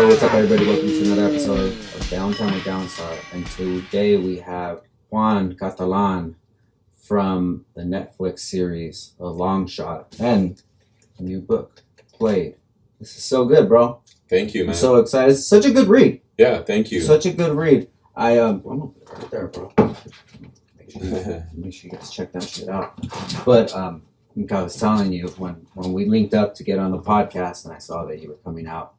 what's up, everybody? Welcome to another episode of Downtown with Downstar. And today we have Juan Catalan from the Netflix series A Long Shot and a new book, Played. This is so good, bro. Thank you, man. I'm so excited. It's such a good read. Yeah, thank you. Such a good read. I'm gonna put it right there, bro. Make sure you guys check that shit out. But like I was telling you, when we linked up to get on the podcast and I saw that you were coming out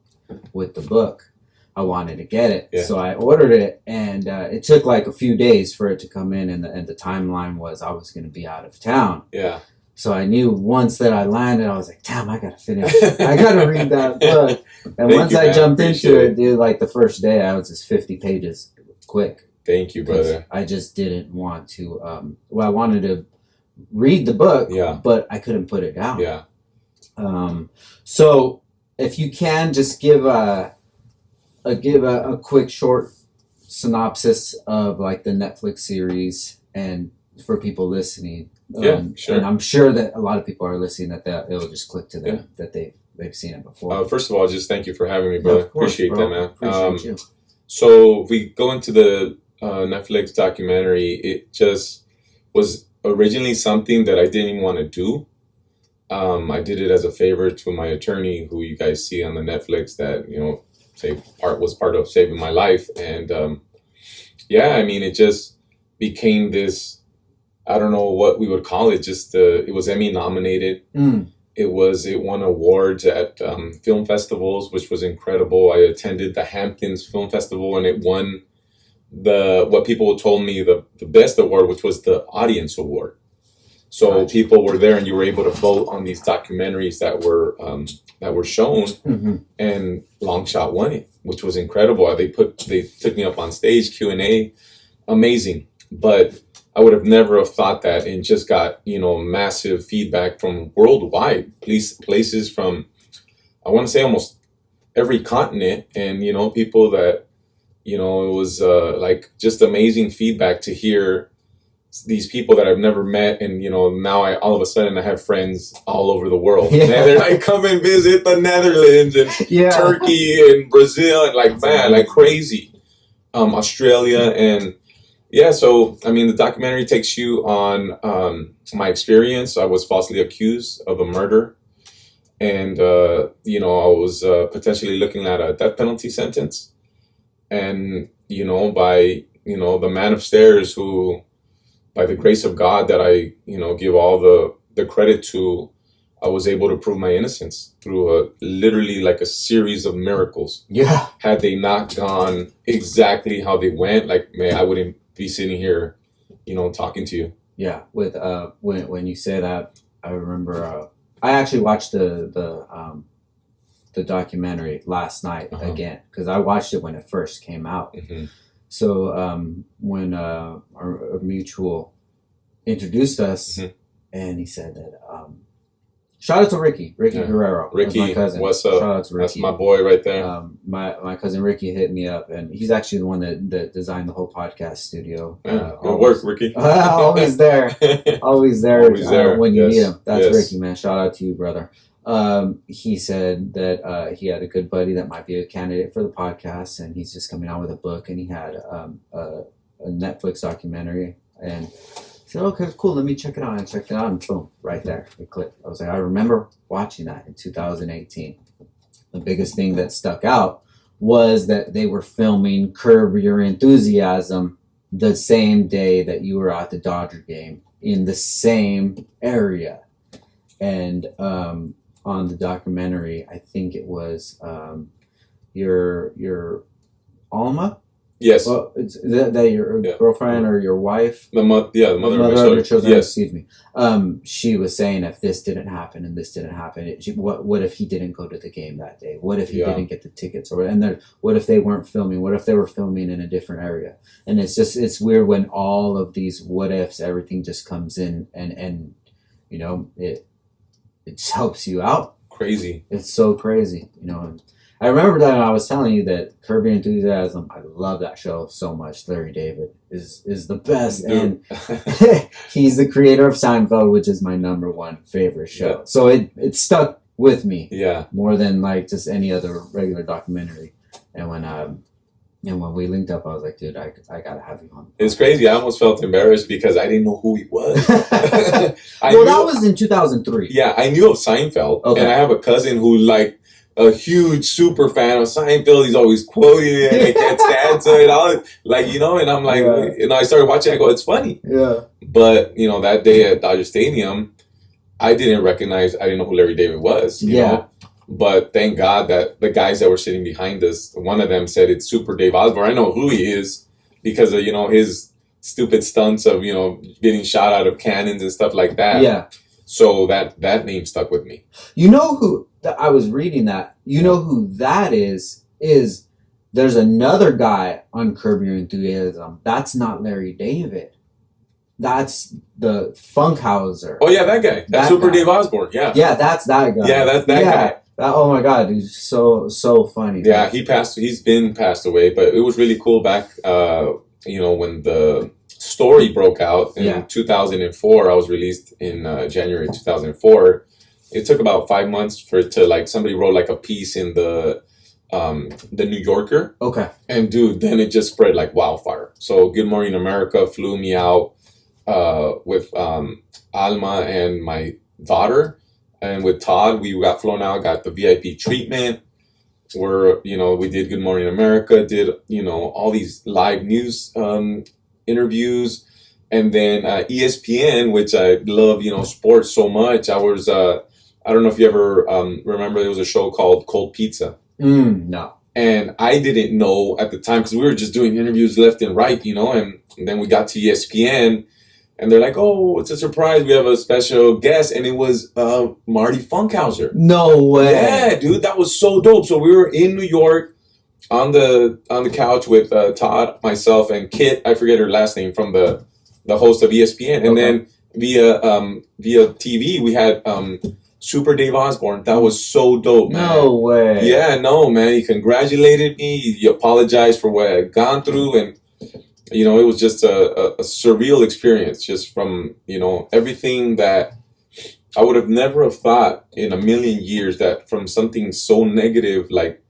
with the book, I wanted to get it. Yeah. So I ordered it, and it took like a few days for it to come in, and the timeline was I was going to be out of town. Yeah. So I knew once that I landed, I was like, damn, I got to finish. I got to read that book. And once I jumped into it, dude, like the first day, I was just 50 pages quick. Thank you, brother. I just didn't want to, I wanted to read the book, but I couldn't put it down. Yeah. So if you can just give a quick short synopsis of like the Netflix series and for people listening. Sure. And I'm sure that a lot of people are listening that it'll just click to them that they've seen it before. First of all, just thank you for having me, brother. Course, Appreciate that, man. Appreciate you. So we go into the Netflix documentary. It just was originally something that I didn't even want to do. I did it as a favor to my attorney, who you guys see on the Netflix, that was part of saving my life. And it just became this. I don't know what we would call it. Just it was Emmy nominated. It won awards at film festivals, which was incredible. I attended the Hamptons Film Festival, and it won what people told me the best award, which was the audience award. So people were there, and you were able to vote on these documentaries that were shown, and Long Shot won it, which was incredible. They took me up on stage, Q&A, amazing. But I would have never have thought that, and just got massive feedback from worldwide places from, I want to say, almost every continent, and people that it was like just amazing feedback to hear these people that I've never met, and now all of a sudden I have friends all over the world. Yeah. And they're like, come and visit the Netherlands and Turkey and Brazil, and like crazy, Australia, and so the documentary takes you on my experience. I was falsely accused of a murder, and I was potentially looking at a death penalty sentence, and by the man upstairs, who, by the grace of God that I give all the credit to, I was able to prove my innocence through literally like a series of miracles. Yeah. Had they not gone exactly how they went, I wouldn't be sitting here, talking to you. Yeah. With when you say that, I remember I actually watched the documentary last night again, because I watched it when it first came out. Mm-hmm. So when our mutual introduced us, and he said that shout out to Ricky Guerrero. Ricky, my cousin. What's up? Shout out to Ricky. That's my boy right there. My cousin Ricky hit me up, and he's actually the one that designed the whole podcast studio. Good work, Ricky. Always there. Always there when you need him. That's Ricky, man. Shout out to you, brother. He said that he had a good buddy that might be a candidate for the podcast, and he's just coming out with a book, and he had a Netflix documentary, and I said, okay, cool, let me check it out. I checked it out, and boom, right there, it clicked. I was like, I remember watching that in 2018. The biggest thing that stuck out was that they were filming Curb Your Enthusiasm the same day that you were at the Dodger game in the same area. And on the documentary, I think it was your Alma. Yes. Well, it's that your girlfriend or your wife. The mother of your children. Yes. Excuse me. She was saying, if this didn't happen and this didn't happen, what if he didn't go to the game that day? What if he didn't get the tickets? What if they weren't filming? What if they were filming in a different area? And it's weird when all of these what ifs, everything just comes in, and it just helps you out. Crazy. It's so crazy, And I remember that I was telling you that Curb Your Enthusiasm, I love that show so much. Larry David is the best. Dude. And he's the creator of Seinfeld, which is my number one favorite show. Yeah. So it stuck with me more than like just any other regular documentary. And when we linked up, I was like, dude, I gotta have you on. It's crazy. I almost felt embarrassed because I didn't know who he was. That was in 2003. Yeah, I knew of Seinfeld, and I have a cousin who like a huge super fan of Seinfeld. He's always quoting it, and I can't stand to it. And I'm like, I started watching. I go, it's funny. Yeah. But that day at Dodger Stadium, I didn't know who Larry David was. You know? But thank God that the guys that were sitting behind us, one of them said it's Super Dave Osborne. I know who he is because of, his stupid stunts of, getting shot out of cannons and stuff like that. Yeah. So that name stuck with me. You know who, I was reading that, you know who that is there's another guy on Curb Your Enthusiasm. That's not Larry David. That's the Funkhauser. Oh, yeah, that guy. That's Super Dave Osborne, yeah. Yeah, that's that guy. Yeah, that's that guy. Oh my God, he's so funny. Yeah, he's been passed away, but it was really cool back, when the story broke out in 2004. I was released in January 2004. It took about 5 months for it to, somebody wrote, a piece in the New Yorker. Okay. And, dude, then it just spread like wildfire. So Good Morning America flew me out with Alma and my daughter. And with Todd, we got flown out, got the VIP treatment. We did Good Morning America, did, all these live news interviews. And then ESPN, which I love, sports so much. I was, I don't know if you ever remember, there was a show called Cold Pizza. No. And I didn't know at the time because we were just doing interviews left and right, and then we got to ESPN. And they're like, oh, it's a surprise. We have a special guest. And it was Marty Funkhauser. No way. Yeah, dude, that was so dope. So we were in New York on the couch with Todd, myself, and Kit. I forget her last name, from the host of ESPN. And then via TV, we had Super Dave Osborne. That was so dope, man. No way. Yeah, no, man. He congratulated me. He apologized for what I'd gone through. And it was just a surreal experience, just from, everything that I would have never have thought in a million years, that from something so negative, like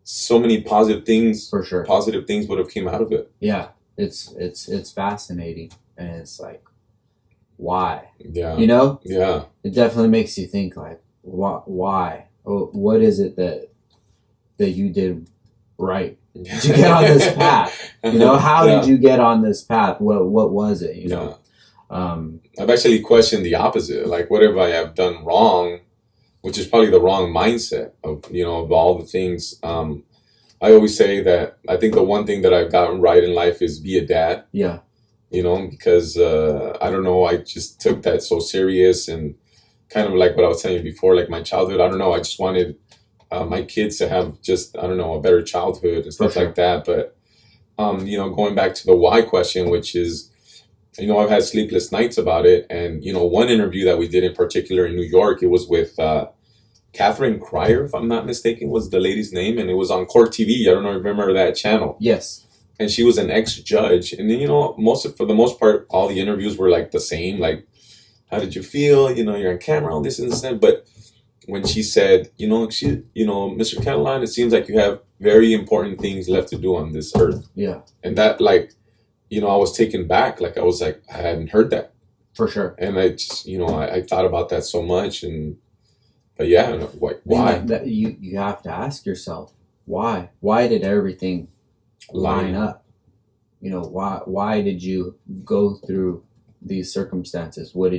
so many positive things, for sure, positive things would have came out of it. Yeah, it's fascinating, and it's like, why? Yeah. Yeah. It definitely makes you think, like, why? What is it that you did right to get on this path? How did you get on this path? What was it? I've actually questioned the opposite. Like, what if I have done wrong, which is probably the wrong mindset of all the things. I always say that I think the one thing that I've gotten right in life is be a dad. Yeah. Because I don't know, I just took that so serious, and kind of like what I was telling you before, like my childhood, I don't know, I just wanted my kids to have just, I don't know, a better childhood and stuff like that. But, going back to the why question, which is, I've had sleepless nights about it. And, one interview that we did in particular in New York, it was with Catherine Cryer, if I'm not mistaken, was the lady's name. And it was on Court TV. I don't know if you remember that channel. Yes. And she was an ex-judge. And then, for the most part, all the interviews were like the same. Like, how did you feel? You're on camera, all this and this and that. But when she said, Mr. Catalan, it seems like you have very important things left to do on this earth. Yeah. And that, I was taken back. Like, I was like, I hadn't heard that. For sure. And I just, I thought about that so much. But yeah, why? You have to ask yourself, why? Why did everything line up? Why did you go through these circumstances? What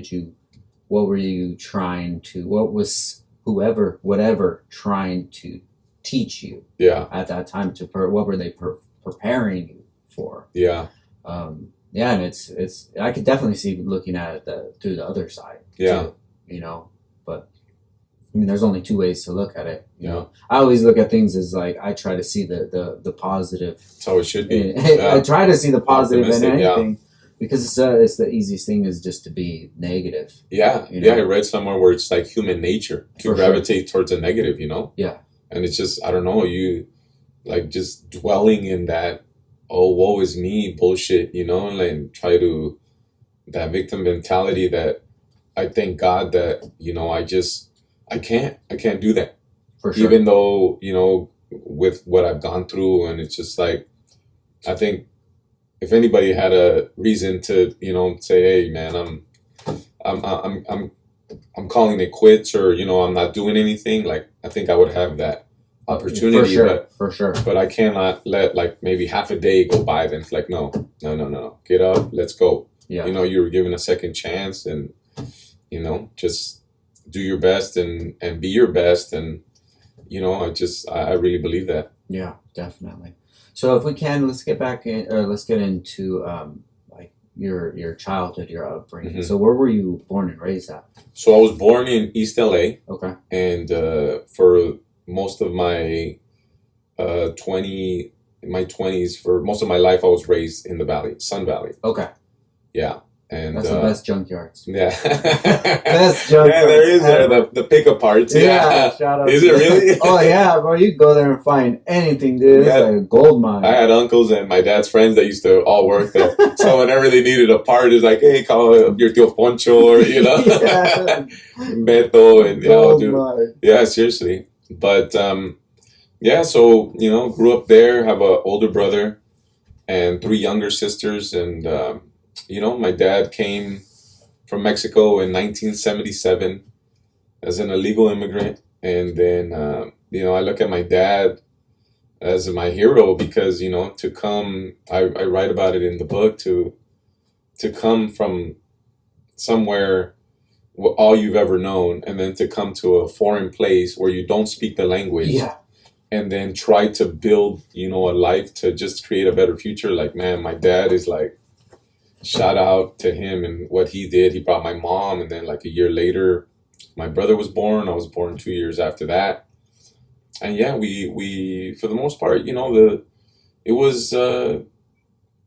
were you trying to, what was whatever trying to teach you at that time, what were they preparing you for? Yeah. And it's I could definitely see looking at it through the other side. Yeah. Too, but I mean, there's only two ways to look at it. I always look at things as like, I try to see the positive. That's how it should be. I try to see the positive in anything, because it's the easiest thing is just to be negative. Yeah. I read somewhere where it's like human nature to gravitate towards a negative, Yeah. And it's just, I don't know, you like just dwelling in that, oh, woe is me bullshit, and try to, that victim mentality that I thank God that, I can't do that. For sure. Even though, with what I've gone through. And it's just like, I think if anybody had a reason to, say, hey man, I'm calling it quits, or, I'm not doing anything, like, I think I would have that opportunity. For sure. But I cannot let like maybe half a day go by. Then it's like, no, get up, let's go. Yeah. You were given a second chance, and, just do your best and be your best. And, I really believe that. Yeah, definitely. So if we can, let's get into like your childhood, your upbringing. Mm-hmm. So where were you born and raised at? So I was born in East LA. Okay. And for most of my 20s, for most of my life, I was raised in the Valley, Sun Valley. Okay. Yeah. And that's the best junkyards. Yeah. Best junkyards. Yeah, there is the pickup parts. Yeah. Shout out. Is it really? Oh yeah, bro. You go there and find anything, dude. It's like a gold mine. I had uncles and my dad's friends that used to all work there. So whenever they needed a part, it's like, hey, call your tío Poncho, or Beto, and dude. Yeah, seriously. But so grew up there. Have an older brother and 3 younger sisters, and my dad came from Mexico in 1977 as an illegal immigrant. And then, I look at my dad as my hero because, to come, I write about it in the book, to come from somewhere all you've ever known, and then to come to a foreign place where you don't speak the language. Yeah. And then try to build, a life to just create a better future. Like, man, my dad is like, shout out to him and what he did. He brought my mom, and then like a year later, my brother was born. I was born 2 years after that. And yeah, we for the most part, it was,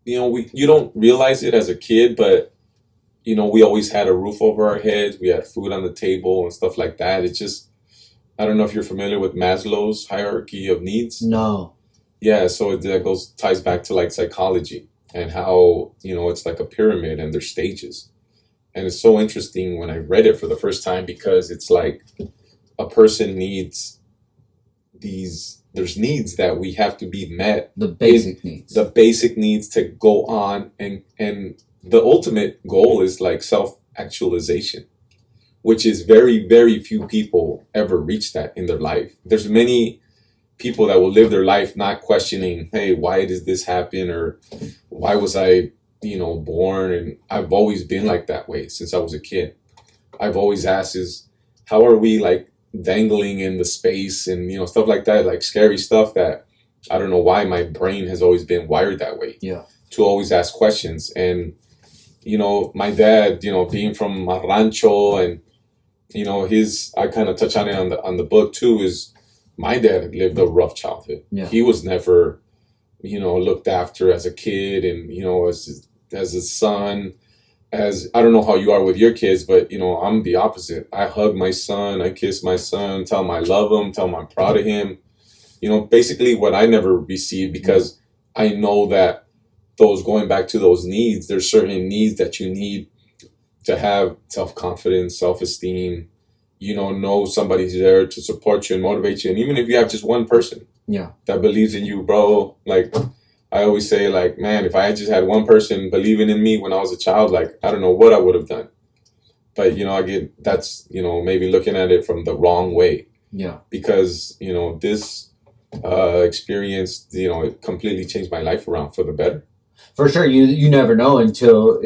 you don't realize it as a kid, but, we always had a roof over our heads. We had food on the table and stuff like that. It's just, I don't know if you're familiar with Maslow's hierarchy of needs. No. Yeah, so that ties back to like psychology and how, it's like a pyramid and there's stages. And it's so interesting when I read it for the first time, because it's like a person needs there's needs that we have to be met. The basic needs. The basic needs to go on, and the ultimate goal is like self-actualization, which is very, very few people ever reach that in their life. There's many people that will live their life not questioning, hey, why does this happen? Or why was I, born? And I've always been like that way since I was a kid. I've always asked how are we like dangling in the space and, stuff like that, like scary stuff that I don't know why my brain has always been wired that way. Yeah. To always ask questions. And, my dad, being from a rancho, and, I kind of touch on it on the book too, is my dad lived a rough childhood. Yeah. He was never, looked after as a kid, and, as a son, as I don't know how you are with your kids, but, I'm the opposite. I hug my son, I kiss my son, tell him I love him, tell him I'm proud of him. Basically what I never received, because I know that going back to those needs, there's certain needs that you need to have self-confidence, self-esteem, know somebody's there to support you and motivate you. And even if you have just one person that believes in you, bro, like I always say, like, man, if I had just had one person believing in me when I was a child, like, I don't know what I would have done. But, that's, maybe looking at it from the wrong way. Yeah. Because, this experience, it completely changed my life around for the better. For sure, you never know until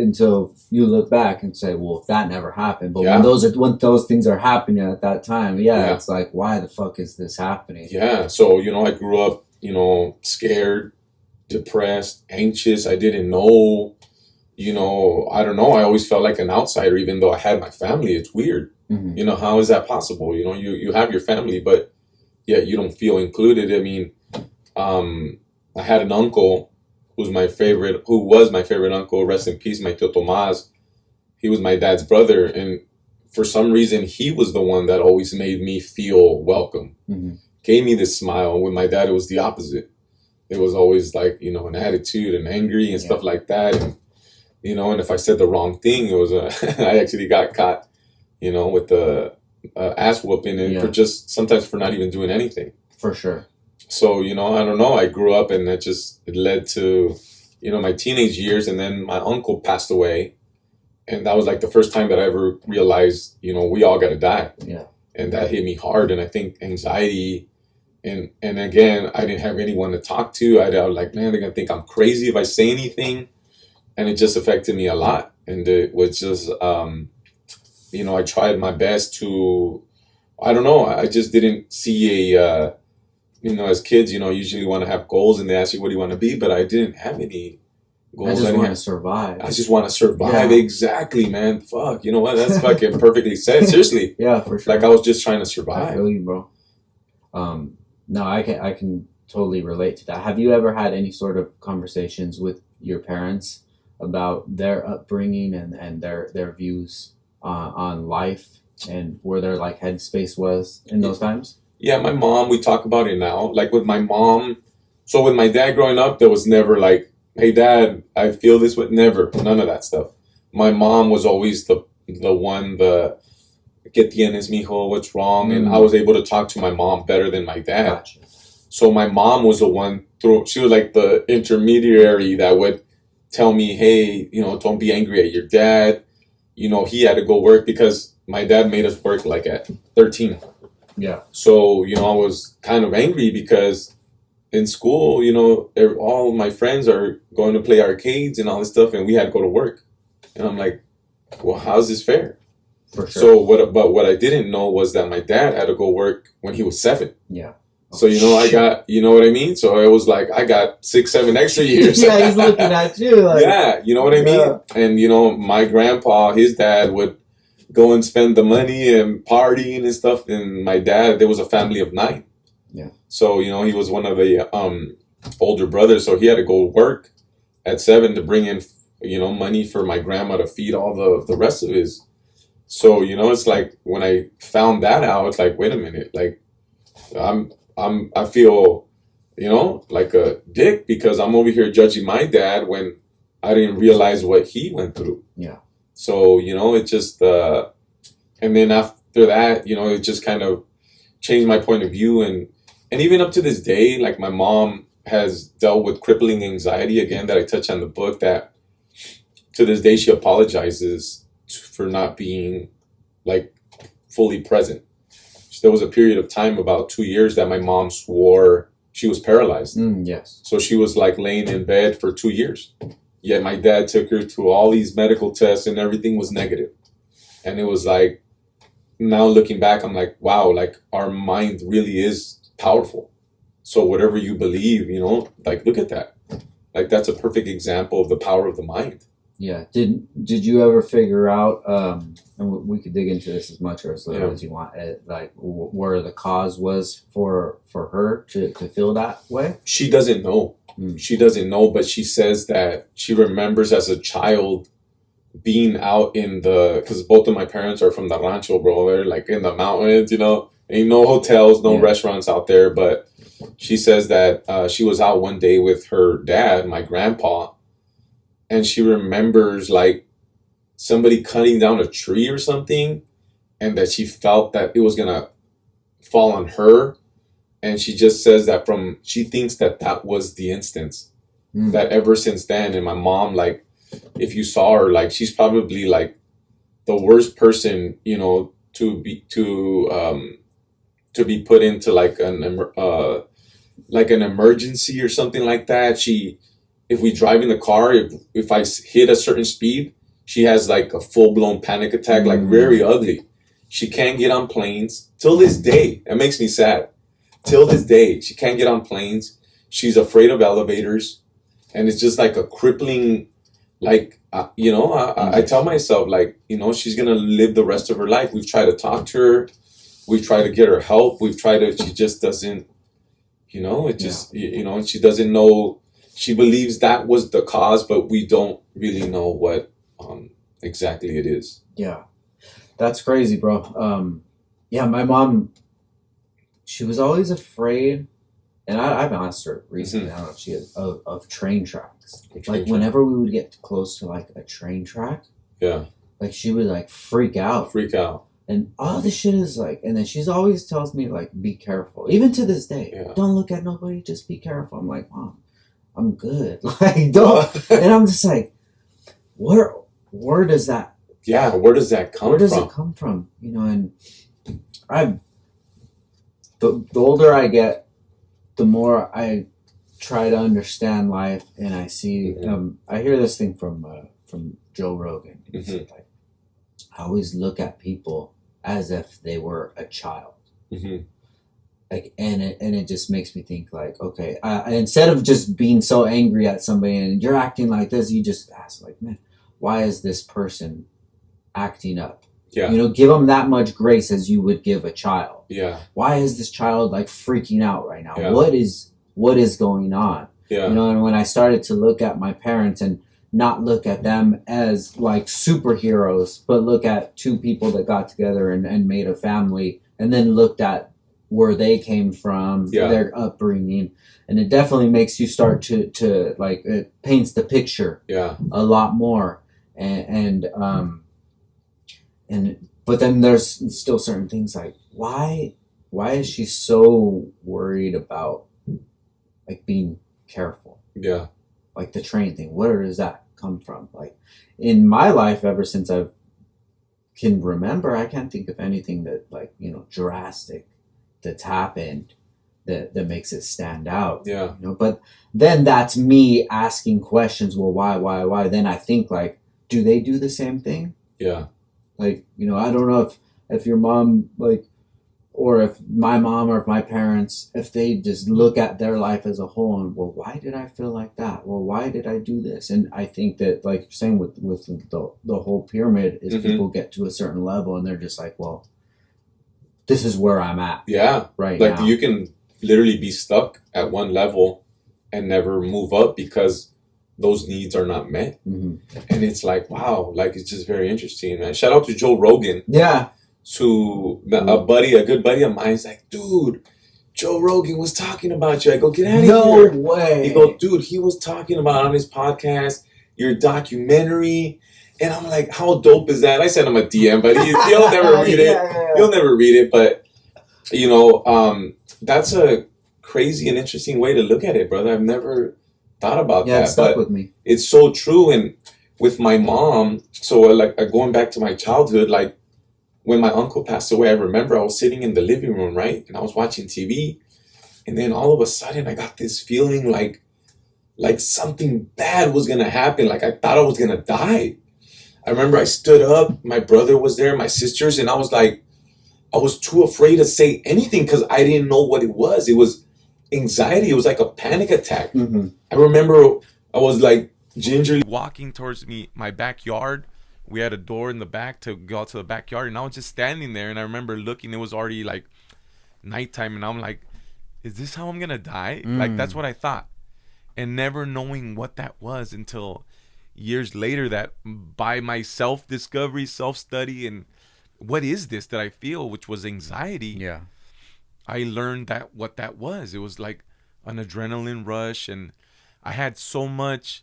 you look back and say, well, if that never happened. But when those things are happening at that time, it's like, why the fuck is this happening? Yeah. So, I grew up, scared, depressed, anxious. I didn't know, I don't know. I always felt like an outsider, even though I had my family. It's weird. Mm-hmm. How is that possible? You have your family, but yet you don't feel included. I mean, I had an uncle who was my favorite uncle, rest in peace, my tío Tomás. He was my dad's brother, and for some reason, he was the one that always made me feel welcome. Mm-hmm. Gave me this smile. With my dad, it was the opposite. It was always like, an attitude and angry and stuff like that. And, and if I said the wrong thing, it was I actually got caught, with the ass whooping, and sometimes for not even doing anything. For sure. So, I don't know. I grew up and it led to, my teenage years. And then my uncle passed away. And that was like the first time that I ever realized, we all got to die. Yeah. And that hit me hard. And I think anxiety. And again, I didn't have anyone to talk to. I was like, man, they're going to think I'm crazy if I say anything. And it just affected me a lot. And it was just, I tried my best to, I don't know, I just didn't see as kids, usually want to have goals and they ask you, what do you want to be? But I didn't have any goals. I just want to survive. I just want to survive. Yeah. Exactly, man. Fuck, you know what? That's fucking perfectly said. Seriously. Yeah, for sure. Like I was just trying to survive. I feel you, bro. No, I can totally relate to that. Have you ever had any sort of conversations with your parents about their upbringing and their views on life and where their like headspace was in those times? Yeah, my mom, we talk about it now. Like with my mom, so with my dad growing up, there was never like, hey dad, I feel this way. Never, none of that stuff. My mom was always the one, ¿qué tienes, mijo? What's wrong? And I was able to talk to my mom better than my dad. Gotcha. So my mom was the one she was like the intermediary that would tell me, hey, don't be angry at your dad. He had to go work because my dad made us work like at 13. Yeah. So, I was kind of angry because in school, all my friends are going to play arcades and all this stuff, and we had to go to work. And I'm like, well, how's this fair? For sure. So what I didn't know was that my dad had to go work when he was 7. Yeah. So, I got, you know what I mean? So it was like, I got 6, 7 extra years. Yeah, he's looking at you. Like, yeah, you know what I mean? And, my grandpa, his dad would go and spend the money and partying and stuff. And my dad, there was a family of 9. Yeah. So, he was one of the older brothers. So he had to go work at 7 to bring in, money for my grandma to feed all the rest of his. So, it's like when I found that out, it's like, wait a minute, like I feel, like a dick because I'm over here judging my dad when I didn't realize what he went through. Yeah. So, it just, and then after that, it just kind of changed my point of view. And even up to this day, like my mom has dealt with crippling anxiety again that I touch on the book, that to this day, she apologizes for not being like fully present. There was a period of time, about 2 years, that my mom swore she was paralyzed. Yes. So she was like laying in bed for 2 years. Yet my dad took her to all these medical tests and everything was negative. And it was like, now looking back, I'm like, wow, like our mind really is powerful. So whatever you believe, like look at that. Like that's a perfect example of the power of the mind. Yeah. Did you ever figure out, and we could dig into this as much or as little as you want, like where the cause was for her to feel that way? She doesn't know. She doesn't know, but she says that she remembers as a child being out in because both of my parents are from the rancho, bro. They're like in the mountains, ain't no hotels, no restaurants out there. But she says that she was out one day with her dad, my grandpa, and she remembers like somebody cutting down a tree or something, and that she felt that it was gonna fall on her. And she just says that she thinks that was the instance, that ever since then. And my mom, like, if you saw her, like, she's probably like the worst person, to be put into like an emergency or something like that. If we drive in the car, if I hit a certain speed, she has like a full-blown panic attack, like very ugly. She can't get on planes till this day. It makes me sad. Till this day, she can't get on planes. She's afraid of elevators. And it's just like a crippling, like, I tell myself, like, she's going to live the rest of her life. We've tried to talk to her. We've tried to get her help. She just doesn't, she doesn't know. She believes that was the cause, but we don't really know what exactly it is. Yeah. That's crazy, bro. My mom, she was always afraid, and I've asked her recently, I don't know if she is, of train tracks. Whenever we would get close to like a train track, like she would like freak out. And all this shit is like, and then she's always tells me like, be careful. Even to this day, don't look at nobody, just be careful. I'm like, Mom, I'm good. Like, don't. And I'm just like, where does that? Yeah, where does that come from? Where does it come from? You know, and the older I get, the more I try to understand life, and I see. I hear this thing from Joe Rogan. Mm-hmm. Like, I always look at people as if they were a child. Mm-hmm. Like, and it just makes me think like, okay, instead of just being so angry at somebody and you're acting like this, you just ask like, man, why is this person acting up? Yeah. You know, give them that much grace as you would give a child. Yeah. Why is this child like freaking out right now? Yeah. What is going on? Yeah. You know, and when I started to look at my parents and not look at them as like superheroes, but look at two people that got together and made a family, and then looked at where they came from, their upbringing, and it definitely makes you start to like, it paints the picture a lot more, and but then there's still certain things like, why is she so worried about like being careful? Yeah. Like the train thing, where does that come from? Like in my life, ever since I can remember, I can't think of anything that like, you know, drastic that's happened that makes it stand out. Yeah. You know, but then that's me asking questions. Well, why? Then I think like, do they do the same thing? Yeah. Like, you know, I don't know if your mom like, or if my mom or if my parents, if they just look at their life as a whole and, well, why did I feel like that? Well, why did I do this? And I think that, like you're saying with the whole pyramid is people get to a certain level and they're just like, well, this is where I'm at. Yeah. Right like now. You can literally be stuck at one level and never move up because those needs are not met. Mm-hmm. And it's like, wow, like it's just very interesting, man. Shout out to Joe Rogan. Yeah. To a good buddy of mine's like, dude, Joe Rogan was talking about you. I go, get out of here. No way. He goes, dude, he was talking about on his podcast, your documentary. And I'm like, how dope is that? I sent him a DM, but he'll never read it. Yeah. He'll never read it. But, you know, that's a crazy and interesting way to look at it, brother. I've never thought about that. It stuck with me. It's so true. And with my mom, so like going back to my childhood, like, when my uncle passed away, I remember I was sitting in the living room, right? And I was watching TV. And then all of a sudden, I got this feeling like something bad was going to happen. Like I thought I was going to die. I remember I stood up. My brother was there, my sisters. And I was like, I was too afraid to say anything because I didn't know what it was. It was anxiety. It was like a panic attack. Mm-hmm. I remember I was like gingerly walking towards my backyard. We had a door in the back to go out to the backyard, and I was just standing there, and I remember looking. It was already like nighttime, and I'm like, is this how I'm gonna die? Like that's what I thought, and never knowing what that was until years later, that by my self-discovery, self-study, and what is this that I feel, which was anxiety. I learned that what that was. It was like an adrenaline rush, and I had so much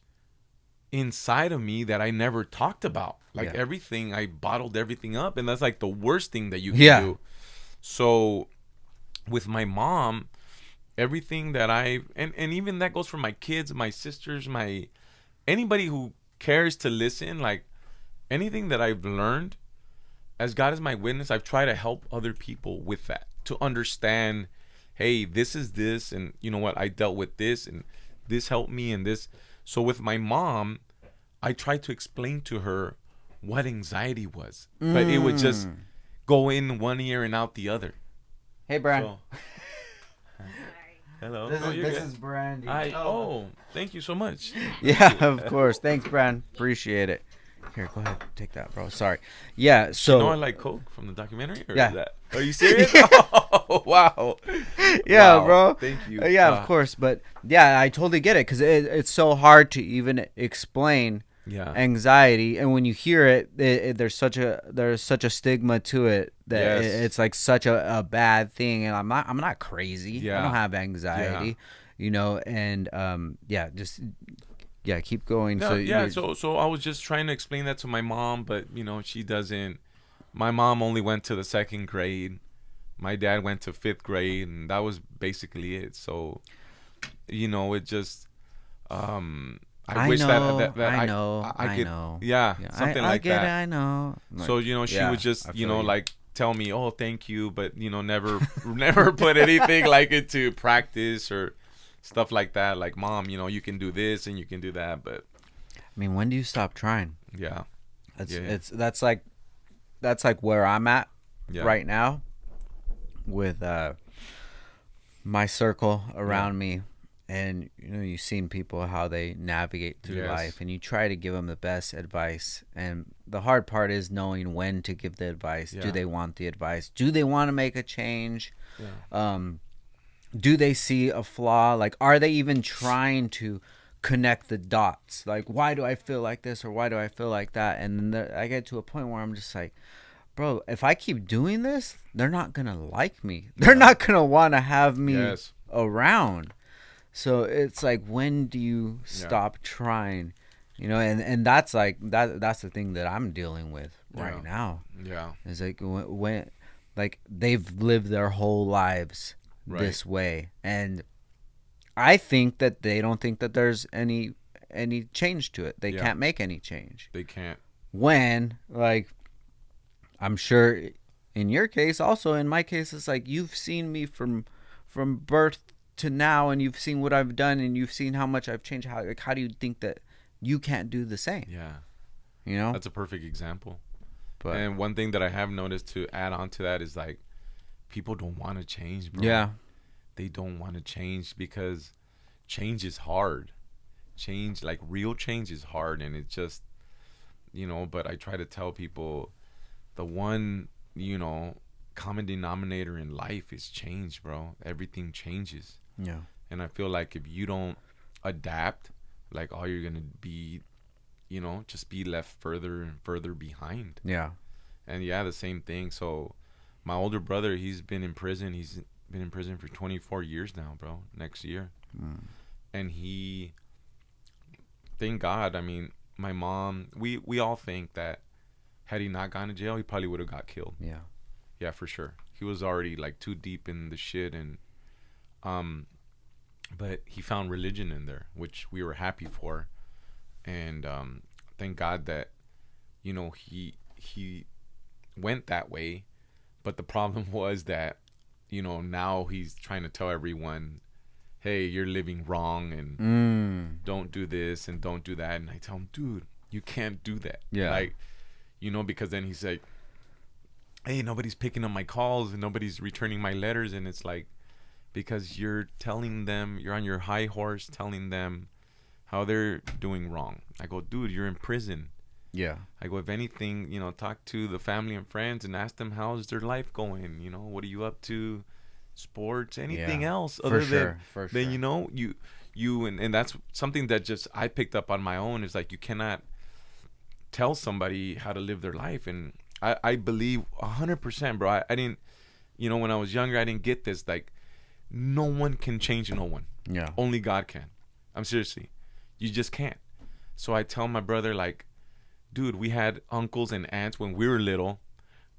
inside of me that I never talked about. Like everything, I bottled everything up, and that's like the worst thing that you can do. So with my mom, everything that and even that goes for my kids, my sisters, anybody who cares to listen, like anything that I've learned, as God is my witness, I've tried to help other people with that, to understand, hey, this is this, and you know what, I dealt with this, and this helped me, and this. So with my mom, I tried to explain to her what anxiety was, but it would just go in one ear and out the other. Hey, Brian. So, hello. This is Brandy. Thank you so much. Yeah, of course. Thanks, Brian. Appreciate it. Here, go ahead. Take that, bro. Sorry. Yeah, so... You know I like Coke from the documentary? Or yeah. Is that... Are you serious? Oh, wow. Yeah, wow. bro. Thank you. Yeah, of course. But, yeah, I totally get it, because it's so hard to even explain anxiety. And when you hear it, there's such a stigma to it that it's like such a bad thing. And I'm not crazy. I don't have anxiety, you know, and keep going. No, so I was just trying to explain that to my mom, but you know, she doesn't my mom only went to the 2nd grade. My dad went to 5th grade, and that was basically it. So, it just, I wish that I know. yeah, something like that. I know. Like, so, she would just, like tell me, oh, thank you, but, never put anything like into practice or stuff like that. Like, Mom, you can do this and you can do that. But I mean, when do you stop trying? Yeah. That's like where I'm at right now with my circle around me. And you've seen people how they navigate through life, and you try to give them the best advice. And the hard part is knowing when to give the advice. Do they want the advice? Do they want to make a change? Do they see a flaw? Like, are they even trying to connect the dots? Like, why do I feel like this or why do I feel like that? And then I get to a point where I'm just like, bro, if I keep doing this, they're not gonna like me. They're not gonna want to have me around. So it's like, when do you stop trying? And that's like that's the thing that I'm dealing with right now. Yeah. It's like when like they've lived their whole lives this way, and I think that they don't think that there's any change to it. They can't make any change. They can't. When, like, I'm sure in your case, also in my case, it's like you've seen me from birth to now, and you've seen what I've done, and you've seen how much I've changed. How do you think that you can't do the same? Yeah. That's a perfect example. But, and one thing that I have noticed, to add on to that, is like, people don't want to change, bro. Yeah. They don't want to change because change is hard. Change, like real change, is hard, and it's just, but I try to tell people the one, common denominator in life is change, bro. Everything changes. Yeah. And I feel like if you don't adapt, like, all you're going to be, just be left further and further behind. Yeah. And the same thing. So my older brother, he's been in prison. He's been in prison for 24 years now, bro, next year. And thank God, I mean, my mom, we all think that had he not gone to jail, he probably would have got killed. Yeah, for sure. He was already like too deep in the shit, and but he found religion in there, which we were happy for. And thank God that he went that way. But the problem was that now he's trying to tell everyone, hey, you're living wrong, and don't do this and don't do that. And I tell him, dude, you can't do that. Like, because then he's like, hey, nobody's picking up my calls and nobody's returning my letters. And it's like, because you're telling them, you're on your high horse telling them how they're doing wrong. I go, dude, you're in prison. Yeah. I go, if anything, talk to the family and friends and ask them, how's their life going? What are you up to? Sports, anything else other than you and that's something that just I picked up on my own, is like, you cannot tell somebody how to live their life. And I believe 100%, bro. I didn't, when I was younger, I didn't get this. Like, no one can change no one. Yeah. Only God can. I'm seriously. You just can't. So I tell my brother, like, dude, we had uncles and aunts when we were little,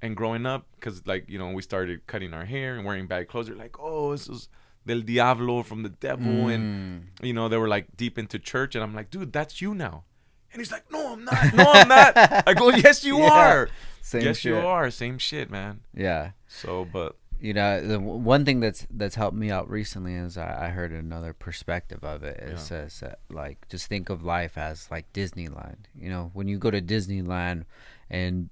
and growing up, because, like, we started cutting our hair and wearing bad clothes. They're like, oh, this is del diablo, from the devil. And, they were like deep into church. And I'm like, dude, that's you now. And he's like, no, I'm not. No, I'm not. I go, yes, you are. Yes, you are. Same shit, man. Yeah. So, but the one thing that's helped me out recently is I heard another perspective of it. It says that, like, just think of life as like Disneyland. When you go to Disneyland and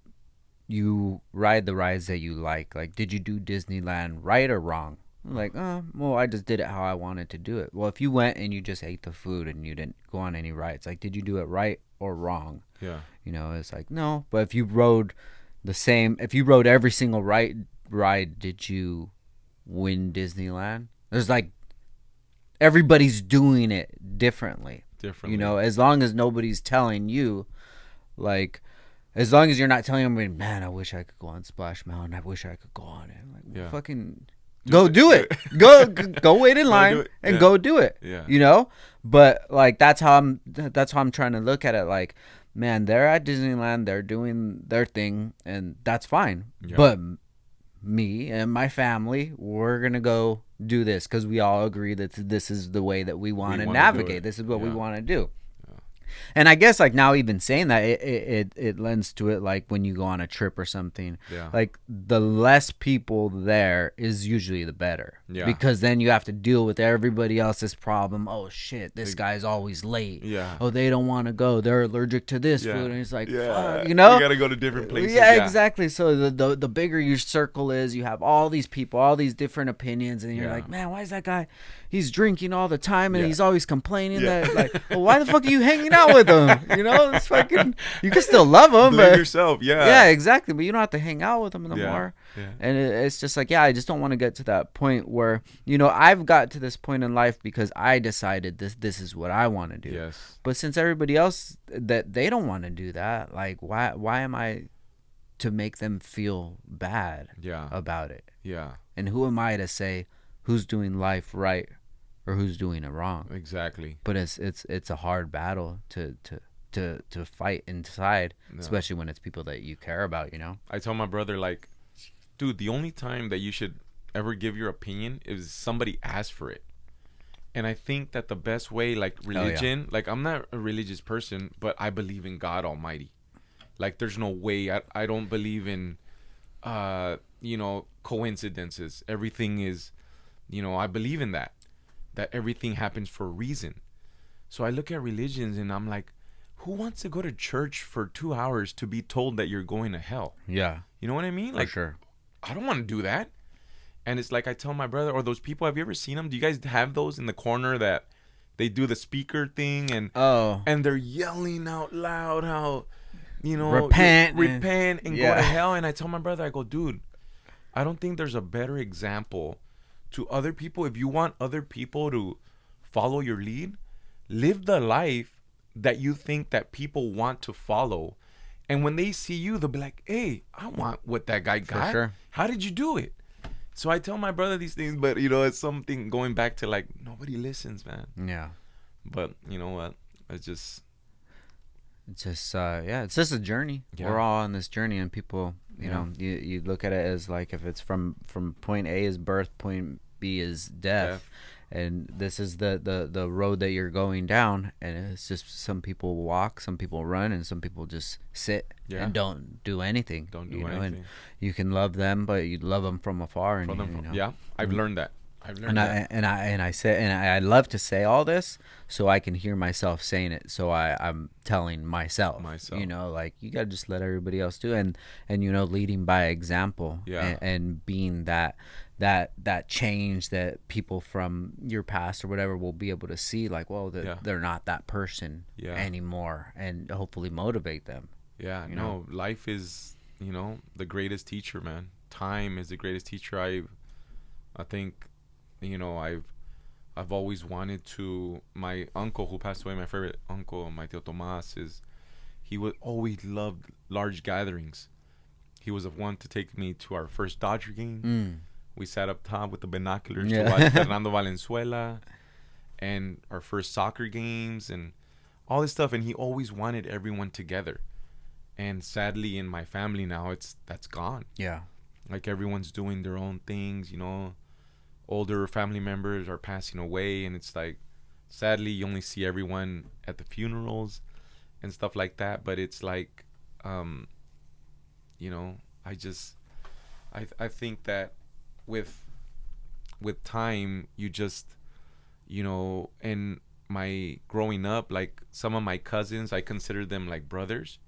you ride the rides that you like, did you do Disneyland right or wrong? Like, well, I just did it how I wanted to do it. Well, if you went and you just ate the food and you didn't go on any rides, like, did you do it right or wrong? Yeah. It's like, no. But if you rode every single ride, did you win Disneyland? There's like, everybody's doing it differently. As long as nobody's telling you, like, as long as you're not telling them, man, I wish I could go on Splash Mountain. I wish I could go on it. Like, fucking go do it. Go wait in line and go do it. Yeah. But like, that's how I'm trying to look at it. Like, man, they're at Disneyland, they're doing their thing, and that's fine. Yeah. But me and my family, we're gonna go do this because we all agree that this is the way that we want to navigate. This is what we want to do. And I guess like now even saying that it lends to it, like when you go on a trip or something, like the less people there is usually the better, because then you have to deal with everybody else's problem. Oh shit, this guy's always late. Oh, they don't want to go, they're allergic to this food, and it's like fuck, you know, you gotta go to different places. Exactly. So the bigger your circle is, you have all these people, all these different opinions, and you're like, man, why is that guy, he's drinking all the time and he's always complaining that, like, well, why the fuck are you hanging out with him? You know, it's fucking, you can still love him, blame but yourself. Yeah, exactly. But you don't have to hang out with him anymore. And it's just like, I just don't want to get to that point where, you know, I've got to this point in life because I decided this is what I want to do. But since everybody else, that they don't want to do that, like, why am I to make them feel bad about it? And who am I to say who's doing life right or who's doing it wrong? Exactly. But it's a hard battle to fight inside, especially when it's people that you care about, you know? I tell my brother, like, dude, the only time that you should ever give your opinion is somebody asks for it. And I think that the best way, like religion, like I'm not a religious person, but I believe in God Almighty. Like there's no way, I don't believe in, you know, coincidences. Everything is, you know, I believe in that everything happens for a reason. So I look at religions and I'm like, who wants to go to church for 2 hours to be told that you're going to hell? Yeah. You know what I mean? Like, sure. I don't want to do that. And it's like I tell my brother, or those people, have you ever seen them? Do you guys have those in the corner that they do the speaker thing and they're yelling out loud how, you know, repent and go to hell? And I tell my brother, I go, dude, I don't think there's a better example to other people. If you want other people to follow your lead, live the life that you think that people want to follow. And when they see you, they'll be like, hey, I want what that guy got. For sure. How did you do it? So I tell my brother these things, but, you know, it's something going back to, like, nobody listens, man. Yeah. But, you know what? It's just it's just a journey. We're all on this journey, and people, you know, you look at it as like, if it's from point A is birth, point B is death. And this is the road that you're going down, and it's just some people walk, some people run, and some people just sit and don't do anything. And you can love them, but you love them from afar. And I've learned that. I love to say all this so I can hear myself saying it. So I'm telling myself, you know, like, you gotta just let everybody else do, and you know, leading by example, and being that change that people from your past or whatever will be able to see, like, well, they're not that person anymore, and hopefully motivate them. You know, life is, you know, the greatest teacher, man. Time is the greatest teacher. I think, you know, I've always wanted to. My uncle who passed away, my favorite uncle, my tío Tomás, he would always love large gatherings. He was the one to take me to our first Dodger game. We sat up top with the binoculars to watch Fernando Valenzuela, and our first soccer games and all this stuff. And he always wanted everyone together. And sadly, in my family now, that's gone. Yeah. Like, everyone's doing their own things, you know. Older family members are passing away, and it's like, sadly, you only see everyone at the funerals and stuff like that. But it's like, you know, I think that with time, you just, you know, and my growing up, like, some of my cousins, I consider them like brothers,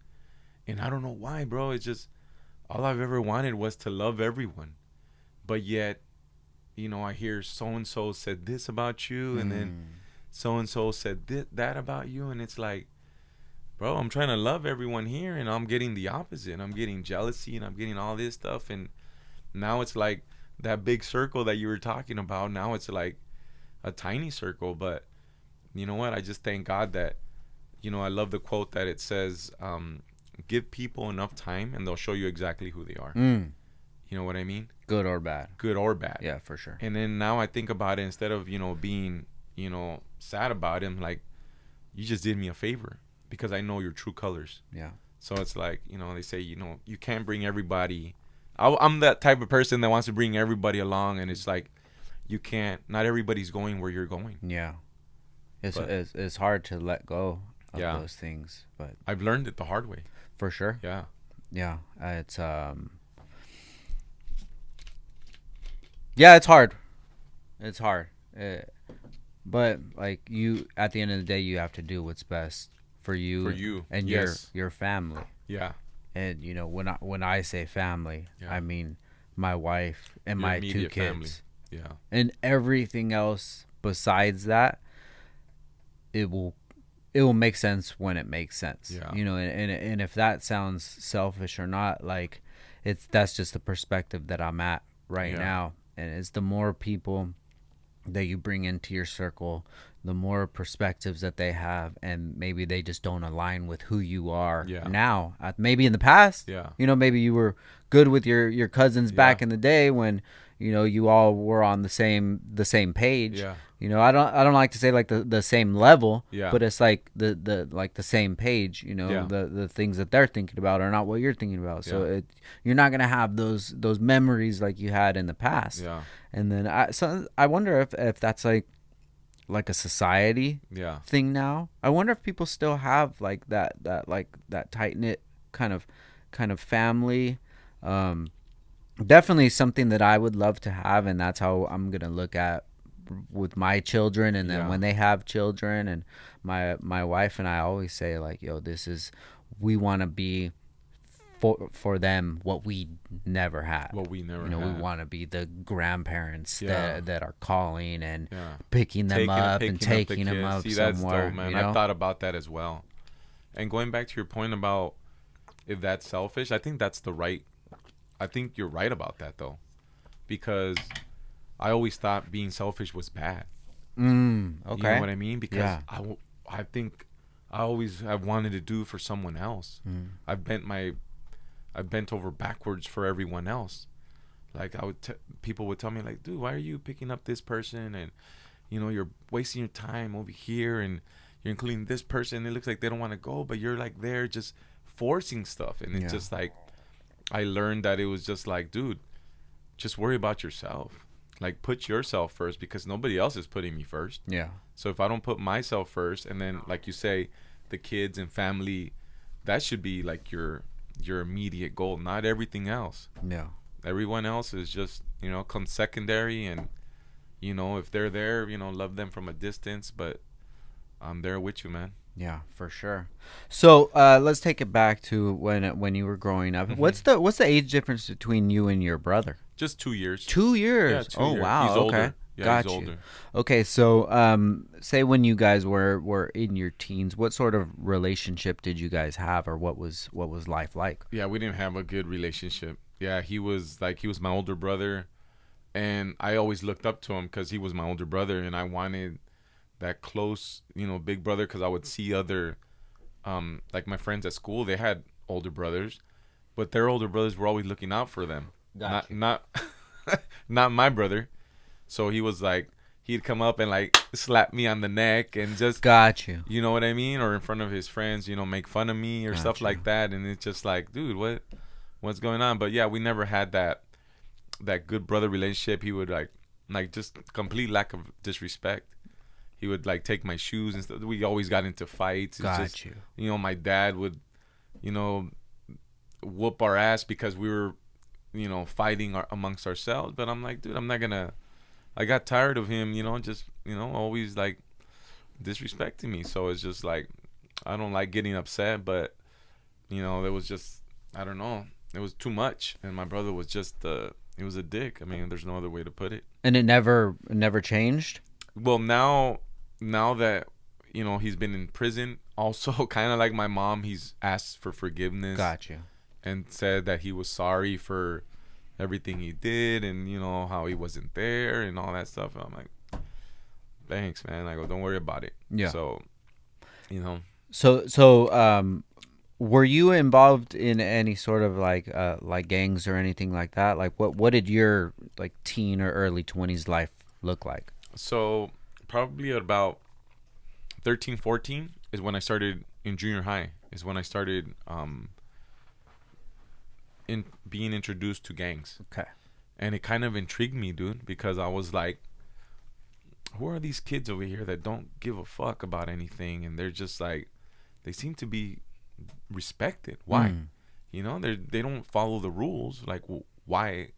and I don't know why, bro. It's just, all I've ever wanted was to love everyone, but yet, you know, I hear so-and-so said this about you, and then so-and-so said that about you, and it's like, bro, I'm trying to love everyone here, and I'm getting the opposite. I'm getting jealousy, and I'm getting all this stuff, and now it's like that big circle that you were talking about. Now it's like a tiny circle. But you know what? I just thank God that, you know, I love the quote that it says, give people enough time and they'll show you exactly who they are. You know what I mean? Good or bad. Good or bad. Yeah, for sure. And then now I think about it, instead of, you know, being, you know, sad about him, like, you just did me a favor. because I know your true colors. Yeah. So it's like, they say, you can't bring everybody. I'm that type of person that wants to bring everybody along, and it's like, you can't. Not everybody's going where you're going. Yeah. It's hard to let go of those things, but I've learned it the hard way. For sure. Yeah. Yeah. It's it's hard. It's hard. But like you, at the end of the day, you have to do what's best for you and your family. Yeah. And when I say family, I mean my wife and my 2 kids. Family. Yeah. And everything else besides that, it will make sense when it makes sense. Yeah. And if that sounds selfish or not, like that's just the perspective that I'm at right now. And it's the more people that you bring into your circle, the more perspectives that they have, and maybe they just don't align with who you are now. Maybe in the past, maybe you were good with your cousins back in the day when you all were on the same page. Yeah. I don't like to say like the same level, yeah, but it's like the like the same page. The things that they're thinking about are not what you're thinking about. So you're not gonna have those memories like you had in the past. Yeah. And then I wonder if that's like a society thing now. I wonder if people still have like that tight knit kind of family. Definitely something that I would love to have, and that's how I'm gonna look at with my children, and then when they have children, and my wife and I always say like, yo, we want to be for them what we never had. We want to be the grandparents that are calling and picking them up and taking them up somewhere. That's dope, man. I've thought about that as well. And going back to your point about if that's selfish, I think you're right about that though, because I always thought being selfish was bad. Okay. You know what I mean? Because I think I always have wanted to do for someone else. I've bent over backwards for everyone else. Like people would tell me like, dude, why are you picking up this person? And you're wasting your time over here, and you're including this person. It looks like they don't want to go, but you're like there just forcing stuff. And it's just like, I learned that it was just like, dude, just worry about yourself. Like, put yourself first, because nobody else is putting me first. Yeah. So if I don't put myself first, and then like you say, the kids and family, that should be like your immediate goal, not everything else. Yeah. Everyone else is just, comes secondary, and if they're there, love them from a distance, but I'm there with you, man. Yeah, for sure. So let's take it back to when you were growing up. Mm-hmm. What's the age difference between you and your brother? Just 2 years. 2 years. Yeah, 2 years. Wow. He's older. Yeah, Got he's you. older. Okay, so say when you guys were in your teens, what sort of relationship did you guys have, or what was life like? Yeah, we didn't have a good relationship. Yeah, he was my older brother, and I always looked up to him because he was my older brother, and I wanted that close, big brother, because I would see other, like my friends at school, they had older brothers, but their older brothers were always looking out for them. Gotcha. Not my brother. So he was like, he'd come up and like slap me on the neck and just, got you. You know what I mean? Or in front of his friends, make fun of me or stuff like that. And it's just like, dude, what's going on? But yeah, we never had that good brother relationship. He would like just complete lack of disrespect. He would like take my shoes and stuff. We always got into fights. Got you. My dad would, whoop our ass because we were, fighting amongst ourselves. But I'm like, dude, I'm not gonna. I got tired of him, always like disrespecting me. So it's just like, I don't like getting upset, but there was just, I don't know, it was too much. And my brother was just, he was a dick. I mean, there's no other way to put it. And it never changed? Well, now that, he's been in prison, also kind of like my mom, he's asked for forgiveness. Got you. And said that he was sorry for everything he did, and how he wasn't there and all that stuff. And I'm like, thanks, man. I go, don't worry about it. Yeah. So So were you involved in any sort of like gangs or anything like that? Like what did your like teen or early 20s life look like? So probably at about 13, 14 is when I started in junior high is when I started in being introduced to gangs. Okay. And it kind of intrigued me, dude, because I was like, who are these kids over here that don't give a fuck about anything, and they're just like, they seem to be respected. Why? You know, they don't follow the rules. Like, why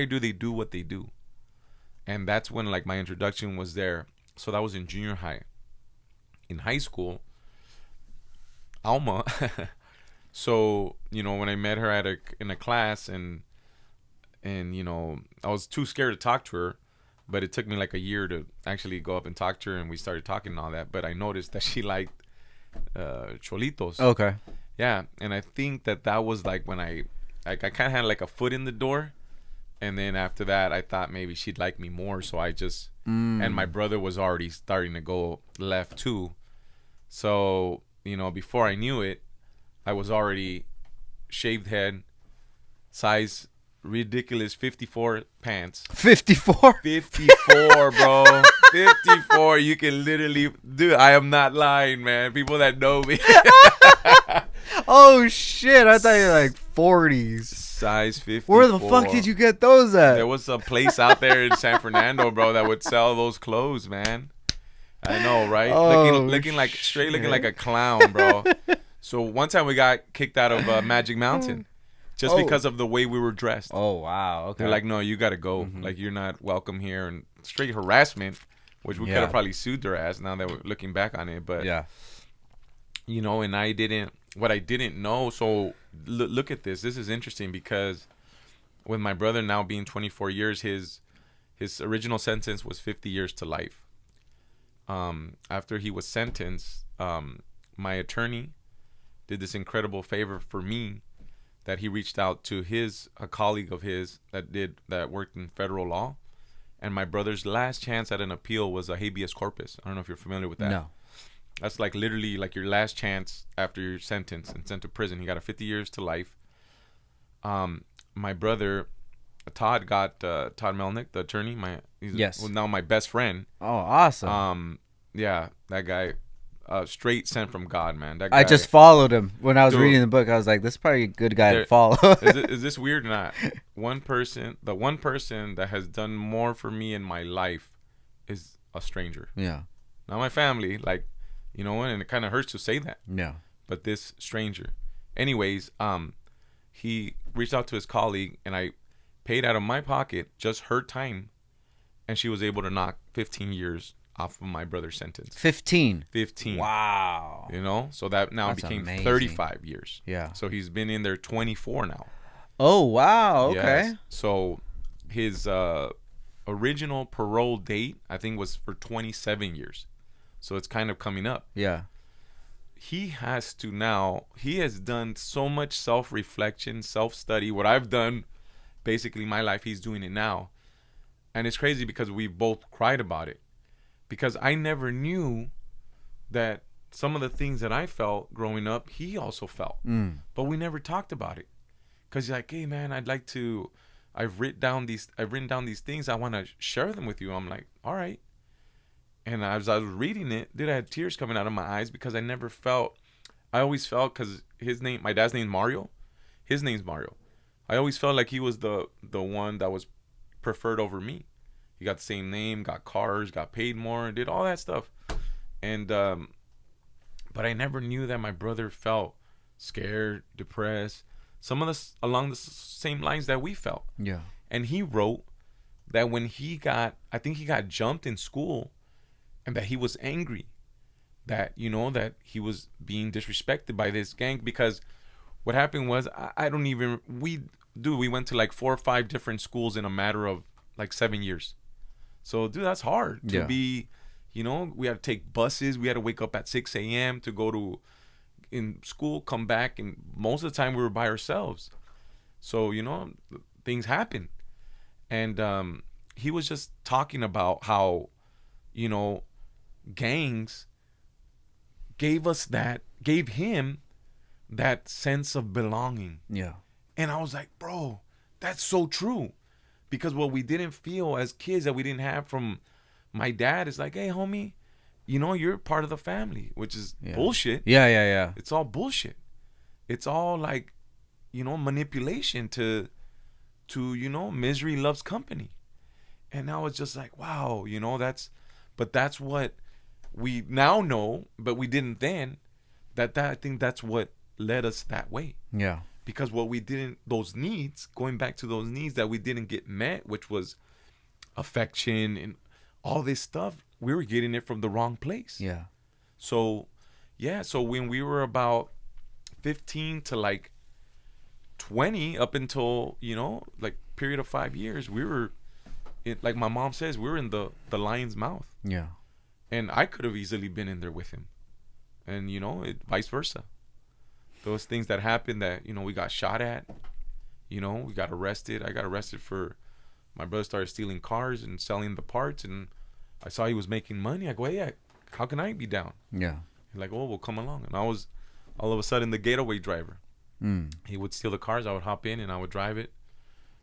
do they do what they do? And that's when like my introduction was there. So that was in junior high. In high school, Alma. So, you know, when I met her in a class, and you know, I was too scared to talk to her, but it took me like a year to actually go up and talk to her, and we started talking and all that. But I noticed that she liked cholitos. Okay. Yeah, and I think that was like when I kind of had like a foot in the door, and then after that I thought maybe she'd like me more, so I just and my brother was already starting to go left too, so you know, before I knew it, I was already shaved head, size ridiculous 54 pants. 54? 54, bro. 54. You can literally, dude, I am not lying, man. People that know me. Oh shit, I thought you were like 40s. Size 54. Where the fuck did you get those at? There was a place out there in San Fernando, bro, that would sell those clothes, man. I know, right? Oh, looking like straight, looking like a clown, bro. So one time we got kicked out of Magic Mountain just because of the way we were dressed. Oh wow, okay. They're like, no, you gotta go. Like, you're not welcome here, and straight harassment, which we could have probably sued their ass now that we're looking back on it. But yeah, you know, and I didn't know. So look at this. This is interesting because with my brother now being 24 years, his original sentence was 50 years to life. After he was sentenced, my attorney did this incredible favor for me, that he reached out to a colleague of his that worked in federal law, and my brother's last chance at an appeal was a habeas corpus. I don't know if you're familiar with that. No. That's like literally like your last chance after you're sentenced and sent to prison. He got a 50 years to life. My brother, Todd Melnick, the attorney. He's now my best friend. Oh, awesome. Yeah, that guy, straight sent from God, man. That guy, I just followed him when I was reading the book. I was like, this is probably a good guy to follow. Is this weird or not? The one person that has done more for me in my life is a stranger. Yeah. Not my family, like, you know, and it kind of hurts to say that. Yeah. But this stranger. Anyways, he reached out to his colleague, and I paid out of my pocket just her time, and she was able to knock 15 years off of my brother's sentence. 15. Wow. You know, so that now became amazing. 35 years. Yeah. So he's been in there 24 now. Oh, wow. Okay. Yes. So his original parole date, I think, was for 27 years. So it's kind of coming up. Yeah. He has done so much self-reflection, self-study. What I've done basically my life, he's doing it now. And it's crazy because we both cried about it. Because I never knew that some of the things that I felt growing up, he also felt. But we never talked about it. Because he's like, hey, man, I've written down these things. I want to share them with you. I'm like, all right. And as I was reading it, dude, I had tears coming out of my eyes because I always felt, because my dad's name's Mario. His name's Mario. I always felt like he was the one that was preferred over me. He got the same name, got cars, got paid more, did all that stuff. And, but I never knew that my brother felt scared, depressed, along the same lines that we felt. Yeah. And he wrote that when I think he got jumped in school, and that he was angry that, you know, that he was being disrespected by this gang, because what happened was, we went to like 4 or 5 different schools in a matter of like 7 years. So, dude, that's hard to be, you know, we had to take buses. We had to wake up at 6 a.m. to go in school, come back. And most of the time we were by ourselves. So, you know, things happen. And he was just talking about how, you know, gangs gave him that sense of belonging. Yeah. And I was like, bro, that's so true. Because what we didn't feel as kids, that we didn't have from my dad, is like, hey, homie, you know, you're part of the family, which is bullshit. Yeah. It's all bullshit. It's all like, you know, manipulation to you know, misery loves company. And now it's just like, wow, you know, that's what we now know, but we didn't then. That I think that's what led us that way. Yeah. Because what we didn't, those needs, going back to those needs that we didn't get met, which was affection and all this stuff, we were getting it from the wrong place. Yeah. So, yeah. So when we were about 15 to like 20, up until, you know, like period of 5 years, we were, like my mom says, we were in the lion's mouth. Yeah. And I could have easily been in there with him. And, you know, vice versa. Those things that happened that, you know, we got shot at, you know, we got arrested. I got arrested for, my brother started stealing cars and selling the parts. And I saw he was making money. I go, hey, how can I be down? Yeah. He's like, oh, well, come along. And I was all of a sudden the getaway driver. He would steal the cars. I would hop in and I would drive it,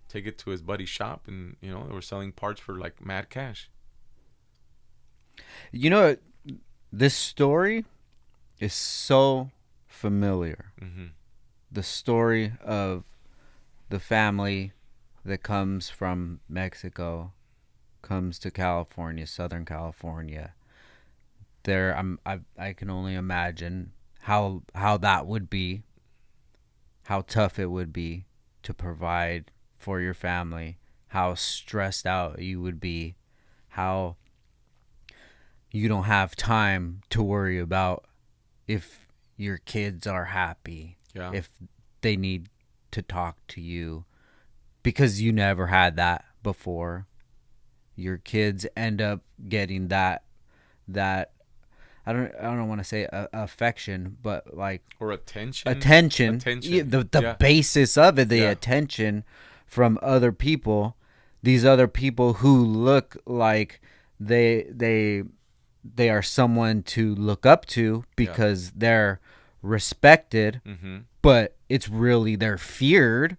take it to his buddy's shop. And, you know, they were selling parts for like mad cash. You know, this story is so familiar. Mm-hmm. The story of the family that comes from Mexico, comes to California, Southern California. I can only imagine how that would be, how tough it would be to provide for your family, how stressed out you would be, how you don't have time to worry about if your kids are happy, if they need to talk to you, because you never had that before. Your kids end up getting that I don't want to say affection, but like, or attention. Yeah, the basis of it, the attention from other people, these other people who look like they are someone to look up to because they're respected, but it's really they're feared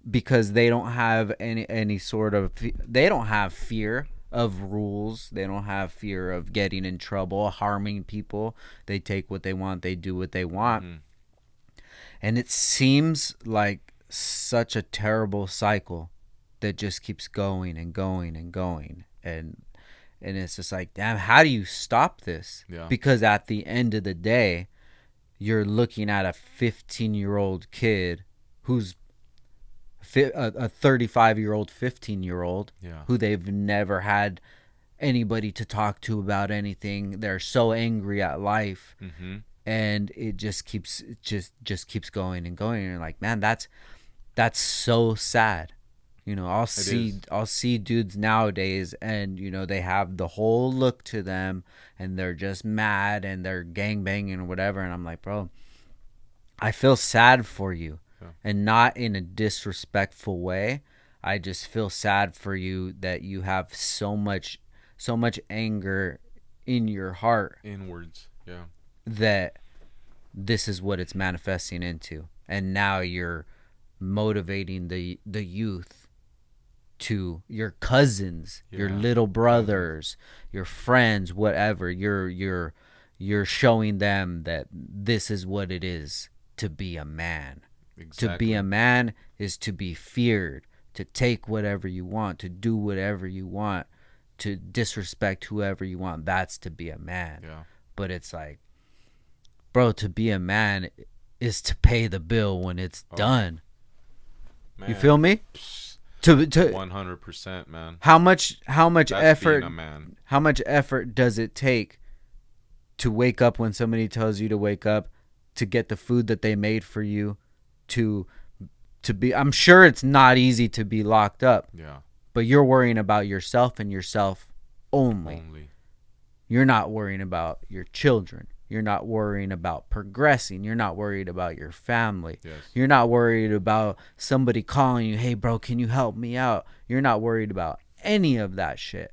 because they don't have any sort of, they don't have fear of rules. They don't have fear of getting in trouble, harming people. They take what they want. They do what they want. And it seems like such a terrible cycle that just keeps going and going and going. And it's just like, damn, how do you stop this? Yeah. Because at the end of the day, you're looking at a 15-year-old kid who's a 35-year-old, 15-year-old who they've never had anybody to talk to about anything. They're so angry at life, and it just keeps going and going. And you're like, man, that's so sad. You know, I'll see dudes nowadays, and you know, they have the whole look to them, and they're just mad, and they're gangbanging or whatever. And I'm like, bro, I feel sad for you. And not in a disrespectful way. I just feel sad for you that you have so much anger in your heart, inwards, that this is what it's manifesting into. And now you're motivating the youth, to your cousins, your little brothers, your friends, whatever. You're showing them that this is what it is to be a man. Exactly. To be a man is to be feared, to take whatever you want, to do whatever you want, to disrespect whoever you want. That's to be a man. Yeah. But it's like, bro, to be a man is to pay the bill when it's done. Man. You feel me? To 100%, man. How much effort? How much effort does it take to wake up when somebody tells you to wake up, to get the food that they made for you? To be, I'm sure it's not easy to be locked up. Yeah. But you're worrying about yourself and yourself only. You're not worrying about your children. You're not worrying about progressing. You're not worried about your family. Yes. You're not worried about somebody calling you, hey, bro, can you help me out? You're not worried about any of that shit.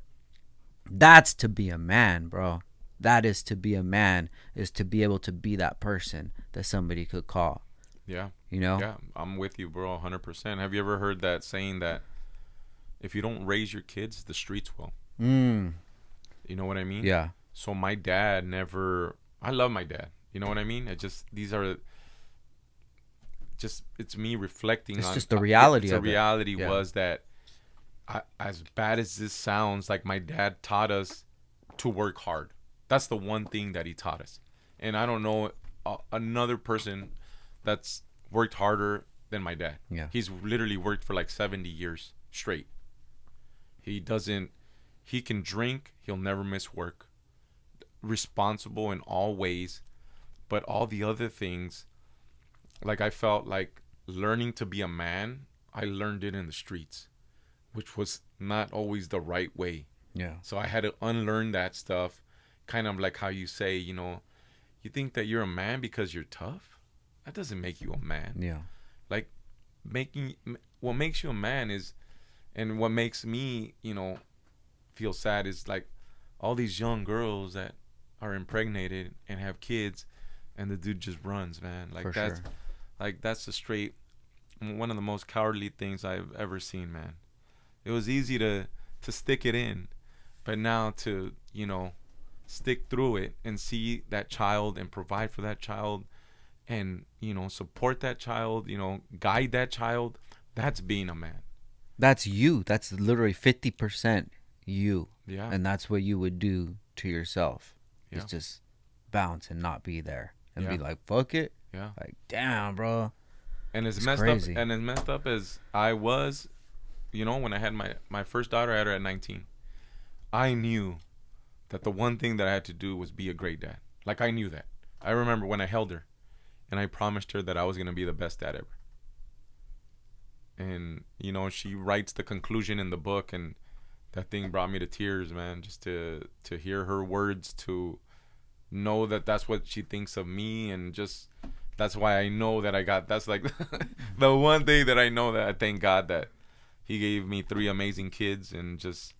That's to be a man, bro. That is to be a man, is to be able to be that person that somebody could call. Yeah. You know? Yeah, I'm with you, bro, 100%. Have you ever heard that saying that if you don't raise your kids, the streets will? You know what I mean? Yeah. So my dad never. I love my dad. You know what I mean? It just these are just it's me reflecting it's on. It's just the reality. The reality was that, as bad as this sounds, like my dad taught us to work hard. That's the one thing that he taught us, and I don't know another person that's worked harder than my dad. Yeah, he's literally worked for like 70 years straight. He doesn't. He can drink. He'll never miss work. Responsible in all ways, but all the other things, like I felt like learning to be a man, I learned it in the streets, which was not always the right way. Yeah. So I had to unlearn that stuff, kind of like how you say, you think that you're a man because you're tough? That doesn't make you a man. Yeah. Like what makes you a man is, and what makes me, feel sad is like all these young girls that are impregnated and have kids, and the dude just runs, man. Like that's, like that's the straight, one of the most cowardly things I've ever seen, man. It was easy to stick it in, but now to stick through it and see that child and provide for that child, and support that child, guide that child. That's being a man. That's you. That's literally 50% you. Yeah. And that's what you would do to yourself. Yeah. Is just bounce and not be there and Yeah. be like, fuck it. Yeah. Like, damn, bro. And as It's messed crazy. up and as messed up as I was, when I had my first daughter, I had her at 19. I knew that the one thing that I had to do was be a great dad. Like, I knew that. I remember when I held her and I promised her that I was going to be the best dad ever. And, she writes the conclusion in the book, and that thing brought me to tears, man, just to hear her words, to know that that's what she thinks of me, and just that's why I know that that's like the one thing that I know, that I thank God that he gave me 3 amazing kids, and just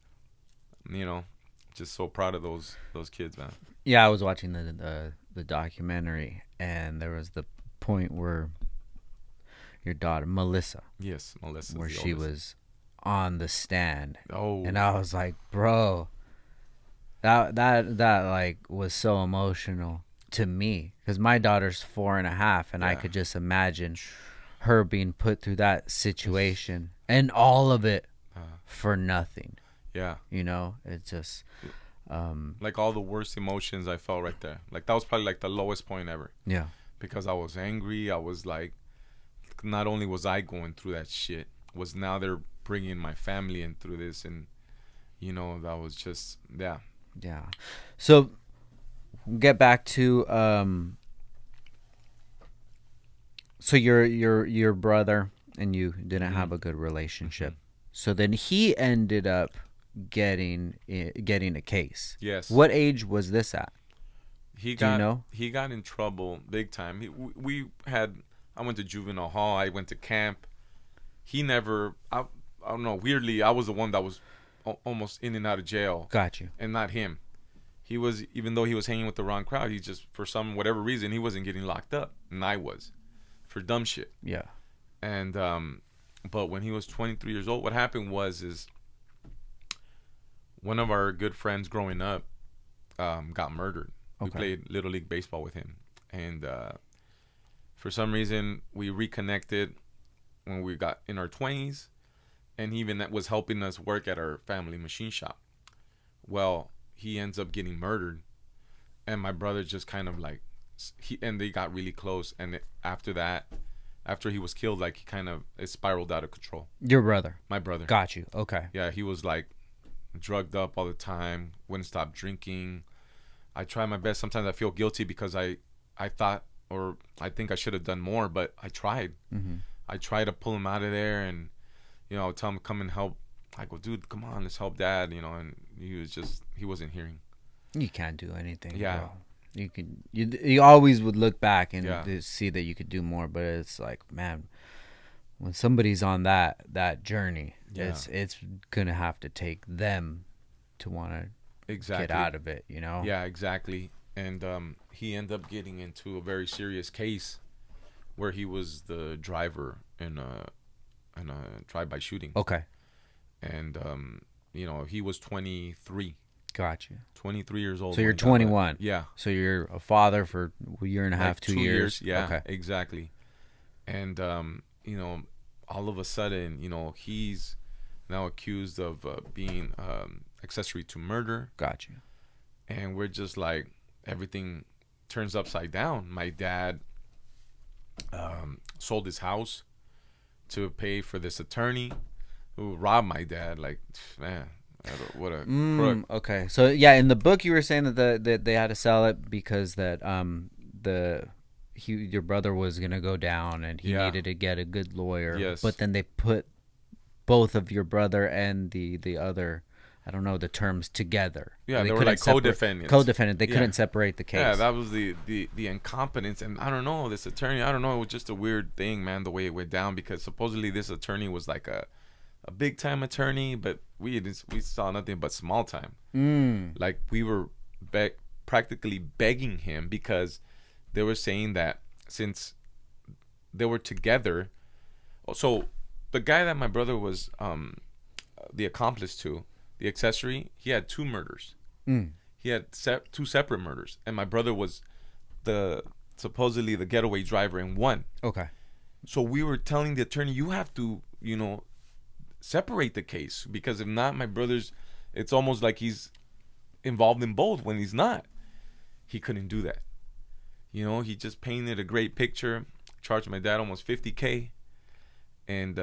just so proud of those kids, man. Yeah, I was watching the documentary, and there was the point where your daughter Melissa, where she was on the stand. Oh. And I was like, bro, that like was so emotional to me, because my daughter's 4.5, and I could just imagine her being put through that situation and all of it for nothing. Yeah. It's just like all the worst emotions I felt right there. Like that was probably like the lowest point ever. Yeah. Because I was angry. I was like, not only was I going through that shit, was now they're bringing my family in through this, and that was just yeah. So get back to so your brother and you didn't have a good relationship. So then he ended up getting a case. Yes. What age was this at? He got in trouble big time. I went to juvenile hall. I went to camp. He never. I don't know. Weirdly, I was the one that was almost in and out of jail. Got you. And not him. He was, even though he was hanging with the wrong crowd, he just, for whatever reason, he wasn't getting locked up, and I was, for dumb shit. Yeah. And but when he was 23 years old, what happened is one of our good friends growing up got murdered. Okay. We played Little League baseball with him, and for some reason we reconnected when we got in our 20s, and he even was helping us work at our family machine shop. Well, he ends up getting murdered, and my brother just kind of like, they got really close, and after he was killed, like it spiraled out of control. Your brother? My brother. Got you. Okay. Yeah, he was like drugged up all the time, wouldn't stop drinking. I try my best. Sometimes I feel guilty because I thought, or I think I should have done more, but I tried. Mm-hmm. I tried to pull him out of there, and I would tell him, come and help. I go, dude, come on, let's help Dad, and he wasn't hearing. You can't do anything. Yeah. Bro. You always would look back and see that you could do more, but it's like, man, when somebody's on that journey, it's gonna have to take them to want to get out of it, Yeah, exactly. And he ended up getting into a very serious case where he was the driver in a drive-by shooting. Okay. And he was 23. Got you. 23 years old. So you're 21. Yeah. So you're a father for a year and a half, 2 years. Yeah, okay. Exactly. And, all of a sudden, he's now accused of being accessory to murder. Got you. And we're just like, everything turns upside down. My dad sold his house to pay for this attorney who robbed my dad. Like, man, what a crook. Okay. So, yeah, in the book you were saying that they had to sell it because that your brother was going to go down and he needed to get a good lawyer. Yes. But then they put both of your brother and the other, I don't know the terms, together. Yeah, they were like co-defendants. They couldn't separate the case. Yeah, that was the incompetence. And I don't know, this attorney, it was just a weird thing, man, the way it went down, because supposedly this attorney was like a big time attorney, but we saw nothing but small time. Like, we were practically begging him, because they were saying that since they were together, so the guy that my brother was the accomplice to, the accessory, he had 2 murders. He had 2 separate murders, and my brother was supposedly the getaway driver in one. Okay. So we were telling the attorney, you have to, separate the case, because if not, my brother's, it's almost like he's involved in both when he's not. He couldn't do that. He just painted a great picture, charged my dad almost $50,000. And,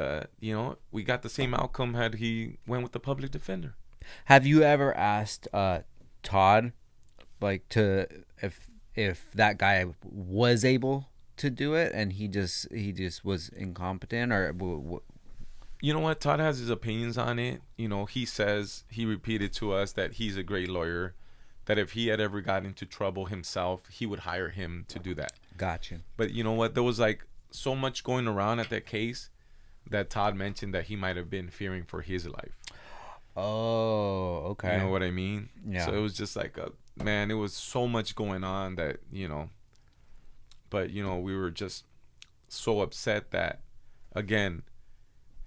we got the same outcome had he went with the public defender. Have you ever asked Todd, like, to if that guy was able to do it and he just was incompetent, or You know what? Todd has his opinions on it. He repeated to us that he's a great lawyer, that if he had ever got into trouble himself, he would hire him to do that. Gotcha. But you know what? There was like so much going around at that case that Todd mentioned that he might have been fearing for his life. Oh, okay. You know what I mean? Yeah. So it was just like it was so much going on that, but we were just so upset that, again,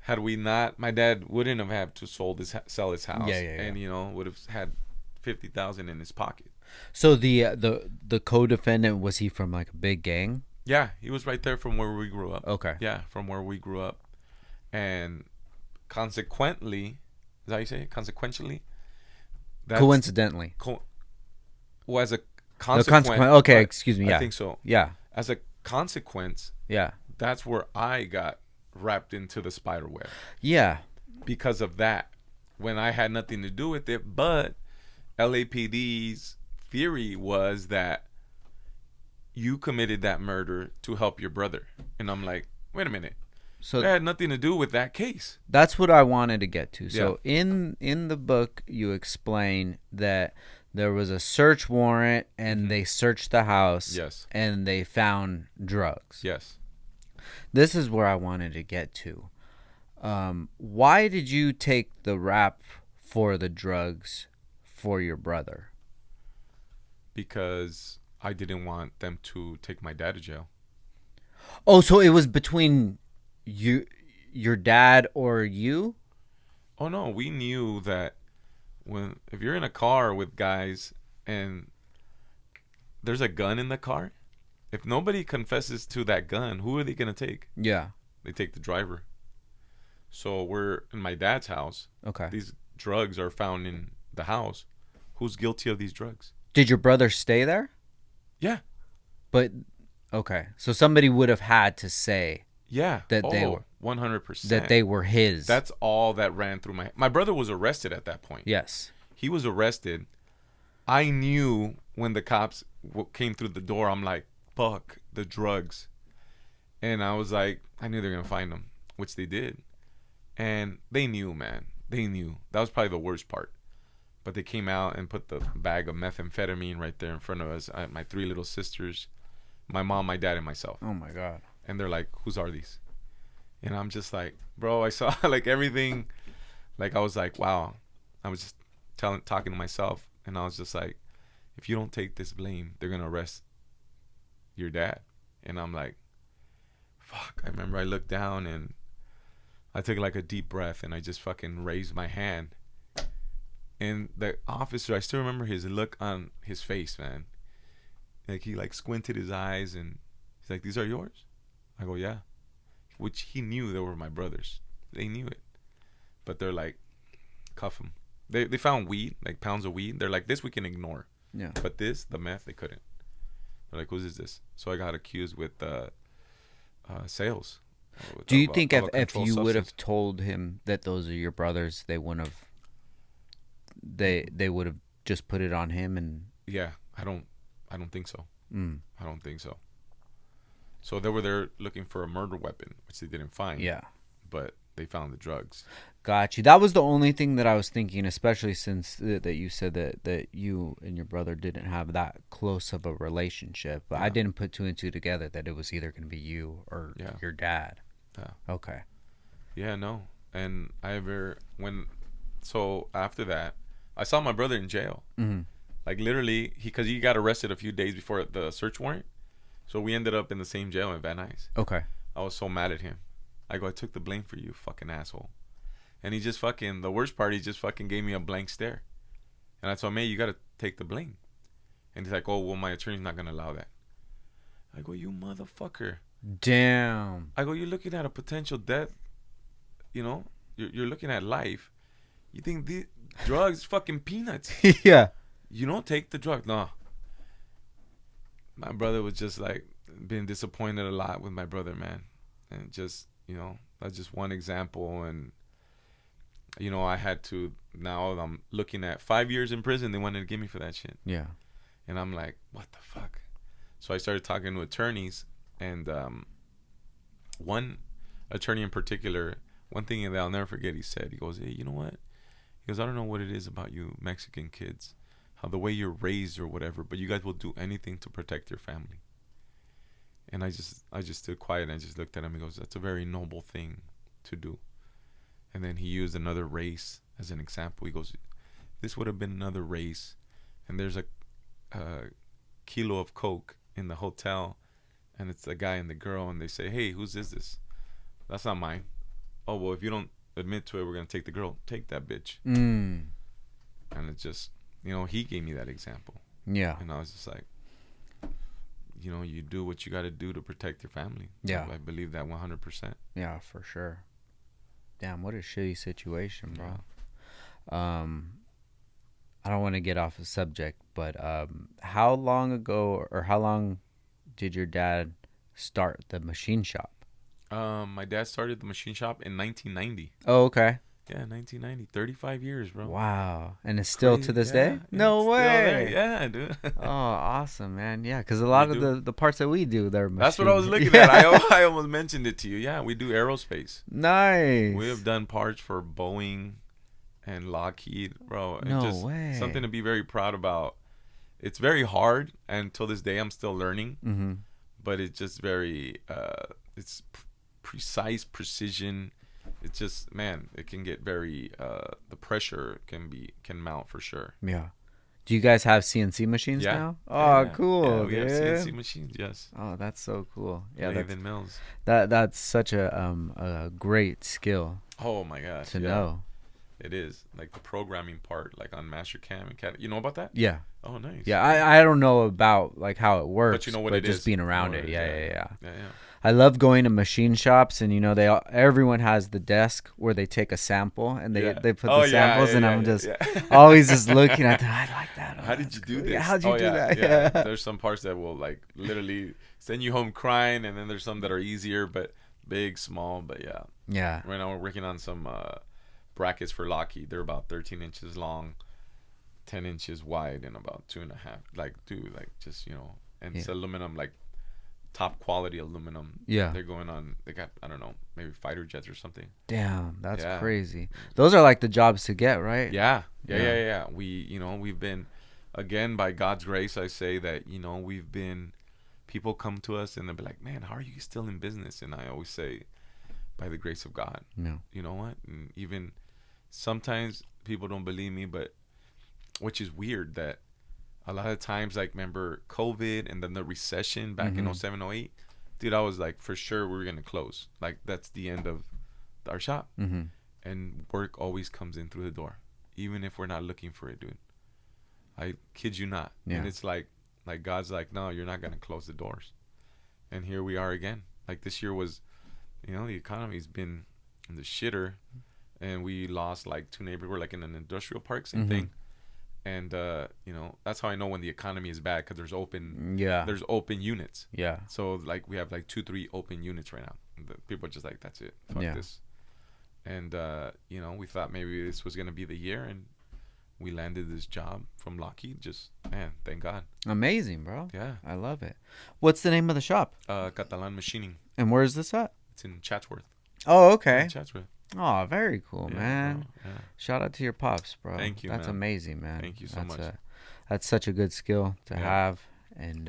had we not, my dad wouldn't have had to sell his house. Yeah. And, would have had $50,000 in his pocket. So the co-defendant, was he from like a big gang? Yeah, he was right there from where we grew up. Okay. Yeah, from where we grew up. And consequently, is that how you say it? Consequentially? Coincidentally. As a consequence. Okay, excuse me. Yeah. I think so. Yeah. As a consequence, yeah, that's where I got wrapped into the spider web. Yeah. Because of that. When I had nothing to do with it, but LAPD's theory was that you committed that murder to help your brother. And I'm like, wait a minute. So that had nothing to do with that case. That's what I wanted to get to. So in the book, you explain that there was a search warrant and they searched the house. Yes. And they found drugs. Yes. This is where I wanted to get to. Why did you take the rap for the drugs for your brother? Because I didn't want them to take my dad to jail. Oh, so it was between your dad or you? Oh no, we knew that if you're in a car with guys and there's a gun in the car, if nobody confesses to that gun, who are they gonna take? Yeah, they take the driver. So we're in my dad's house. Okay. These drugs are found in the house. Who's guilty of these drugs? Did your brother stay there? Yeah. But okay, so somebody would have had to say. Yeah. That they were 100%. That they were his. That's all that ran through my brother was arrested at that point. Yes. He was arrested. I knew when the cops came through the door, I'm like, fuck, the drugs. And I was like, I knew they were going to find them, which they did. And they knew, man. They knew. That was probably the worst part. But they came out and put the bag of methamphetamine right there in front of us. My 3 little sisters, my mom, my dad, and myself. Oh, my God. And they're like, whose are these? And I'm just like, bro, I saw like everything. Like, I was like, wow. I was just talking to myself. And I was just like, if you don't take this blame, they're going to arrest your dad. And I'm like, fuck. I remember I looked down and I took like a deep breath and I just fucking raised my hand. And the officer, I still remember his look on his face, man. Like, he, like, squinted his eyes, and he's like, "These are yours?" I go, "Yeah." Which he knew they were my brothers. They knew it. But they're like, "Cuff them." They found weed, like pounds of weed. They're like, "This we can ignore." Yeah. But this, the meth, they couldn't. They're like, "Whose is this?" So I got accused with sales. Do you think if you would have told him that those are your brothers, they wouldn't have... They would have just put it on him? And yeah, I don't think so. I don't think so. So they were there looking for a murder weapon, which they didn't find. Yeah, but they found the drugs. Got you. That was the only thing that I was thinking, especially since that you said that you and your brother didn't have that close of a relationship. But I didn't put two and two together that it was either going to be you or your dad. Yeah. Okay. Yeah, no. And so after that, I saw my brother in jail. Mm-hmm. Like, literally, because he got arrested a few days before the search warrant. So we ended up in the same jail in Van Nuys. Okay. I was so mad at him. I go, "I took the blame for you, fucking asshole." And he just fucking, the worst part, he just fucking gave me a blank stare. And I told him, "Hey, you got to take the blame." And he's like, "Oh, well, my attorney's not going to allow that." I go, "You motherfucker." Damn. I go, "You're looking at a potential death. You know, you're looking at life. You think these drugs fucking peanuts." Yeah. "You don't take the drug." No. My brother was just like being disappointed a lot with my brother, man. And just, that's just one example. And, I had to, now I'm looking at 5 years in prison they wanted to give me for that shit. Yeah. And I'm like, what the fuck? So I started talking to attorneys, and one attorney in particular, one thing that I'll never forget, he said, he goes, "Hey, you know what?" He goes, "I don't know what it is about you Mexican kids, how the way you're raised or whatever, but you guys will do anything to protect your family." And I just stood quiet, and I just looked at him. He goes, "That's a very noble thing to do." And then he used another race as an example. He goes, "This would have been another race, and there's a kilo of coke in the hotel, and it's the guy and the girl, and they say, 'Hey, whose is this?' 'That's not mine.' 'Oh, well, if you don't admit to it, we're gonna take the girl.' 'Take that bitch.'" And it just, he gave me that example. Yeah. And I was just like, you do what you got to do to protect your family. Yeah. I believe that 100%. Yeah, for sure. Damn, what a shitty situation, bro. Yeah. I don't want to get off the subject, but how long did your dad start the machine shop? My dad started the machine shop in 1990. Oh, okay. Yeah, 1990. 35 years, bro. Wow. And it's still to this day? Yeah, No way. Yeah, dude. Oh, awesome, man. Yeah, because a lot of the parts that we do, they're machine. That's what I was looking at. I almost mentioned it to you. Yeah, we do aerospace. Nice. We have done parts for Boeing and Lockheed, bro. No just way. Something to be very proud about. It's very hard, and till this day, I'm still learning. Mm-hmm. But it's just very, it's precise, precision. It's just, man, it can get very, the pressure can mount for sure. Yeah. Do you guys have CNC machines now? Oh, yeah. Cool. Yeah, we dude. have CNC machines, yes. Oh, that's so cool. Yeah, Mills. That's such a great skill. Oh my gosh. To know. It is. Like the programming part, like on Mastercam and CAD. You know about that? Yeah. Oh, nice. Yeah, I don't know about like how it works, but you know what it is. Just being around it. Yeah. Yeah. I love going to machine shops, and everyone has the desk where they take a sample and they put the samples, and I'm just always just looking at them. I like that. How did you do this? How'd you do that? Yeah. There's some parts that will like literally send you home crying, and then there's some that are easier, but big, small, but yeah. Yeah. Right now we're working on some brackets for Lockheed. They're about 13 inches long, 10 inches wide, and about 2.5. Like, dude, like just and it's aluminum, like top quality aluminum. Yeah. They're going on. They got, I don't know, maybe fighter jets or something. Damn, that's crazy. Those are like the jobs to get, right? Yeah. We've been, again, by God's grace, I say that we've been. People come to us and they'll be like, "Man, how are you still in business?" And I always say, by the grace of God. No. You know what? And even sometimes people don't believe me, but which is weird that a lot of times, like, remember COVID and then the recession back in 07, 08? Dude, I was like, for sure we're going to close. Like, that's the end of our shop. Mm-hmm. And work always comes in through the door. even if we're not looking for it, dude. I kid you not. Yeah. And it's like God's like, no, you're not gonna close the doors. And here we are again. Like this year was, the economy's been in the shitter, and we lost like 2 neighbors. We're like in an industrial park, same thing. And that's how I know when the economy is bad, because there's open units. Yeah. So like we have like 2-3 open units right now. The people are just like, that's it, fuck this. And we thought maybe this was gonna be the year, and we landed this job from Lockheed. Just, man, thank God. Amazing, bro. Yeah, I love it. What's the name of the shop? Catalan Machining. And where is this at? It's in Chatsworth. Oh, okay. In Chatsworth. Oh, very cool, man. Bro. Yeah. Shout out to your pops, bro. Thank you, That's man. amazing, man. Thank you so much. That's such a good skill to have, and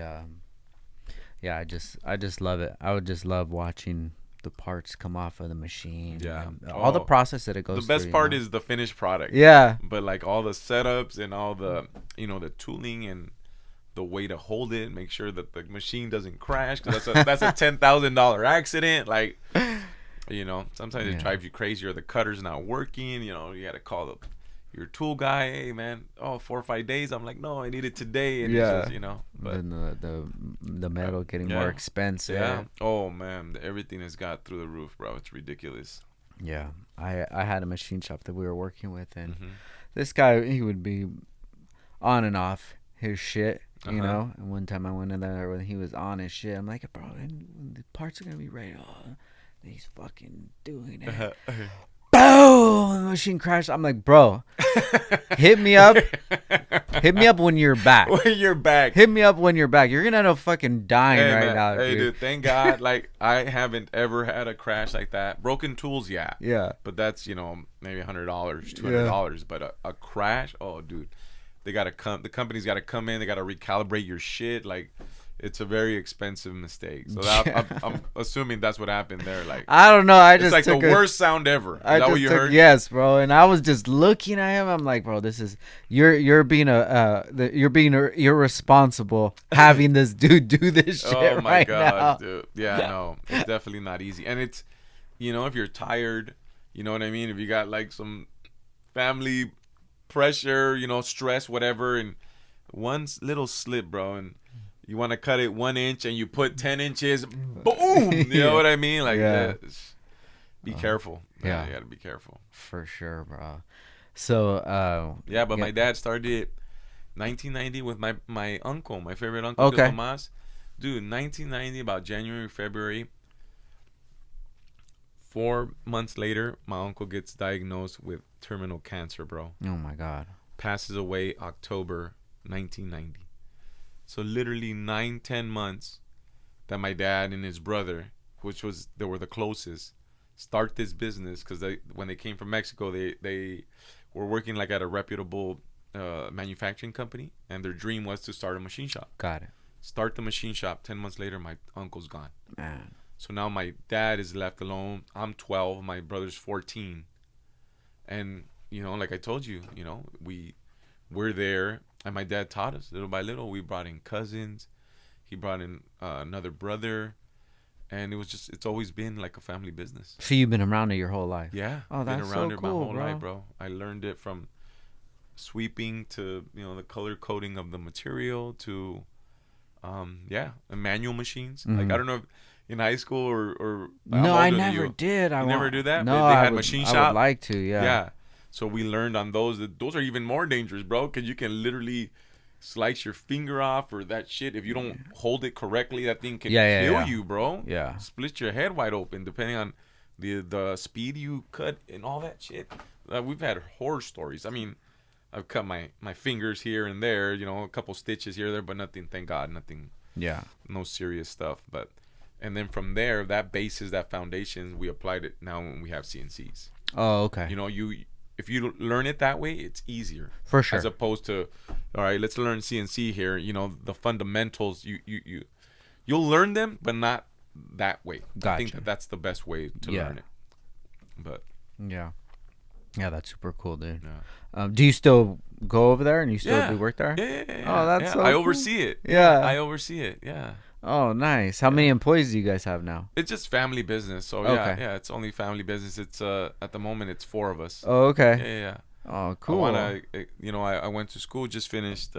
I just love it. I would just love watching the parts come off of the machine. Yeah. All the process that it goes through. The best part is the finished product. Yeah. But like all the setups and all the, the tooling and the way to hold it, make sure that the machine doesn't crash, because that's a $10,000 accident. Like, sometimes it drives you crazy, or the cutter's not working. You got to call your tool guy. Hey, man, 4 or 5 days. I'm like, no, I need it today. And it's just, but then the metal getting more expensive. Yeah. Oh man, everything has got through the roof, bro. It's ridiculous. Yeah. I had a machine shop that we were working with, and this guy, he would be on and off his shit. And one time I went in there when he was on his shit. I'm like, bro, the parts are gonna be ready. Oh, he's fucking doing it. Boom! The machine crashed. I'm like, bro, hit me up. Hit me up when you're back. When you're back. Hit me up when you're back. You're gonna end up fucking dying right now. Hey, dude, thank God. Like, I haven't ever had a crash like that. Broken tools, yeah. Yeah. But that's, maybe $100, $200. But a crash, oh, dude. They gotta come. The company's gotta come in. They gotta recalibrate your shit. Like, it's a very expensive mistake. So I'm assuming that's what happened there. Like, I don't know. It's like the worst sound ever. Is that what you heard? Yes, bro. And I was just looking at him. I'm like, bro, this is you're being irresponsible having this dude do this shit. Oh my right gosh, now. dude. Yeah, no, it's definitely not easy. And it's, if you're tired, you know what I mean. If you got like some family pressure, stress, whatever, and one little slip, bro, and you want to cut it 1 inch and you put 10 inches, boom, you know what I mean? Like, be careful. Yeah, you gotta be careful. For sure, bro. So, my dad started it 1990 with my uncle, my favorite uncle, okay. Tomas. Dude, 1990, about January, February, 4 months later, my uncle gets diagnosed with terminal cancer, bro. Oh my God. Passes away October 1990. So literally 9-10 months that my dad and his brother, they were the closest, start this business, because when they came from Mexico, they were working like at a reputable manufacturing company, and their dream was to start a machine shop. Got it. Start the machine shop. 10 months later, my uncle's gone. Man. So now my dad is left alone. I'm 12. My brother's 14. And, like I told you, we're there. And my dad taught us little by little. We brought in cousins. He brought in another brother. And it's always been like a family business. So you've been around it your whole life? Yeah. Oh, that's been around so it cool, my whole bro. life, bro. I learned it from sweeping to, the color coding of the material to, manual machines. Mm-hmm. Like, I don't know if in high school or no, I never did. You never do that? No, they had machine shop. I would like to, yeah. Yeah. So we learned on those. Those are even more dangerous, bro, because you can literally slice your finger off, or that shit. If you don't hold it correctly, that thing can kill you, bro. Yeah. Split your head wide open, depending on the speed you cut and all that shit. We've had horror stories. I mean, I've cut my fingers here and there, a couple stitches here or there, but nothing, thank God, nothing. Yeah. No serious stuff. And then from there, that basis, that foundation, we applied it now when we have CNCs. Oh, okay. If you learn it that way, it's easier. For sure. As opposed to, all right, let's learn CNC here. The fundamentals, you'll learn them, but not that way. Gotcha. I think that's the best way to learn it. But yeah, that's super cool, dude. Yeah. Do you still go over there and you still do work there? Yeah. Oh, that's so I cool. oversee it. Yeah. I oversee it. Yeah. Oh, nice. How many employees do you guys have now? It's just family business. So Okay. yeah, it's only family business. It's at the moment it's 4 of us. Oh, okay. Yeah. Oh, cool. I went to school, just finished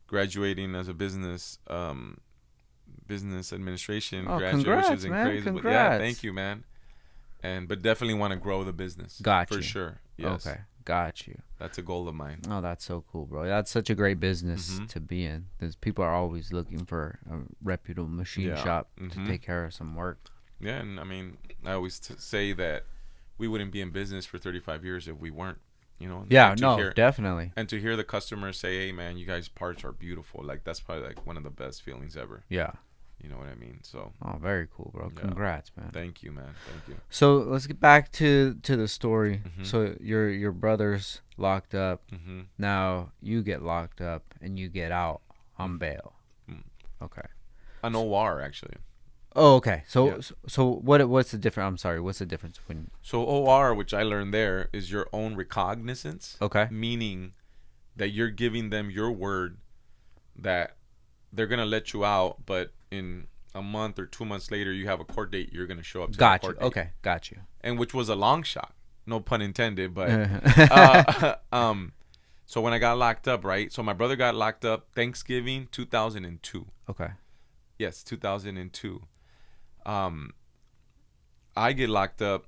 graduating as a business administration graduate, congrats, which is man. crazy. Congrats. But yeah, thank you, man. But definitely want to grow the business. Got for you. sure. Yes. Okay, got you. That's a goal of mine. Oh, that's so cool, bro. That's such a great business to be in. Because people are always looking for a reputable machine shop to take care of some work. Yeah, and I mean, I always say that we wouldn't be in business for 35 years if we weren't, Yeah, no, definitely. And to hear the customers say, hey, man, you guys' parts are beautiful. Like, that's probably, like, one of the best feelings ever. Yeah. You know what I mean? So. Oh, very cool, bro. Yeah. Congrats, man. Thank you, man. Thank you. So let's get back to the story. So your brother's locked up. Now you get locked up and you get out on bail. Okay. An OR, actually. Oh, okay. So what's the difference? I'm sorry. What's the difference between? So OR, which I learned there, is your own recognizance. Okay. Meaning that you're giving them your word that they're gonna let you out, but in a month or 2 months later, you have a court date. You're gonna show up to the court date. Okay, got you. And which was a long shot, no pun intended. But so when I got locked up, right? So my brother got locked up Thanksgiving 2002. Okay. Yes, 2002. I get locked up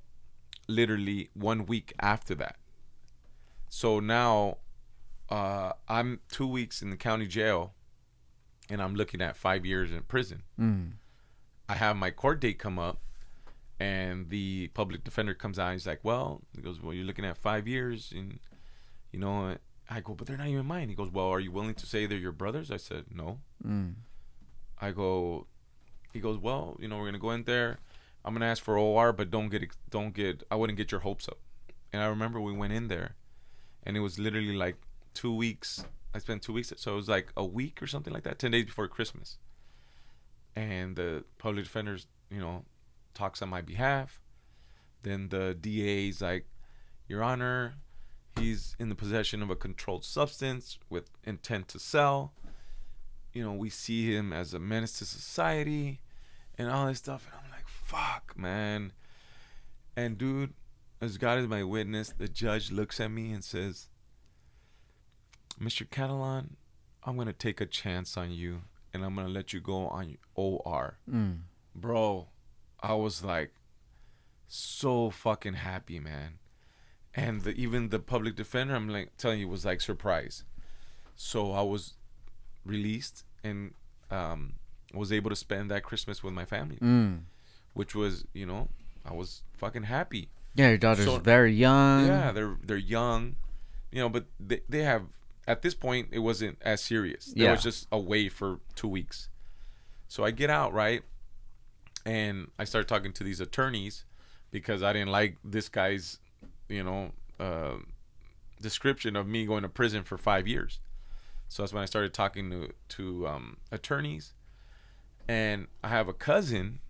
literally 1 week after that. So now I'm 2 weeks in the county jail. And I'm looking at 5 years in prison. I have my court date come up, and the public defender comes out. And he's like, "Well," he goes, "Well, you're looking at 5 years," and I go, "But they're not even mine." He goes, "Well, are you willing to say they're your brothers?" I said, "No." He goes, "Well, we're gonna go in there. I'm gonna ask for OR, but don't get. I wouldn't get your hopes up." And I remember we went in there, and it was literally like 2 weeks. I spent 2 weeks, so it was like a week or something like that, 10 days before Christmas. And the public defenders, talks on my behalf. Then the DA's like, "Your Honor, he's in the possession of a controlled substance with intent to sell. We see him as a menace to society," and all this stuff. And I'm like, fuck, man. And dude, as God is my witness, the judge looks at me and says, "Mr. Catalan, I'm going to take a chance on you, and I'm going to let you go on OR." Bro, I was like so fucking happy, man. And even the public defender, I'm like telling you, was like surprised. So I was released and was able to spend that Christmas with my family, which was, I was fucking happy. Yeah, your daughter's very young. Yeah, they're young, but they have. At this point, it wasn't as serious. It was just away for 2 weeks. So I get out, right? And I start talking to these attorneys because I didn't like this guy's, description of me going to prison for 5 years. So that's when I started talking to attorneys. And I have a cousin,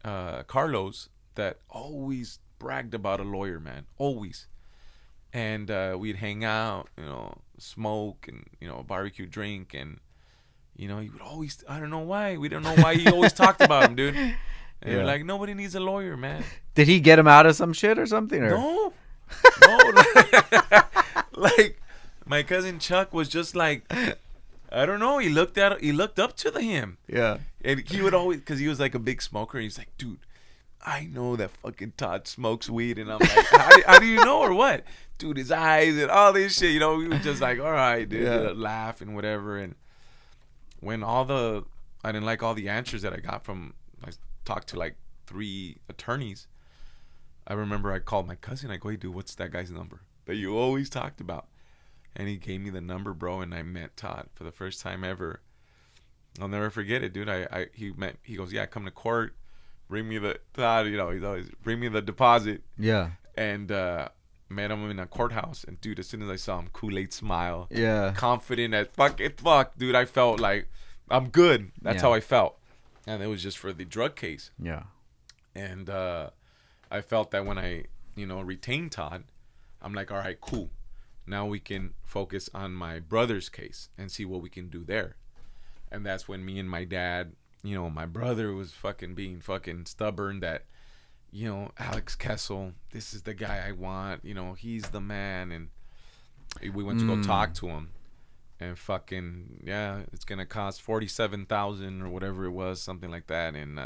Carlos, that always bragged about a lawyer, man. Always. And we'd hang out, smoke and, barbecue drink. And, he would always, I don't know why. We don't know why he always talked about him, dude. And we're like, nobody needs a lawyer, man. Did he get him out of some shit or something? Or? No. Like, my cousin Chuck was just like, I don't know. He looked up to him. Yeah. And he would always, because he was like a big smoker. And he's like, dude, I know that fucking Todd smokes weed. And I'm like, how do you know or what? Dude, his eyes and all this shit, we were just like, all right, dude, laugh and whatever. And when I didn't like all the answers that I got from, I talked to like 3 attorneys. I remember I called my cousin. I go, "Hey, dude, what's that guy's number that you always talked about?" And he gave me the number, bro. And I met Todd for the first time ever. I'll never forget it, dude. He goes, "Yeah, come to court. Bring me the Todd, he's always bring me the deposit." Yeah. And met him in a courthouse, and dude, as soon as I saw him, Kool-Aid smile, confident as fuck, dude. I felt like I'm good. That's how I felt, and it was just for the drug case. Yeah. And I felt that when I, retained Todd, I'm like, all right, cool. Now we can focus on my brother's case and see what we can do there. And that's when me and my dad, my brother was being fucking stubborn that, you know, Alex Kessel, this is the guy I want. You know, he's the man. And we went to go talk to him. And fucking, yeah, it's going to cost $47,000 or whatever it was, something like that. And,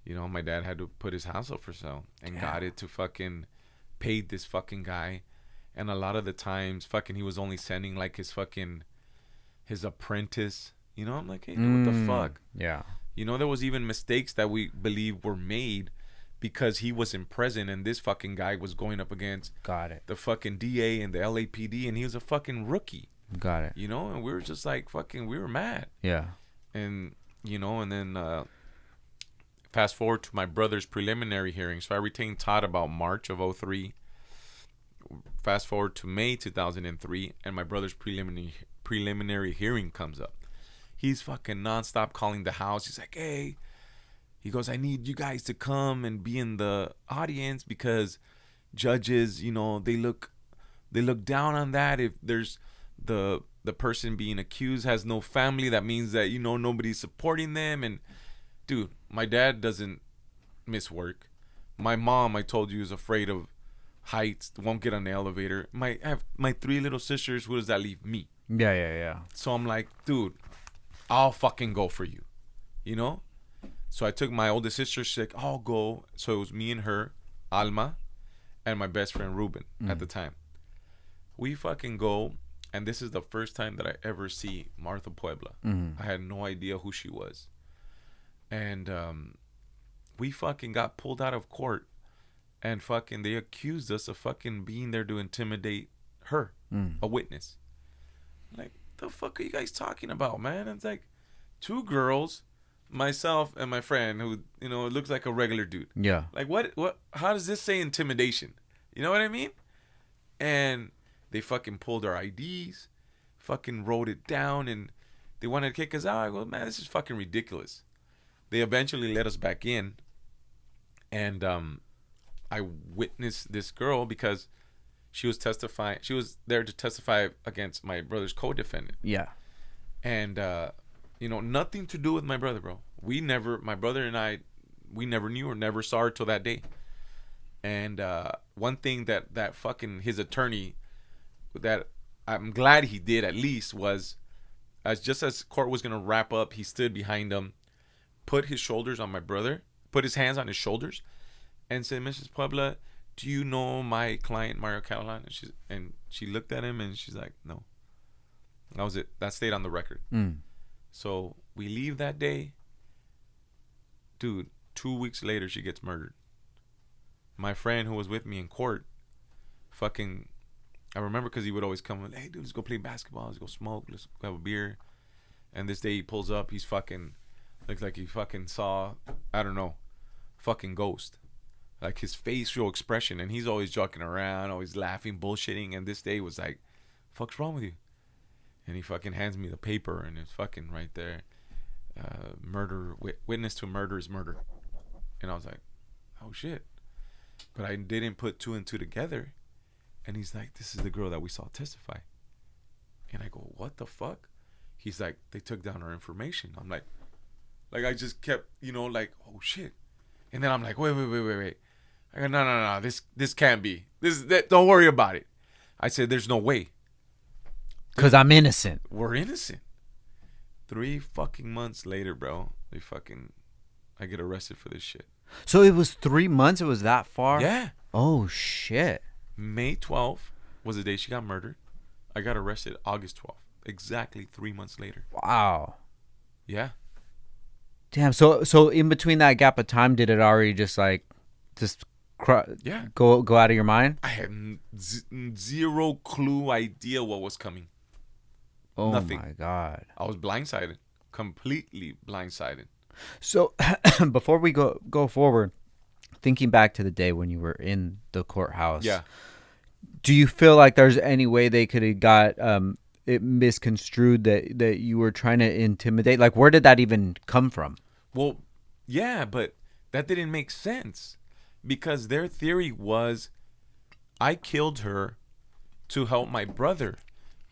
you know, my dad had to put his house up for sale and got it to fucking paid this fucking guy. And a lot of the times, fucking, he was only sending like his apprentice. You know, I'm like, hey, dude, what the fuck? Yeah. You know, there was even mistakes that we believe were made because he was in prison and this fucking guy was going up against the fucking DA and the LAPD, and he was a fucking rookie. Got it. You know, and we were just like fucking, we were mad. Yeah. And, you know, and then fast forward to my brother's preliminary hearing. So I retained Todd about March of 2003. Fast forward to May 2003, and my brother's preliminary hearing comes up. He's fucking nonstop calling the house. He's like, hey, he goes, I need you guys to come and be in the audience because judges, you know, they look down on that. If there's the person being accused has no family, that means that, you know, nobody's supporting them. And dude, my dad doesn't miss work. My mom, I told you, is afraid of heights, won't get on the elevator. I have my 3 little sisters. Who does that leave? Me. Yeah. So I'm like, dude, I'll fucking go for you, you know? So I took my oldest sister. She's like, I'll go. So it was me and her, Alma, and my best friend Ruben at the time. We fucking go, and this is the first time that I ever see Martha Puebla. I had no idea who she was. And we fucking got pulled out of court, and fucking they accused us of fucking being there to intimidate her, a witness. Like, the fuck are you guys talking about, man? It's like 2 girls, myself and my friend, who, you know, looks like a regular dude. Yeah. Like, what, how does this say intimidation? You know what I mean? And they fucking pulled our IDs, fucking wrote it down, and they wanted to kick us out. I go, man, this is fucking ridiculous. They eventually let us back in, and I witnessed this girl because she was testifying. She was there to testify against my brother's co-defendant. Yeah. And, you know, nothing to do with my brother, bro. My brother and I, we never knew or never saw her till that day. And one thing that fucking his attorney, that I'm glad he did at least, was just as court was going to wrap up, he stood behind him, put his shoulders on my brother, put his hands on his shoulders, and said, Mrs. Puebla, do you know my client, Juan Catalan? And she looked at him and she's like, no. That was it. That stayed on the record. So we leave that day. Dude, 2 weeks later, she gets murdered. My friend who was with me in court, fucking, I remember because he would always come, hey, dude, let's go play basketball. Let's go smoke. Let's go have a beer. And this day he pulls up. He's fucking, looks like he fucking saw, I don't know, fucking ghost. Like his facial expression, and he's always joking around, always laughing, bullshitting. And this day was like, fuck's wrong with you? And he fucking hands me the paper, and it's fucking right there. Murder, witness to murder is murder. And I was like, oh shit. But I didn't put 2 and 2 together. And he's like, this is the girl that we saw testify. And I go, what the fuck? He's like, they took down our information. I'm like I just kept, you know, like, oh shit. And then I'm like, wait. I go, no, this can't be. Don't worry about it. I said, there's no way. Because I'm innocent. We're innocent. 3 fucking months later, bro, I get arrested for this shit. So it was 3 months? It was that far? Yeah. Oh, shit. May 12th was the day she got murdered. I got arrested August 12th. Exactly 3 months later. Wow. Yeah. Damn. So in between that gap of time, did it already just go out of your mind? I had zero clue idea what was coming. Oh, nothing. My God. I was blindsided. Completely blindsided. So before we go forward, thinking back to the day when you were in the courthouse. Yeah. Do you feel like there's any way they could have got it misconstrued that you were trying to intimidate? Like, where did that even come from? Well, yeah, but that didn't make sense because their theory was I killed her to help my brother,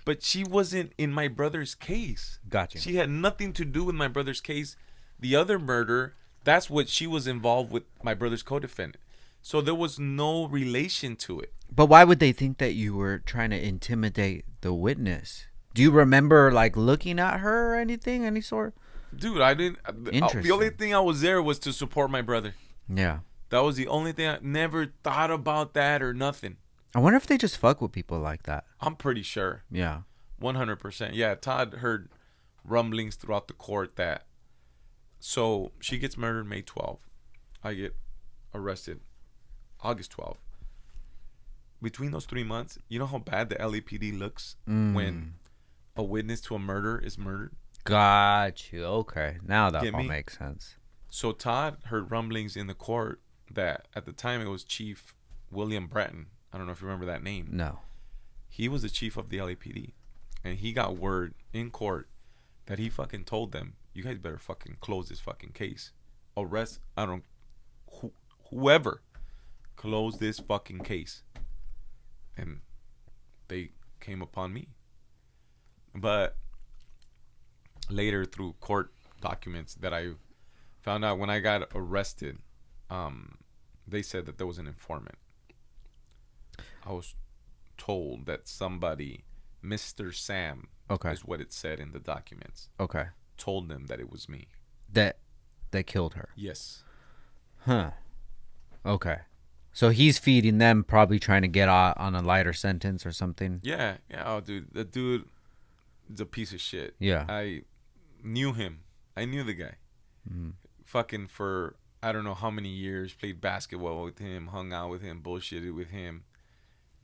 but she wasn't in my brother's case. Gotcha. She had nothing to do with my brother's case. The other murder That's what she was involved with my brother's co-defendant. So there was no relation to it. But why would they think that you were trying to intimidate the witness? Do you remember like looking at her or anything, any sort? Dude, I didn't. The only thing I was there was to support my brother. Yeah. That was the only thing. I never thought about that or nothing. I wonder if they just fuck with people like that. I'm pretty sure. Yeah. 100%. Yeah, Todd heard rumblings throughout the court that. So she gets murdered May 12th. I get arrested August 12th. Between those 3 months, you know how bad the LAPD looks when a witness to a murder is murdered? Got you. Okay. Now that all makes sense. So Todd heard rumblings in the court that at the time it was Chief William Bratton. I don't know if you remember that name. No. He was the chief of the LAPD. And he got word in court that he fucking told them, you guys better fucking close this fucking case. Arrest, whoever, close this fucking case. And they came upon me. But later through court documents that I found out when I got arrested, they said that there was an informant. I was told that somebody, Mr. Sam, is what it said in the documents. Okay. Told them that it was me. That killed her. Yes. Huh. Okay. So he's feeding them, probably trying to get on a lighter sentence or something. Yeah. Oh, dude. The dude is a piece of shit. Yeah. I knew him. I knew the guy. Fucking for I don't know how many years. Played basketball with him. Hung out with him. Bullshitted with him.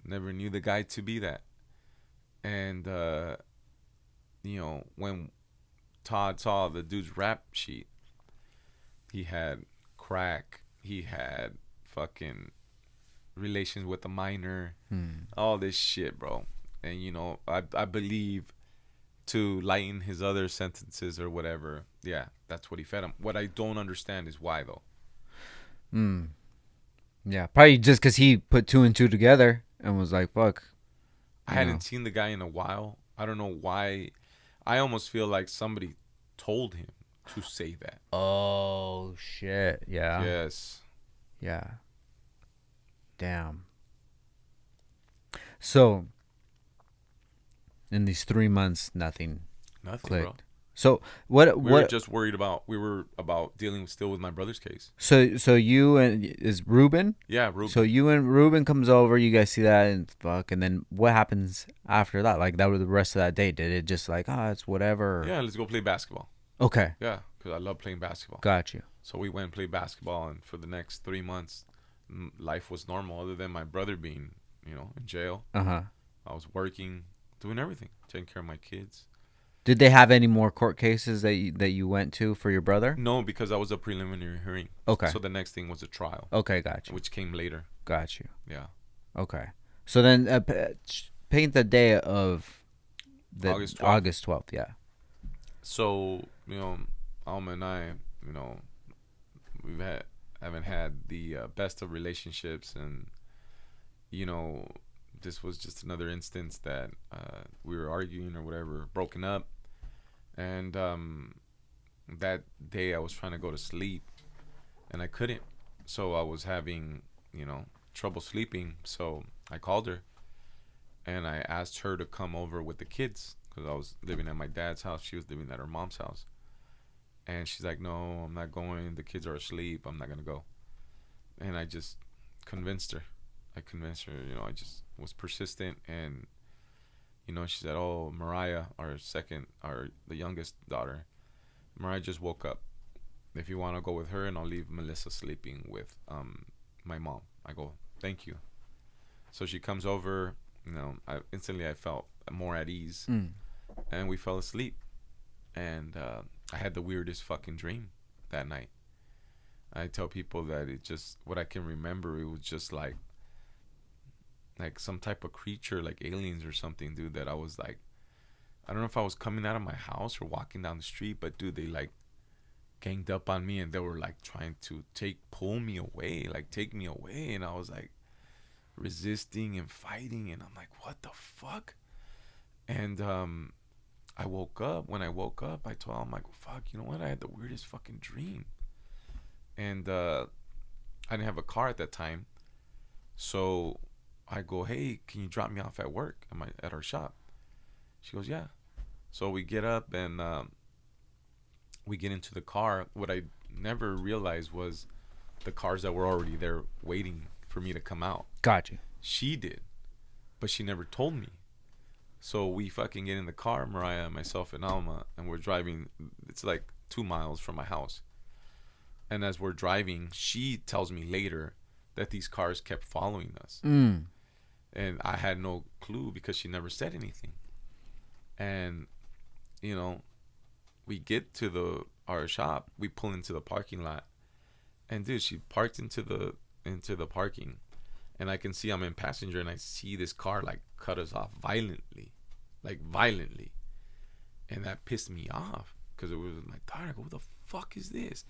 Never knew the guy to be that. And, when Todd saw the dude's rap sheet, he had crack. He had fucking relations with a minor. All this shit, bro. And, I believe to lighten his other sentences or whatever. Yeah, that's what he fed him. What I don't understand is why, though. Yeah, probably just because he put two and two together and was like, fuck. I hadn't seen the guy in a while. I don't know why. I almost feel like somebody told him to say that. Oh, shit. Yeah. Yes. Yeah. Damn. So, in these 3 months, nothing clicked. Bro. So we were just worried about dealing still with my brother's case. So you and is Ruben? Yeah, Ruben. So you and Ruben comes over, you guys see that and fuck, and then what happens after that? Like that was the rest of that day. Did it just like, it's whatever? Yeah, let's go play basketball. Okay. Yeah, because I love playing basketball. Got you. So we went and played basketball, and for the next 3 months, life was normal other than my brother being, in jail. I was working, doing everything, taking care of my kids. Did they have any more court cases that you went to for your brother? No, because that was a preliminary hearing. Okay. So the next thing was a trial. Okay, got you. Which came later. Got you. Yeah. Okay. So then paint the day of the August 12th, yeah. So, Alma and I, haven't had the best of relationships, and this was just another instance that we were arguing or whatever, broken up. And that day I was trying to go to sleep and I couldn't. So I was having, trouble sleeping. So I called her and I asked her to come over with the kids because I was living at my dad's house. She was living at her mom's house. And she's like, no, I'm not going. The kids are asleep. I'm not going to go. And I just convinced her. I just was persistent, and she said, "Oh, Mariah, the youngest daughter, Mariah just woke up. If you want to go with her, and I'll leave Melissa sleeping with my mom." I go, "Thank you." So she comes over. I felt more at ease, and we fell asleep. And I had the weirdest fucking dream that night. I tell people that what I can remember, it was just like some type of creature, like aliens or something, dude, that I was like, I don't know if I was coming out of my house or walking down the street, but dude, they like ganged up on me and they were like trying to pull me away, like take me away. And I was like resisting and fighting. And I'm like, what the fuck? And When I woke up, I told him, like, fuck, you know what? I had the weirdest fucking dream. And I didn't have a car at that time. So I go, hey, can you drop me off at work at our shop? She goes, yeah. So we get up and we get into the car. What I never realized was the cars that were already there waiting for me to come out. Got you. She did, but she never told me. So we fucking get in the car, Mariah, myself, and Alma, and we're driving. It's like 2 miles from my house. And as we're driving, she tells me later that these cars kept following us. Mm. And I had no clue because she never said anything. And, you know, we get to our shop. We pull into the parking lot. And, dude, she parked into the parking. And I can see I'm in passenger, and I see this car, like, cut us off violently. Like, violently. And that pissed me off. Because it was like, darn, what the fuck is this?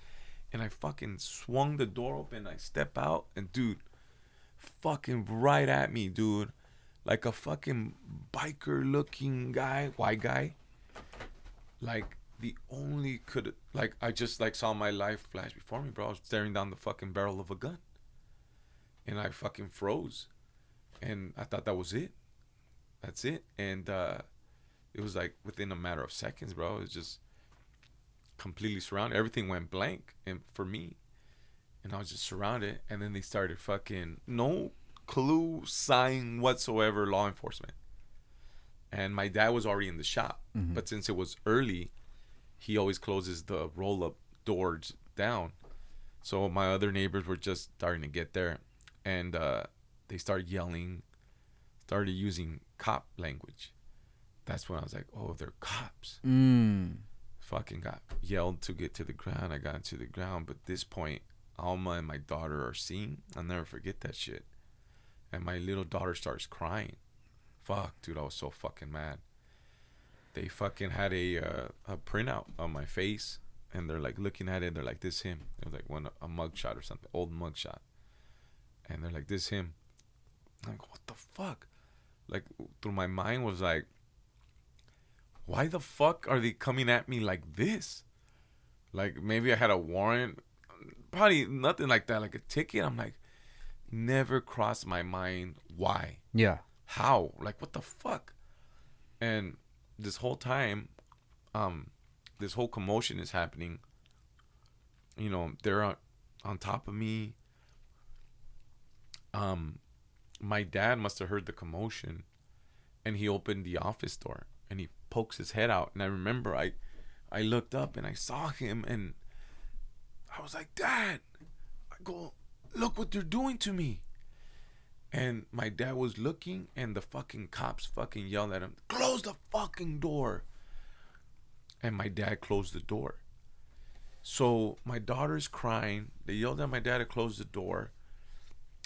And I fucking swung the door open. I step out. And, dude, fucking right at me, dude. Like a fucking biker-looking guy. White guy. Like, the only could... Like, I just, like, saw my life flash before me, bro. I was staring down the fucking barrel of a gun. And I fucking froze. And I thought that was it. That's it. And it was like within a matter of seconds, bro. It was just completely surrounded. Everything went blank and for me. And I was just surrounded. And then they started fucking no clue, sign whatsoever, law enforcement. And my dad was already in the shop. Mm-hmm. But since it was early, he always closes the roll-up doors down. So my other neighbors were just starting to get there. And they started yelling, started using cop language. That's when I was like, oh, they're cops. Fucking got yelled to get to the ground. I got into the ground. But at this point, Alma and my daughter are seeing. I'll never forget that shit. And my little daughter starts crying. Fuck, dude, I was so fucking mad. They fucking had a printout of my face. And they're like looking at it. They're like, this him. It was like a mugshot or something. Old mugshot. And they're like, this him. I'm like, what the fuck? Like, through my mind was like, why the fuck are they coming at me like this? Like, maybe I had a warrant. Probably nothing like that, like a ticket. I'm like, never crossed my mind. Why? Yeah. How? Like, what the fuck? And this whole time, this whole commotion is happening. You know, they're on top of me. My dad must have heard the commotion, and he opened the office door and he pokes his head out. And I remember I looked up and I saw him, and I was like, Dad, I go, look what they're doing to me. And my dad was looking, and the fucking cops fucking yelled at him, close the fucking door. And my dad closed the door. So my daughter's crying. They yelled at my dad to close the door.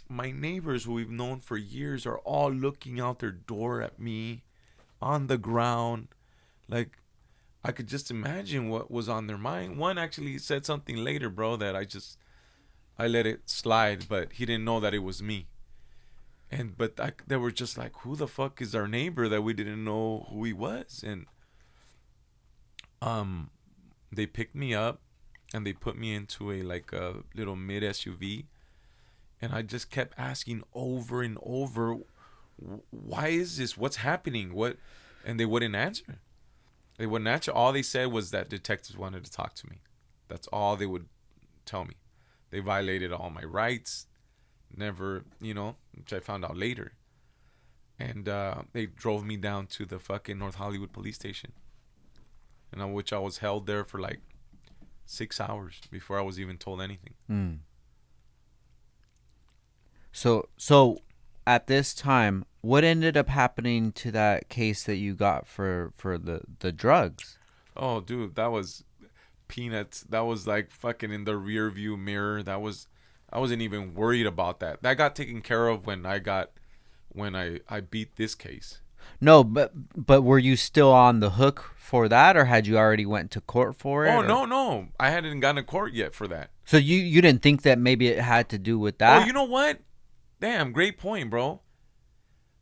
My neighbors, who we've known for years, are all looking out their door at me on the ground. Like, I could just imagine what was on their mind. One actually said something later, bro, that I let it slide, but he didn't know that it was me. But they were just like, who the fuck is our neighbor that we didn't know who he was? And they picked me up and they put me into a little mid SUV. And I just kept asking over and over, why is this? What's happening? What? And they wouldn't answer. They wouldn't answer. All they said was that detectives wanted to talk to me. That's all they would tell me. They violated all my rights. Never, which I found out later. And they drove me down to the fucking North Hollywood police station. And which I was held there for like 6 hours before I was even told anything. Mm. So at this time, what ended up happening to that case that you got for the drugs? Oh, dude, that was peanuts. That was like fucking in the rear view mirror. I wasn't even worried about that. That got taken care of when I beat this case. No, but were you still on the hook for that, or had you already went to court for it? Oh, no. I hadn't gone to court yet for that. So you didn't think that maybe it had to do with that? Oh, you know what? Damn, great point, bro.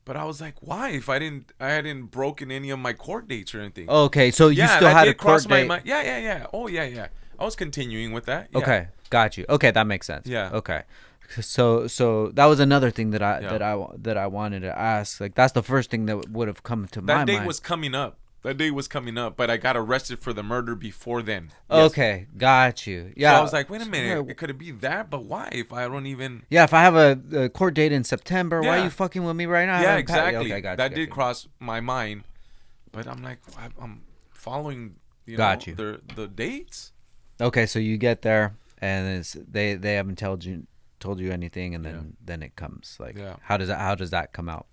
But I was like, why? If I hadn't broken any of my court dates or anything. Okay, so you still had a court date. Yeah. Oh, yeah. I was continuing with that. Yeah. Okay, got you. Okay, that makes sense. Yeah. Okay. So that was another thing that Yeah. that I wanted to ask. Like that's the first thing that would have come to my mind. That day was coming up. But I got arrested for the murder before then. Yes. Okay, got you. Yeah. So I was like, wait a minute, could it be that? But why? If I don't even... Yeah, if I have a court date in September, why Yeah. are you fucking with me right now? Yeah, exactly. Okay, that did cross my mind. But I'm like, I'm following, Got you. the dates. Okay, so you get there, and they haven't told you anything, and then it comes. Like, how does that come out?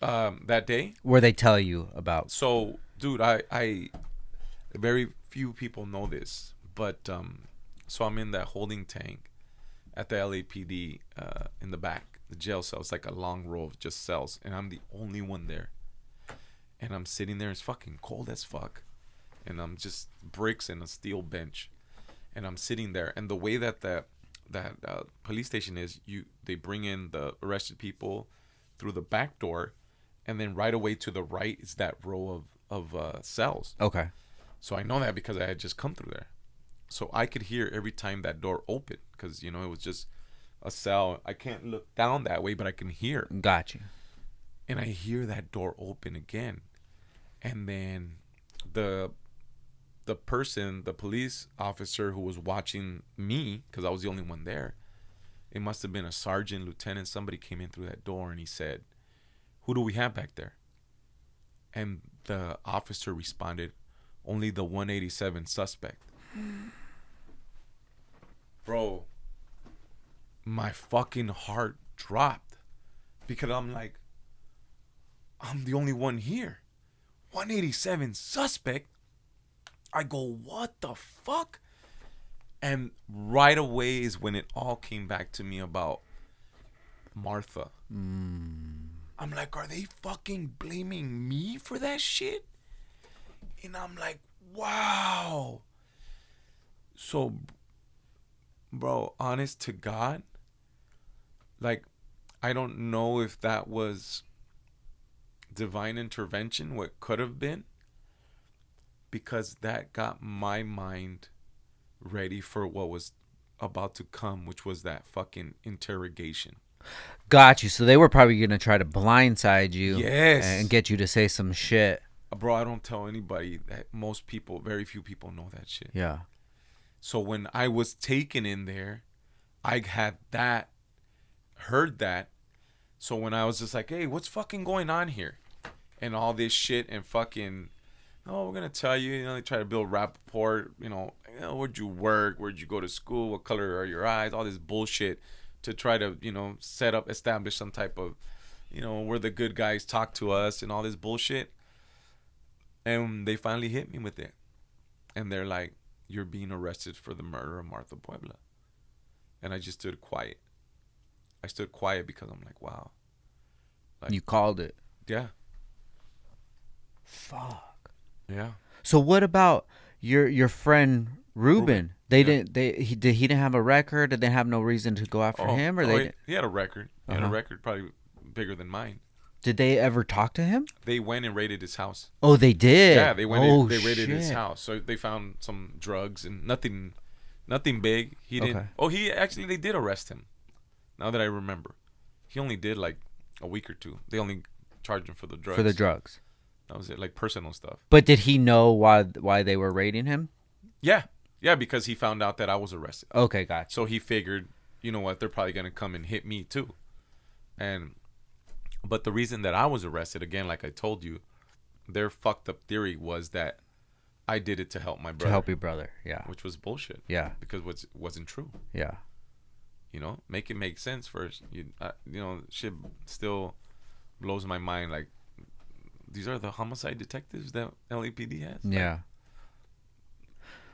That day? Where they tell you about... So... Dude, I very few people know this, but so I'm in that holding tank at the LAPD in the back, the jail cell. It's like a long row of just cells, and I'm the only one there. And I'm sitting there. It's fucking cold as fuck, and I'm just bricks and a steel bench, and I'm sitting there. And the way that police station is, they bring in the arrested people through the back door, and then right away to the right is that row of cells. Okay. So I know that because I had just come through there. So I could hear every time that door opened because, it was just a cell. I can't look down that way, but I can hear. Got you. And I hear that door open again. And then the police officer who was watching me, because I was the only one there, it must have been a sergeant, lieutenant, somebody came in through that door and he said, "Who do we have back there?" And the officer responded, "Only the 187 suspect." Bro, my fucking heart dropped because I'm like, I'm the only one here. 187 suspect? I go, what the fuck? And right away is when it all came back to me about Martha. I'm like, are they fucking blaming me for that shit? And I'm like, wow. So, bro, honest to God, like, I don't know if that was divine intervention, what could have been, because that got my mind ready for what was about to come, which was that fucking interrogation. Got you. So they were probably going to try to blindside you. Yes. And get you to say some shit. Bro, I don't tell anybody that. Very few people know that shit. Yeah. So when I was taken in there, I had heard that. So when I was just like, hey, what's fucking going on here? And all this shit and fucking, we're going to tell you, they try to build rapport, where'd you work? Where'd you go to school? What color are your eyes? All this bullshit to try to, establish some type of, we're the good guys, talk to us and all this bullshit. And they finally hit me with it. And they're like, you're being arrested for the murder of Martha Puebla. And I just stood quiet. I stood quiet because I'm like, wow. Like, you called it. Yeah. Fuck. Yeah. So what about your friend Ruben? He didn't have a record. Did they have no reason to go after him, or he had a record. He had a record probably bigger than mine. Did they ever talk to him? They went and raided his house. Oh, they did. Yeah, they went. They raided his house, so they found some drugs and nothing big. He didn't. Okay. They did arrest him. Now that I remember, he only did like a week or two. They only charged him for the drugs. For the drugs. That was it, like personal stuff. But did he know why they were raiding him? Yeah, because he found out that I was arrested. Okay, gotcha. So he figured, you know what, they're probably gonna come and hit me too. But the reason that I was arrested, again, like I told you, their fucked up theory was that I did it to help my brother. To help your brother, yeah. Which was bullshit. Yeah. Because it wasn't true. Yeah. Make it make sense first. Shit still blows my mind. Like, these are the homicide detectives that LAPD has? Yeah.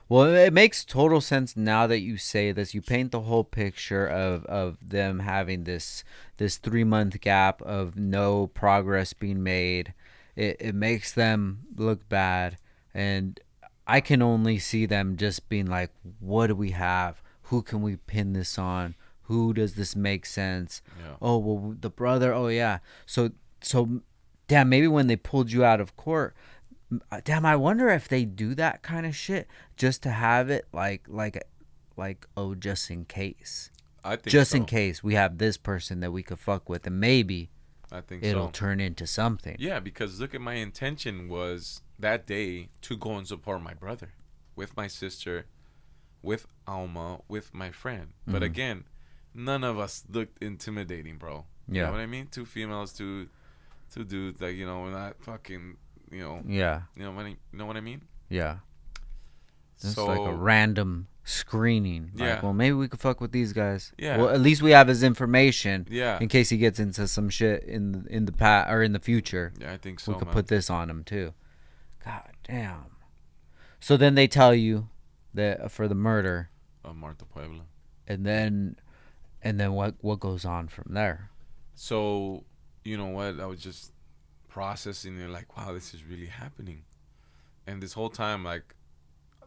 Well, it makes total sense now that you say this. You paint the whole picture of them having this 3-month gap of no progress being made. It makes them look bad. And I can only see them just being like, what do we have? Who can we pin this on? Who does this make sense? Yeah. Oh, well, the brother. Oh, yeah. So damn, maybe when they pulled you out of court, Damn, I wonder if they do that kind of shit just to have it like oh, just in case. I think just so. in case we have this person that we could fuck with, and maybe I think it'll so. turn into something. Yeah, because look at my intention was that day to go and support my brother with my sister, with Alma, with my friend. But again, none of us looked intimidating, bro. You know what I mean? 2 females, two dudes, like, you know, we're not fucking, you know. Yeah. You know what I mean? Yeah. It's So like a random screening. Yeah. Like, well, maybe we could fuck with these guys. Yeah. Well, at least we have his information. Yeah. In case he gets into some shit in the past or in the future. Yeah, I think so. We could put this on him too. God damn. So then they tell you that for the murder. Marta Puebla. And then what goes on from there? So, you know what? I was just processing it, like, wow, this is really happening. And this whole time, like,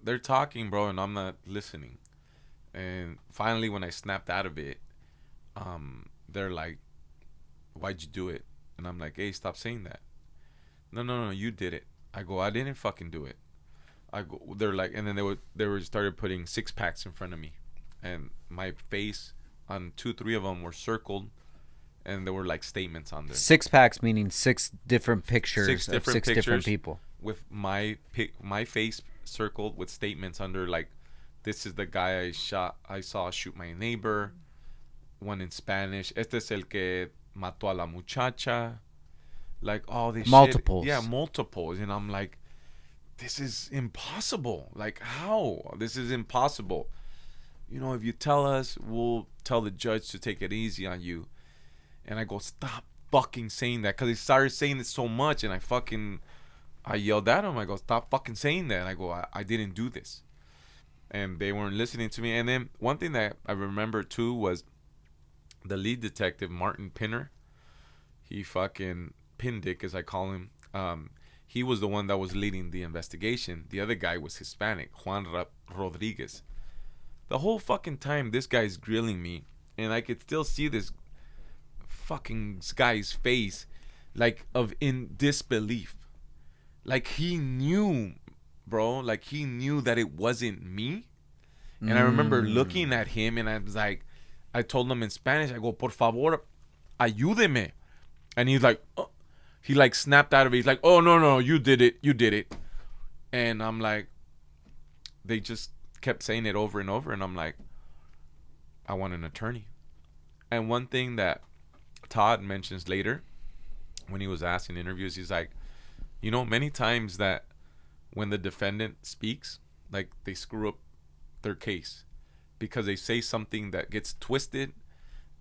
they're talking, bro, and I'm not listening. And finally, when I snapped out of it, they're like, why'd you do it? And I'm like, hey, stop saying that. No, you did it. I go, I didn't fucking do it. I go, they're like, and then they were started putting 6-packs in front of me, and my face on 2-3 of them were circled, and there were like statements on there. 6-packs meaning 6 different pictures 6 different of 6 pictures different people with my face circled with statements under, like, this is the guy I saw shoot my neighbor. One in Spanish. Este es el que mató a la muchacha. Like, all this multiples. Shit. Yeah, multiples. And I'm like, this is impossible. Like, how? This is impossible. You know, if you tell us, we'll tell the judge to take it easy on you. And I go, stop fucking saying that. Because he started saying it so much. And I yelled at him. I go, stop fucking saying that. And I go, I didn't do this. And they weren't listening to me. And then one thing that I remember too was the lead detective, Martin Pinner. He fucking Pindick, as I call him. He was the one that was leading the investigation. The other guy was Hispanic, Juan Rodriguez. The whole fucking time this guy's grilling me, and I could still see this fucking guy's face, like, of in disbelief. Like, he knew, bro. Like, he knew that it wasn't me. And I remember looking at him, and I was like, I told him in Spanish, I go, por favor, ayúdeme. And he's like, oh. He like snapped out of it. He's like, oh, no, you did it. And I'm like, they just kept saying it over and over. And I'm like, I want an attorney. And one thing that Todd mentions later, when he was asked in interviews, he's like, you know, many times that when the defendant speaks, like, they screw up their case because they say something that gets twisted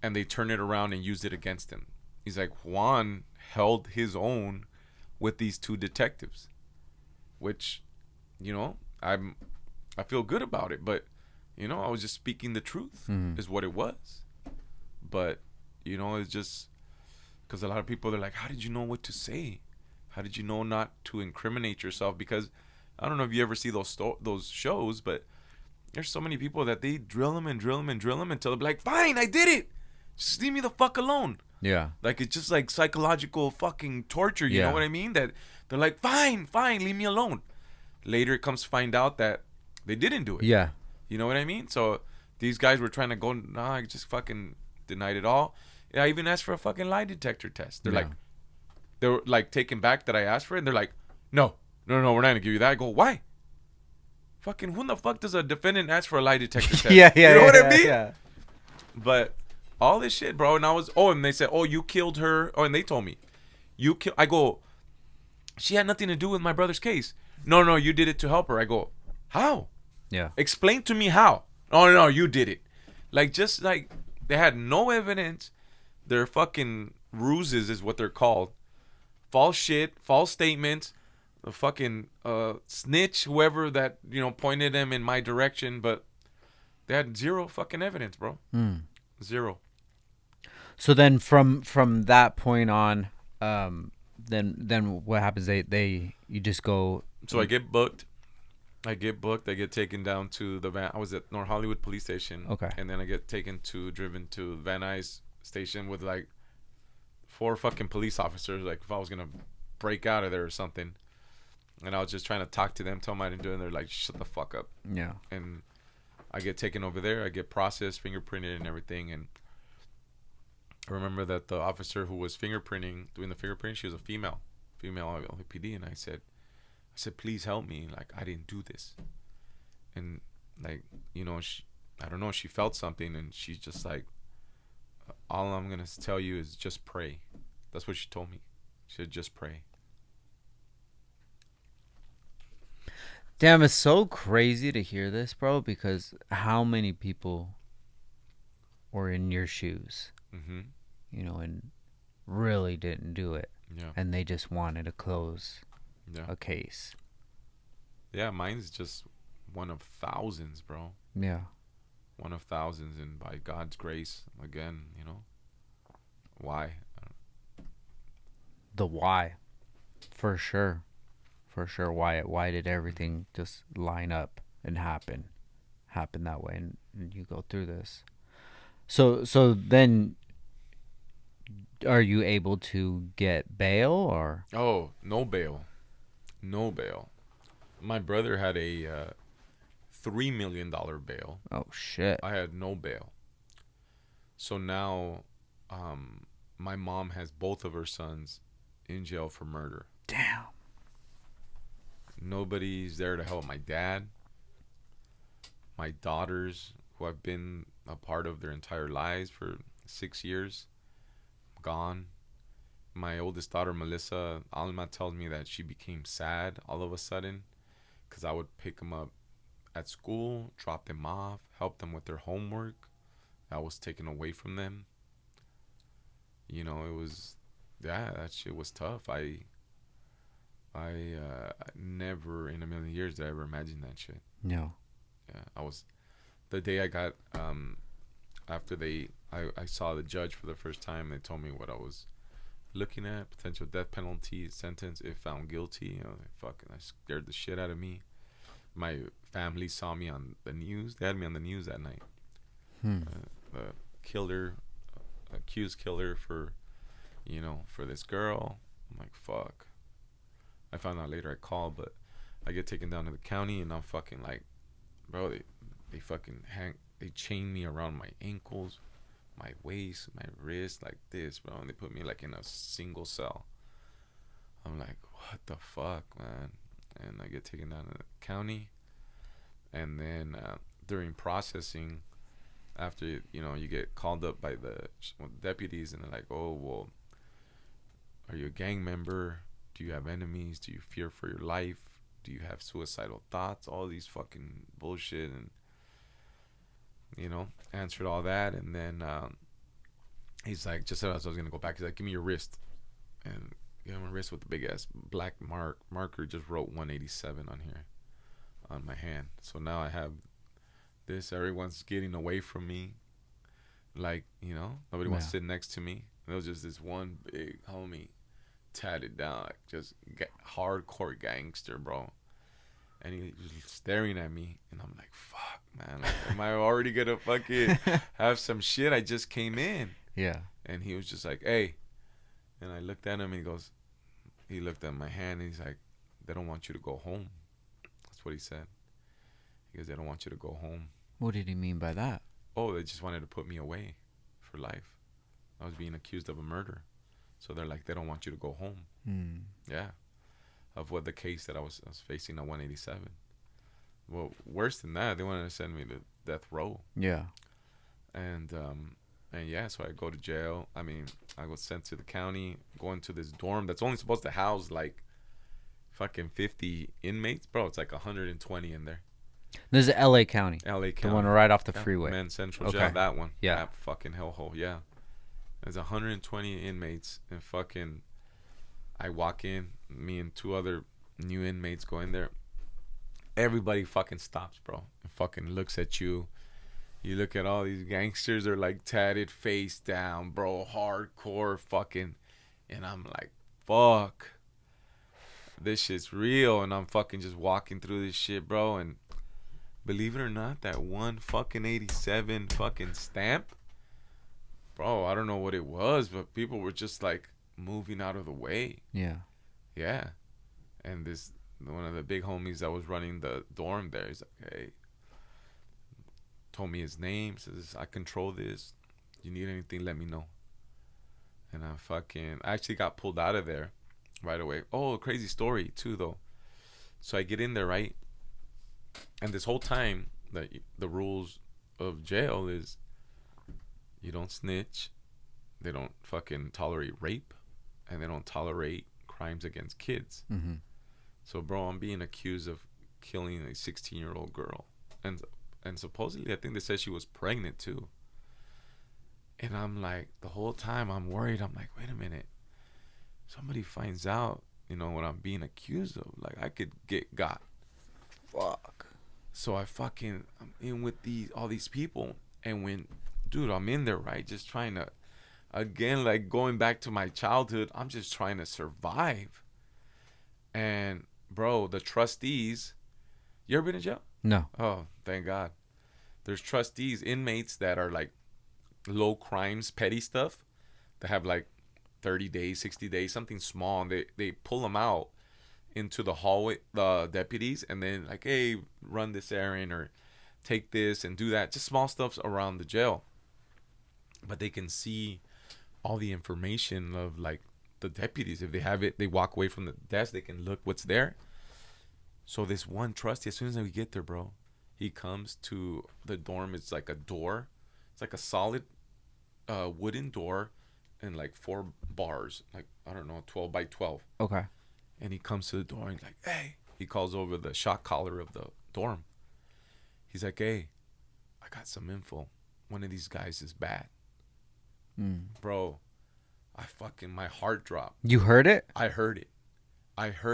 and they turn it around and use it against him. He's like, Juan held his own with these 2 detectives, which, you know, I feel good about it. But, you know, I was just speaking the truth is what it was. But, you know, it's just because a lot of people, they're like, how did you know what to say? How did you know not to incriminate yourself? Because I don't know if you ever see those shows, but there's so many people that they drill them until they're like, fine, I did it. Just leave me the fuck alone. Yeah. Like, it's just like psychological fucking torture. You know what I mean? That they're like, fine, leave me alone. Later it comes to find out that they didn't do it. Yeah. You know what I mean? So these guys were trying to go, nah, I just fucking denied it all. And I even asked for a fucking lie detector test. They were like taken back that I asked for it. And they're like, no, we're not going to give you that. I go, why? Fucking who the fuck does a defendant ask for a lie detector test? Yeah. You know what I mean? Yeah. But all this shit, bro. And I was, and they said, you killed her. And they told me, I go, she had nothing to do with my brother's case. No, you did it to help her. I go, how? Yeah. Explain to me how. Oh, no, you did it. Like, just like, they had no evidence. Their fucking ruses is what they're called. False shit, false statements. The fucking snitch, whoever that, you know, pointed them in my direction. But they had zero fucking evidence, bro. Zero. So then from that point on, then what happens? You just go. So I get booked. I get taken down to the van. I was at North Hollywood Police Station. Okay. And then I get driven to Van Nuys Station with like 4 fucking police officers. Like, if I was gonna break out of there or something. And I was just trying to talk to them, tell them I didn't do it, and they're like, shut the fuck up. Yeah. And I get taken over there. I get processed, fingerprinted, and everything. And I remember that the officer who was doing the fingerprinting, she was a female LAPD. And I said, please help me. Like, I didn't do this. And, like, you know, I don't know, she felt something. And she's just like, all I'm going to tell you is just pray. That's what she told me. She said, just pray. Damn, it's so crazy to hear this, bro, because how many people were in your shoes, you know, and really didn't do it. Yeah. And they just wanted to close a case. Yeah, mine's just one of thousands, bro. Yeah. One of thousands, and by God's grace, again, you know, why? The why, for sure. For sure. Why did everything just line up and happen that way, and you go through this? So then, are you able to get bail or? Oh, no bail. My brother had a $3 million bail. Oh shit! I had no bail. So now, my mom has both of her sons in jail for murder. Damn. Nobody's there to help my dad. My daughters, who I've been a part of their entire lives for 6 years, gone. My oldest daughter, Melissa, Alma, tells me that she became sad all of a sudden because I would pick them up at school, drop them off, help them with their homework. That was taken away from them. You know, it was, that shit was tough. I never in a million years did I ever imagine that shit. No. Yeah, the day I got, after I saw the judge for the first time, they told me what I was looking at, potential death penalty sentence if found guilty. I was like, fucking, I scared the shit out of me. My family saw me on the news. They had me on the news that night. The accused killer for this girl. I'm like, fuck. I found out later, I called, but I get taken down to the county, and I'm fucking like, bro, they fucking they chain me around my ankles, my waist, my wrist, like this, bro, and they put me like in a single cell. I'm like, what the fuck, man? And I get taken down to the county, and then during processing, after, you know, you get called up by the deputies, and they're like, oh, well, are you a gang member? Do you have enemies? Do you fear for your life? Do you have suicidal thoughts? All these fucking bullshit. And, you know, answered all that. And then he's like, just as I was going to go back, he's like, give me your wrist. And give him a wrist with the big ass black marker. Just wrote 187 on here, on my hand. So now I have this. Everyone's getting away from me. Like, you know, nobody wants to sit next to me. And it was just this one big homie, tatted down, like just hardcore gangster, bro. And he was staring at me, and I'm like, fuck, man, like, am I already gonna fucking have some shit? I just came in. Yeah. And he was just like, hey. And I looked at him, and he looked at my hand, and he's like, they don't want you to go home. That's what he said. He goes, they don't want you to go home. What did he mean by that? Oh, they just wanted to put me away for life. I was being accused of a murder. So they're like, they don't want you to go home. Yeah. Of what the case that I was facing at 187. Well, worse than that, they wanted to send me to death row. Yeah. And yeah, so I go to jail. I mean, I was sent to the county, going to this dorm that's only supposed to house like fucking 50 inmates. Bro, it's like 120 in there. This is LA County. LA County. The one right off the freeway. Men's Central Jail, that one. Yeah. That fucking hellhole, yeah. There's 120 inmates, and fucking, I walk in, me and two other new inmates go in there. Everybody fucking stops, bro, and fucking looks at you. You look at all these gangsters, they're like tatted face down, bro, hardcore fucking, and I'm like, fuck, this shit's real, and I'm fucking just walking through this shit, bro, and believe it or not, that one fucking 87 fucking stamp, bro, I don't know what it was, but people were just like moving out of the way. Yeah. Yeah. And this one of the big homies that was running the dorm there. He's like, hey, told me his name. Says, I control this. You need anything, let me know. And I actually got pulled out of there right away. Oh, crazy story too, though. So I get in there, right? And this whole time, the rules of jail is you don't snitch. They don't fucking tolerate rape. And they don't tolerate crimes against kids. Mm-hmm. So, bro, I'm being accused of killing a 16-year-old girl. And supposedly, I think they said she was pregnant, too. And I'm like, the whole time, I'm worried. I'm like, wait a minute. Somebody finds out, what I'm being accused of. Like, I could get got. Fuck. So I'm in with all these people. And dude, I'm in there, right? Just trying to, again, like going back to my childhood, I'm just trying to survive. And, bro, the trustees, you ever been in jail? No. Oh, thank God. There's trustees, inmates that are like low crimes, petty stuff, that have like 30 days, 60 days, something small. And they pull them out into the hallway, the deputies, and then like, hey, run this errand or take this and do that. Just small stuff around the jail. But they can see all the information of like the deputies. If they have it, they walk away from the desk, they can look what's there. So this one trustee, as soon as we get there, bro, he comes to the dorm. It's like a door. It's like a solid wooden door and like 4 bars, like, I don't know, 12 by 12. Okay. And he comes to the door and he's like, hey. He calls over the shot caller of the dorm. He's like, hey, I got some info. One of these guys is bad. Bro, my heart dropped. You heard it? I heard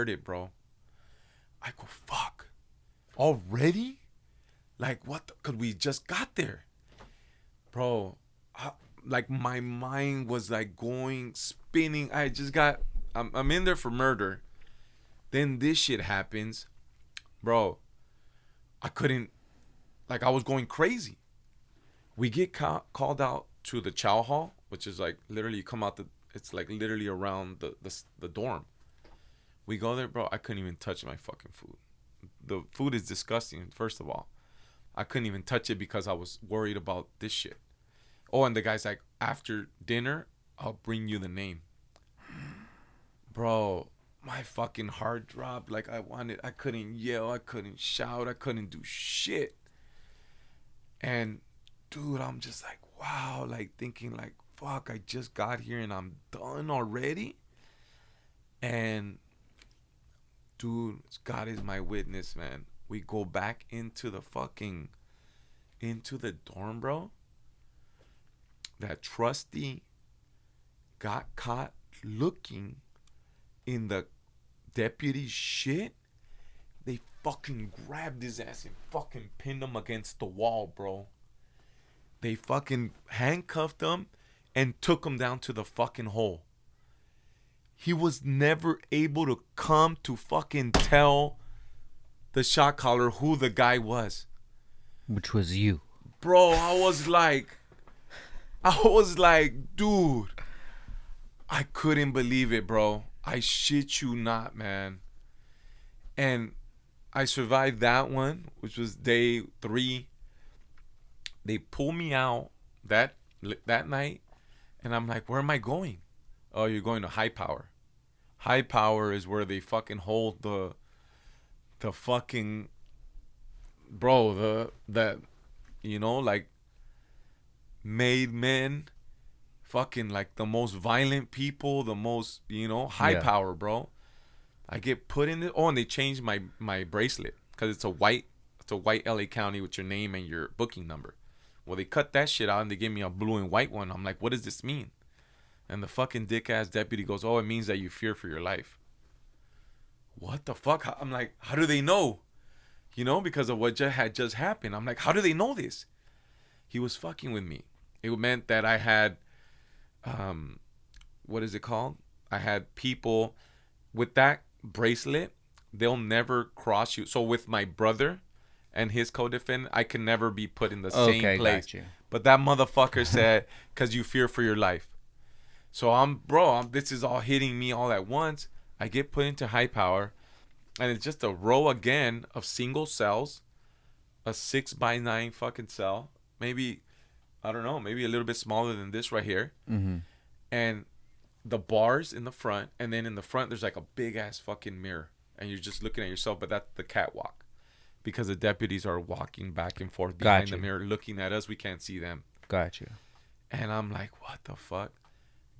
it, bro. I go, fuck. Already? Like, what? Because we just got there. Bro, like, my mind was, like, spinning. I'm in there for murder. Then this shit happens. Bro, I couldn't, like, I was going crazy. We get called out to the chow hall, which is, like, literally you come out it's, like, literally around the dorm. We go there, bro. I couldn't even touch my fucking food. The food is disgusting, first of all. I couldn't even touch it because I was worried about this shit. Oh, and the guy's like, after dinner, I'll bring you the name. Bro, my fucking heart dropped. Like, I couldn't yell. I couldn't shout. I couldn't do shit. And, dude, I'm just like, wow. Like, thinking like, fuck, I just got here and I'm done already. And, dude, God is my witness, man. We go back into the dorm, bro. That trustee got caught looking in the deputy's shit. They fucking grabbed his ass and fucking pinned him against the wall, bro. They fucking handcuffed him and took him down to the fucking hole. He was never able to come to fucking tell the shot caller who the guy was. Which was you. Bro, I was like, dude, I couldn't believe it, bro. I shit you not, man. And I survived that one, which was day 3. They pulled me out that night, and I'm like, where am I going? Oh, you're going to High Power. High Power is where they fucking hold the fucking, bro, like, made men, fucking, like, the most violent people, the most, high power, bro. I get put in it. Oh, and they changed my bracelet because it's a white LA County with your name and your booking number. Well, they cut that shit out and they gave me a blue and white one. I'm like, what does this mean? And the fucking dick-ass deputy goes, oh, it means that you fear for your life. What the fuck? I'm like, how do they know? Because of what had just happened. I'm like, how do they know this? He was fucking with me. It meant that I had, what is it called? I had people with that bracelet. They'll never cross you. So with my brother and his co-defendant, I can never be put in the same place. Got you. But that motherfucker said, because you fear for your life. So this is all hitting me all at once. I get put into High Power. And it's just a row again of single cells, a 6x9 fucking cell. Maybe, I don't know, maybe a little bit smaller than this right here. Mm-hmm. And the bars in the front. And then in the front, there's like a big ass fucking mirror. And you're just looking at yourself, but that's the catwalk. Because the deputies are walking back and forth behind the mirror, looking at us. We can't see them. Got you. And I'm like, what the fuck?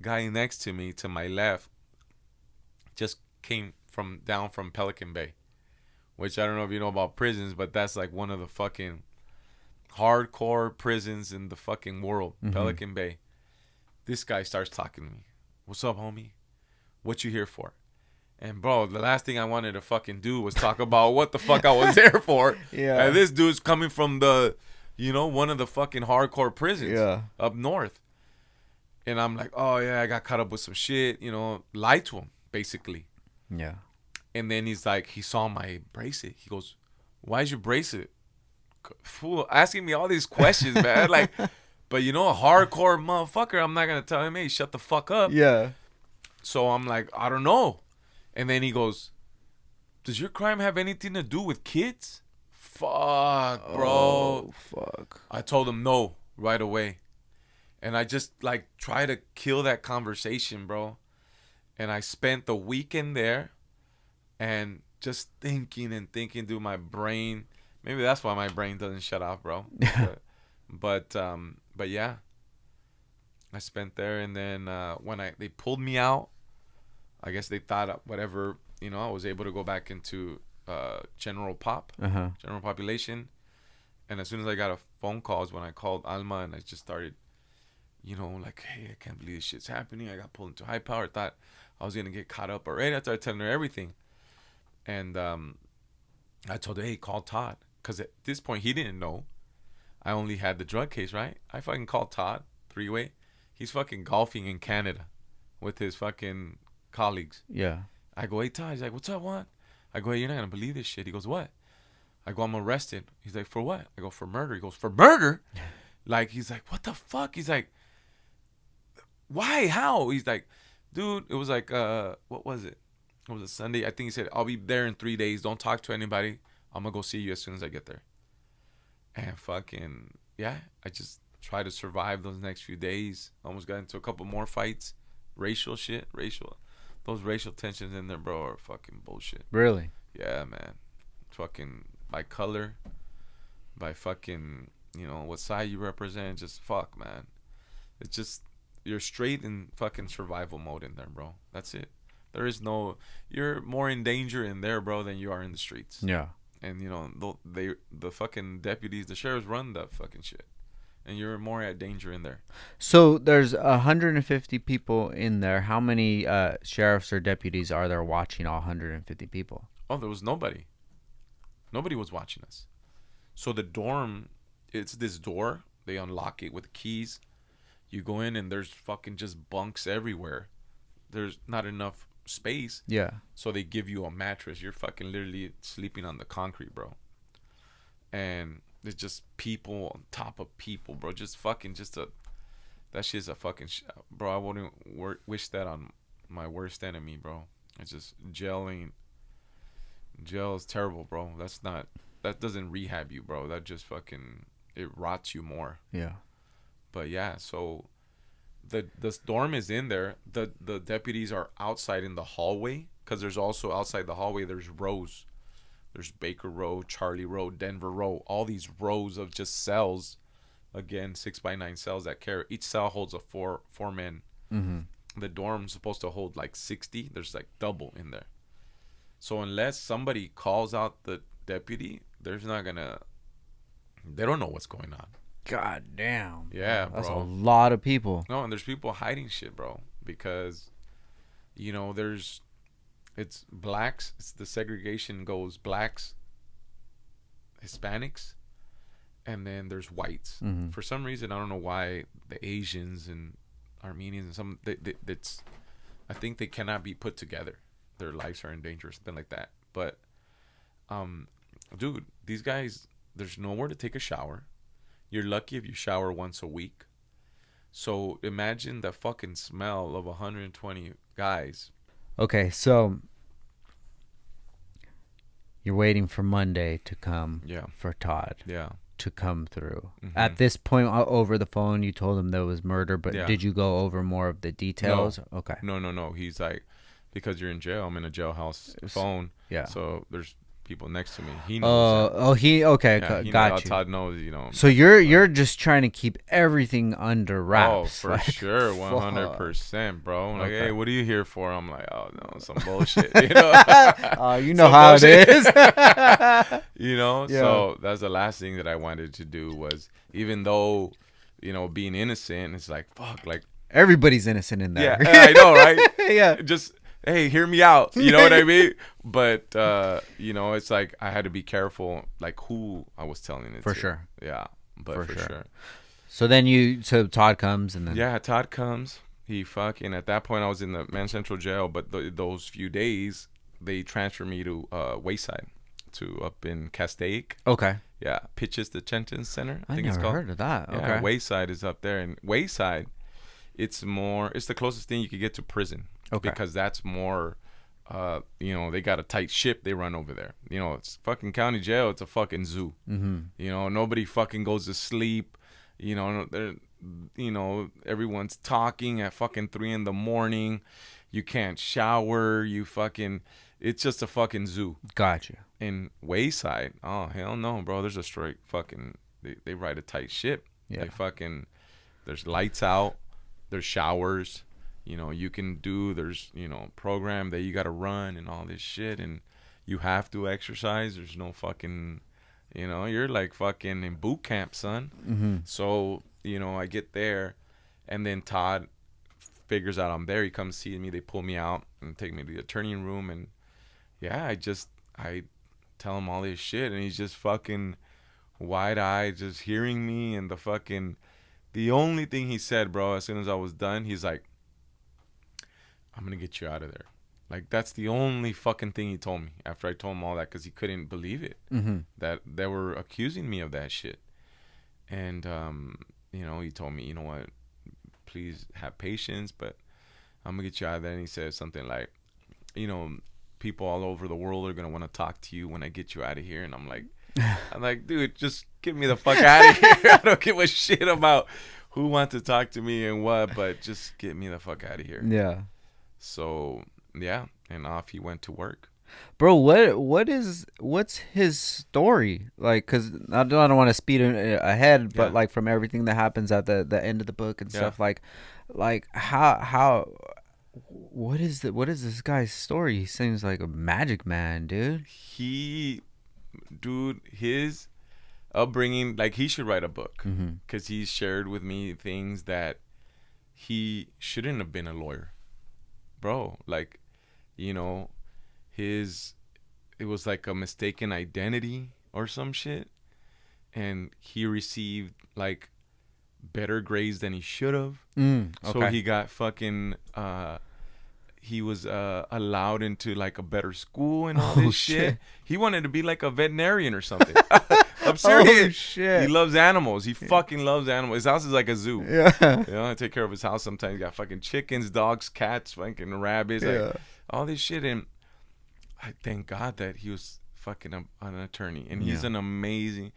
Guy next to me, to my left, just came down from Pelican Bay. Which I don't know if you know about prisons, but that's like one of the fucking hardcore prisons in the fucking world. Mm-hmm. Pelican Bay. This guy starts talking to me. What's up, homie? What you here for? And bro, the last thing I wanted to fucking do was talk about what the fuck I was there for. Yeah. And this dude's coming from the, one of the fucking hardcore prisons up north. And I'm like, oh yeah, I got caught up with some shit, lied to him, basically. Yeah. And then he's like, he saw my bracelet. He goes, why's your bracelet? Fool, asking me all these questions, man. Like, but a hardcore motherfucker, I'm not going to tell him, hey, shut the fuck up. Yeah. So I'm like, I don't know. And then he goes, does your crime have anything to do with kids? Fuck, bro. Oh, fuck. I told him no right away. And I just, try to kill that conversation, bro. And I spent the weekend there and just thinking, dude, my brain. Maybe that's why my brain doesn't shut off, bro. But yeah. I spent there, and then when they pulled me out, I guess they thought whatever, I was able to go back into general population. And as soon as I got a phone call is when I called Alma, and I just started, hey, I can't believe this shit's happening. I got pulled into high power. I thought I was going to get caught up already. I started telling her everything. And I told her, hey, call Todd. Because at this point, he didn't know. I only had the drug case, right? I fucking called Todd, 3-way. He's fucking golfing in Canada with his fucking colleagues. Yeah. I go, hey, Todd. He's like, what's up, Juan? I go, hey, you're not going to believe this shit. He goes, what? I go, I'm arrested. He's like, for what? I go, for murder. He goes, for murder? He's like, what the fuck? He's like, why? How? He's like, dude, it was like, what was it? It was a Sunday. I think he said, I'll be there in 3 days. Don't talk to anybody. I'm going to go see you as soon as I get there. And fucking, yeah, I just tried to survive those next few days. Almost got into a couple more fights. Racial shit. Those racial tensions in there, bro, are fucking bullshit. Really? Yeah, man. Fucking by color, by fucking, what side you represent. Just fuck, man. It's just, you're straight in fucking survival mode in there, bro. That's it. There is no, you're more in danger in there, bro, than you are in the streets. Yeah. And, the fucking deputies, the sheriffs run that fucking shit. And you're more at danger in there. So there's 150 people in there. How many sheriffs or deputies are there watching all 150 people? Oh, there was nobody. Nobody was watching us. So the dorm, it's this door. They unlock it with keys. You go in and there's fucking just bunks everywhere. There's not enough space. Yeah. So they give you a mattress. You're fucking literally sleeping on the concrete, bro. And there's just people on top of people, bro. Just fucking that shit's a fucking bro. I wouldn't wish that on my worst enemy, bro. It's just jail is terrible, bro. That doesn't rehab you, bro. That just fucking, it rots you more. Yeah. But yeah, so the dorm is in there. The deputies are outside in the hallway, because there's also outside the hallway, there's rows. There's Baker Row, Charlie Row, Denver Row, all these rows of just cells. Again, 6x9 cells that carry. Each cell holds a four men. Mm-hmm. The dorm's supposed to hold 60. There's double in there. So unless somebody calls out the deputy, they don't know what's going on. God damn. Yeah, bro. That's a lot of people. No, and there's people hiding shit, bro. Because, it's blacks. The segregation goes blacks, Hispanics, and then there's whites. Mm-hmm. For some reason, I don't know why the Asians and Armenians and I think they cannot be put together. Their lives are in danger, something like that. But, dude, these guys, there's nowhere to take a shower. You're lucky if you shower once a week. So imagine the fucking smell of 120 guys. Okay, so You're waiting for Monday to come. Yeah. For Todd. Yeah. To come through. At this point, over the phone, you told him there was murder, but did you go over more of the details? No. Okay. No. He's like, because you're in jail, I'm in a jailhouse phone. Yeah. So there's people next to me. He knows. Got you. Todd knows, So you're just trying to keep everything under wraps. Oh, for sure, 100%, bro. I'm like, hey, what are you here for? I'm like, oh no, some bullshit. You know, you know how bullshit. It is. So that's the last thing that I wanted to do was, even though, being innocent, it's like fuck, like everybody's innocent in there. Yeah, I know, right? Yeah, just. Hey, hear me out. You know what I mean? But, it's like I had to be careful, like, who I was telling it to. For sure. Yeah, but for sure. So then so Todd comes and then. Yeah, Todd comes. He at that point I was in the Man Central jail, but those few days, they transferred me to Wayside, up in Castaic. Okay. Yeah, Pitches Detention Center, I think never it's called. Heard of that. Yeah, okay. Wayside is up there. And Wayside, it's the closest thing you could get to prison. Okay. Because that's more, they got a tight ship they run over there. It's fucking county jail. It's a fucking zoo. Mm-hmm. Nobody fucking goes to sleep. Everyone's talking at fucking 3 a.m. You can't shower. It's just a fucking zoo. Gotcha. In Wayside, oh, hell no, bro. There's a straight fucking, they ride a tight ship. Yeah. There's lights out. There's showers. You can do, there's, program that you got to run and all this shit, and you have to exercise. There's no fucking, you're like fucking in boot camp, son. Mm-hmm. So, I get there, and then Todd figures out I'm there. He comes see me. They pull me out and take me to the attorney room, and yeah, I tell him all this shit, and he's just fucking wide-eyed, just hearing me, and the only thing he said, bro, as soon as I was done, he's like, I'm going to get you out of there. Like, that's the only fucking thing he told me after I told him all that, because he couldn't believe it. Mm-hmm. That they were accusing me of that shit. And, he told me, you know what, please have patience, but I'm going to get you out of there. And he said something like, people all over the world are going to want to talk to you when I get you out of here. And I'm like, dude, just get me the fuck out of here. I don't give a shit about who wants to talk to me and what, but just get me the fuck out of here. Yeah. So, yeah, and off he went to work. Bro, what's his story? Like, because I don't want to speed ahead, but like from everything that happens at the end of the book and stuff, like how what is this guy's story? He seems like a magic man, dude. His upbringing, like, he should write a book, because Mm-hmm. he shared with me things that he shouldn't have been a lawyer. Bro, like, it was like a mistaken identity or some shit, and he received like better grades than he should have. Okay. So he got fucking he was allowed into like a better school and all this shit. He wanted to be like a veterinarian or something. I'm serious. Oh, shit. He loves animals. He fucking loves animals. His house is like a zoo. Yeah. I take care of his house sometimes. He got fucking chickens, dogs, cats, fucking rabbits, like all this shit. And I thank God that he was fucking an attorney. And he's an amazing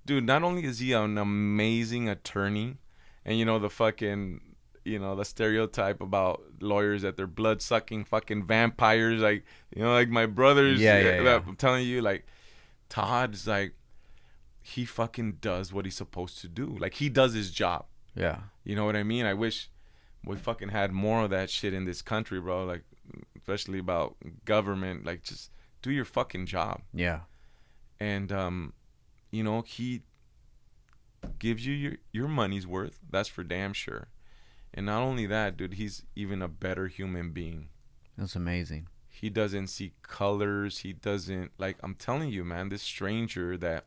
dude. Not only is he an amazing attorney, and the fucking, the stereotype about lawyers that they're blood sucking fucking vampires, like, like my brothers. Yeah. I'm telling you, like, Todd's like, he fucking does what he's supposed to do. Like, he does his job. Yeah. You know what I mean? I wish we fucking had more of that shit in this country, bro. Like, especially about government. Like, just do your fucking job. Yeah. And, he gives you your money's worth. That's for damn sure. And not only that, dude, he's even a better human being. That's amazing. He doesn't see colors. He doesn't, like, I'm telling you, man, this stranger that,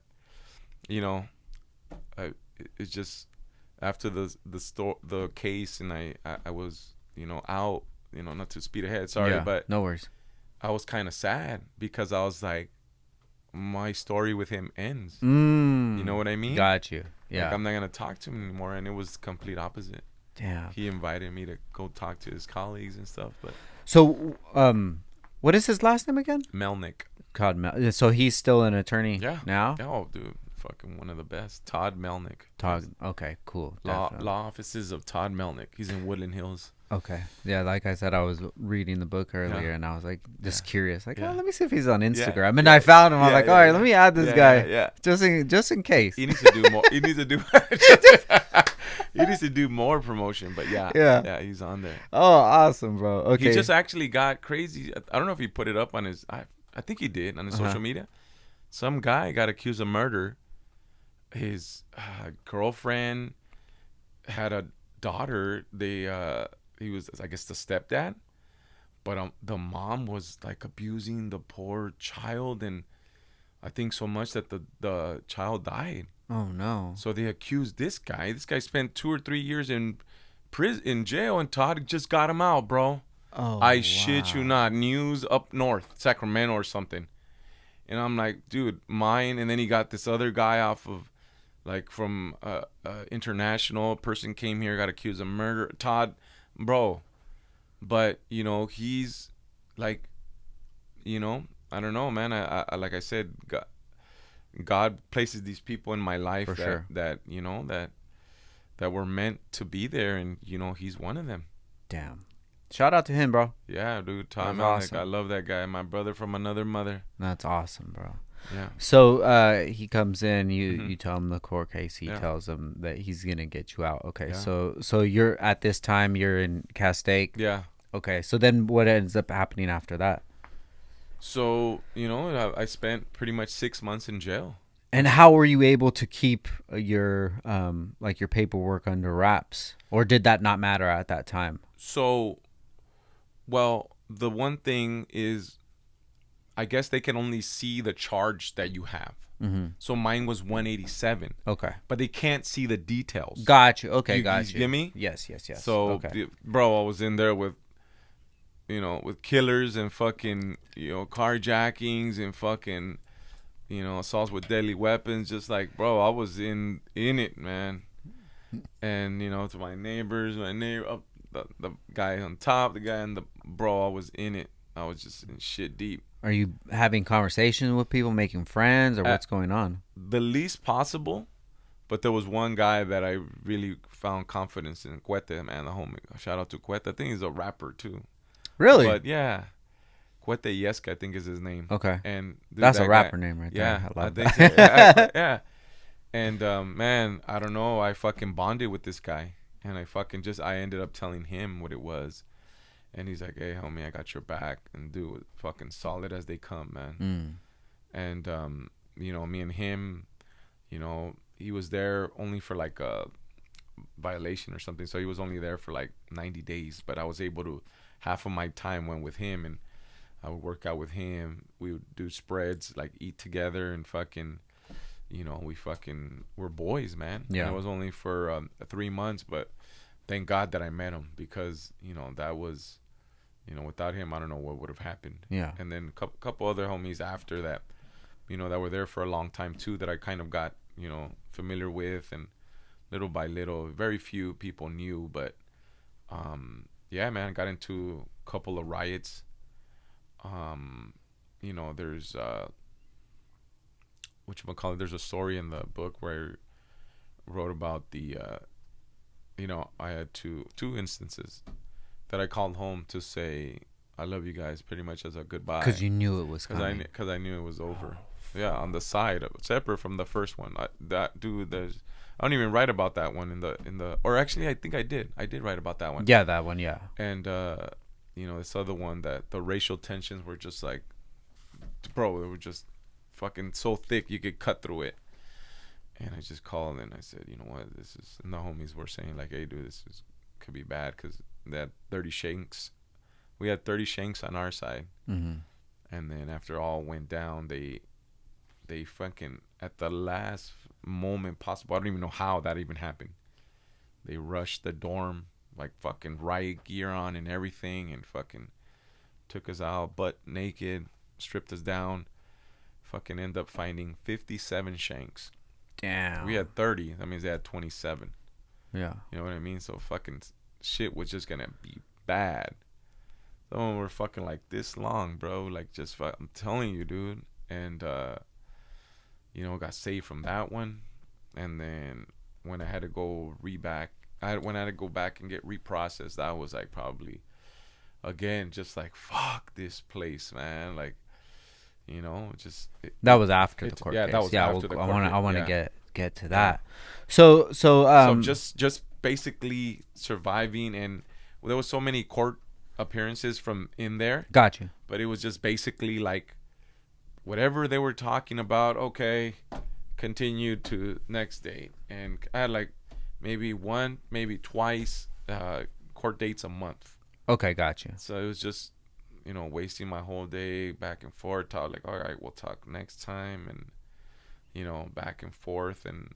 it's just after the case, and I was, out, not to speed ahead, sorry, but no worries. I was kind of sad because I was like, my story with him ends. You know what I mean? Got you. Yeah. Like, I'm not gonna talk to him anymore, and it was complete opposite. Damn. He invited me to go talk to his colleagues and stuff, but so what is his last name again? Melnick. So he's still an attorney now? Oh, dude. Fucking one of the best. Todd Melnick. Okay, cool. Law offices of Todd Melnick. He's in Woodland Hills. Okay. Yeah, like I said, I was reading the book earlier, and I was like, just curious. Like, oh, let me see if he's on Instagram. And I found him. I was like, all right, let me add this guy. Yeah. Just in case. He needs to do more. He needs to do. He needs to do more promotion. But yeah, he's on there. Oh, awesome, bro. Okay. He just actually got crazy. I don't know if he put it up on his. I think he did on his social media. Some guy got accused of murder. His girlfriend had a daughter. He was, I guess, the stepdad, but the mom was like abusing the poor child, and I think so much that the child died. Oh no! So they accused this guy. This guy spent 2 or 3 years in jail, and Todd just got him out, bro. Oh, I shit you not. News up north, Sacramento or something. And I'm like, dude, mine. And then he got this other guy off of, like, from international person came here, got accused of murder. Todd, bro. But, you know, he's like, you know, I don't know, man. I like I said, God places these people in my life that you know, that were meant to be there. And, you know, he's one of them. Damn. Shout out to him, bro. Yeah, dude. Todd Melnick. Awesome. I love that guy. My brother from another mother. That's awesome, bro. Yeah. So he comes in. You tell him the court case. He tells him that he's gonna get you out. Okay. Yeah. So you're at this time. You're in Castaic. Yeah. Okay. So then what ends up happening after that? So, you know, I spent pretty much 6 months in jail. And how were you able to keep your like your paperwork under wraps, or did that not matter at that time? So. Well, the one thing is, I guess they can only see the charge that you have. Mm-hmm. So mine was 187. Okay. But they can't see the details. Got you. Okay, got you. You get me? Yes. So, bro, I was in there with, you know, with killers and fucking, you know, carjackings and fucking, you know, assaults with deadly weapons. Just like, bro, I was in it, man. And, you know, to my neighbors, the guy on top, the guy on the bro, I was in it. I was just in shit deep. Are you having conversations with people, making friends, or what's going on? The least possible, but there was one guy that I really found confidence in. Cuete, man, the homie. Shout out to Cuete. I think he's a rapper too. Really? But yeah, Cuete Yeska, I think is his name. Okay. And that's a rapper name right there. Yeah, I love think that. So. Yeah. And man, I don't know. I fucking bonded with this guy. And I ended up telling him what it was. And he's like, hey, homie, I got your back. And dude, fucking solid as they come, man. And, you know, me and him, you know, he was there only for like a violation or something. So he was only there for like 90 days. But I was able to, half of my time went with him. And I would work out with him. We would do spreads, like eat together and fucking... You know, we're boys, man. Yeah. And it was only for 3 months, but thank God that I met him because, you know, that was, you know, without him, I don't know what would have happened. Yeah. And then a couple other homies after that, you know, that were there for a long time too, that I kind of got, you know, familiar with, and little by little, very few people knew, but, yeah, man, I got into a couple of riots. You know, there's, there's a story in the book where I wrote about the, you know, I had two instances that I called home to say, I love you guys, pretty much as a goodbye. Because you knew it was coming. Because I knew it was over. Yeah, on the side, separate from the first one. I don't even write about that one in the, or actually I think I did. I did write about that one. Yeah, that one, yeah. And, you know, this other one that the racial tensions were just like, bro, they were just fucking so thick you could cut through it. And I just called and I said, you know what, this is, and the homies were saying like, hey dude, could be bad because they had 30 shanks. We had 30 shanks on our side. Mm-hmm. And then after all went down, they fucking, at the last moment possible, I don't even know how that even happened, they rushed the dorm, like fucking riot gear on and everything, and fucking took us out butt naked, stripped us down. Fucking end up finding 57 shanks. Damn. We had 30. That means they had 27. Yeah. You know what I mean? So fucking shit was just gonna be bad. Some of them were fucking like this long, bro. Like just I'm telling you, dude. And got saved from that one. And then when I had to go when I had to go back and get reprocessed, that was like probably again just like fuck this place, man. Like, that was after the court case. That was after the court case. I want to get to that. So just basically surviving, and there was so many court appearances from in there. Got you. But it was just basically like whatever they were talking about. Okay, continue to next date, and I had like maybe twice court dates a month. Okay, got you. So it was just wasting my whole day back and forth. I was like, all right, we'll talk next time, and back and forth, and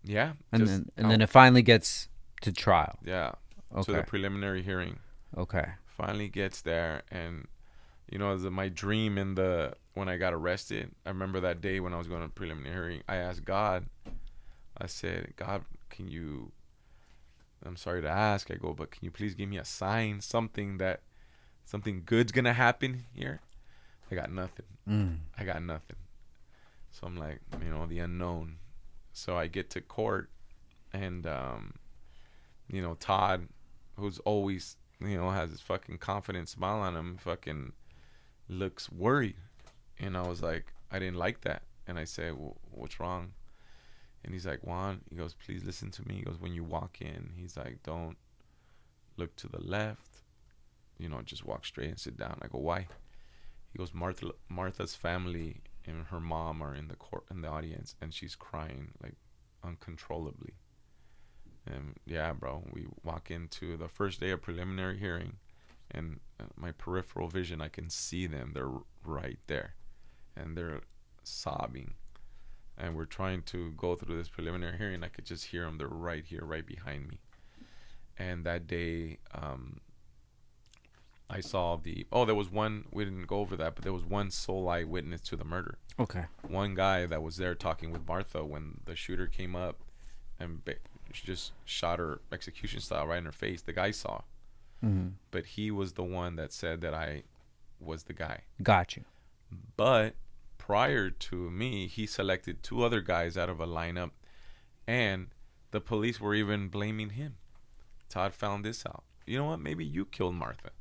yeah. And then it finally gets to trial. Yeah. Okay. To the preliminary hearing. Okay. Finally gets there, and my dream when I got arrested. I remember that day when I was going to preliminary hearing. I asked God. I said, God, I'm sorry to ask. I go, but can you please give me a sign, something good's gonna happen here? I got nothing. I got nothing. So I'm like, the unknown. So I get to court, and Todd, who's always has his fucking confident smile on him, fucking looks worried, and I was like, I didn't like that, and I said, well, what's wrong? And he's like, Juan, he goes, please listen to me. He goes, when you walk in, he's like, don't look to the left, just walk straight and sit down. I go, why? He goes, Martha's family and her mom are in the audience, and she's crying like uncontrollably. And yeah, bro, we walk into the first day of preliminary hearing, and my peripheral vision, I can see them. They're right there, and they're sobbing. And we're trying to go through this preliminary hearing. I could just hear them. They're right here, right behind me. And that day, I saw there was one, we didn't go over that, but there was one sole eyewitness to the murder. Okay. One guy that was there talking with Martha when the shooter came up and she just shot her execution style right in her face. The guy saw. Mm-hmm. But he was the one that said that I was the guy. Got you. But prior to me, he selected two other guys out of a lineup, and the police were even blaming him. Todd found this out. You know what? Maybe you killed Martha.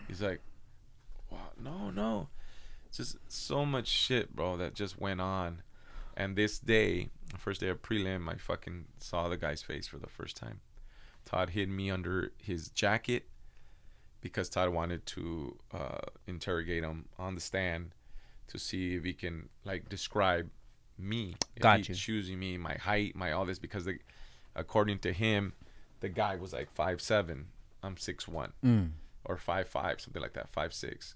He's like, wow, no. Just so much shit, bro, that just went on. And this day, the first day of prelim, I fucking saw the guy's face for the first time. Todd hid me under his jacket because Todd wanted to interrogate him on the stand to see if he can describe me. If he's choosing me, my height, my all this, because according to him, the guy was like 5'7". I'm 6'1". Or 5'5", something like that, 5'6".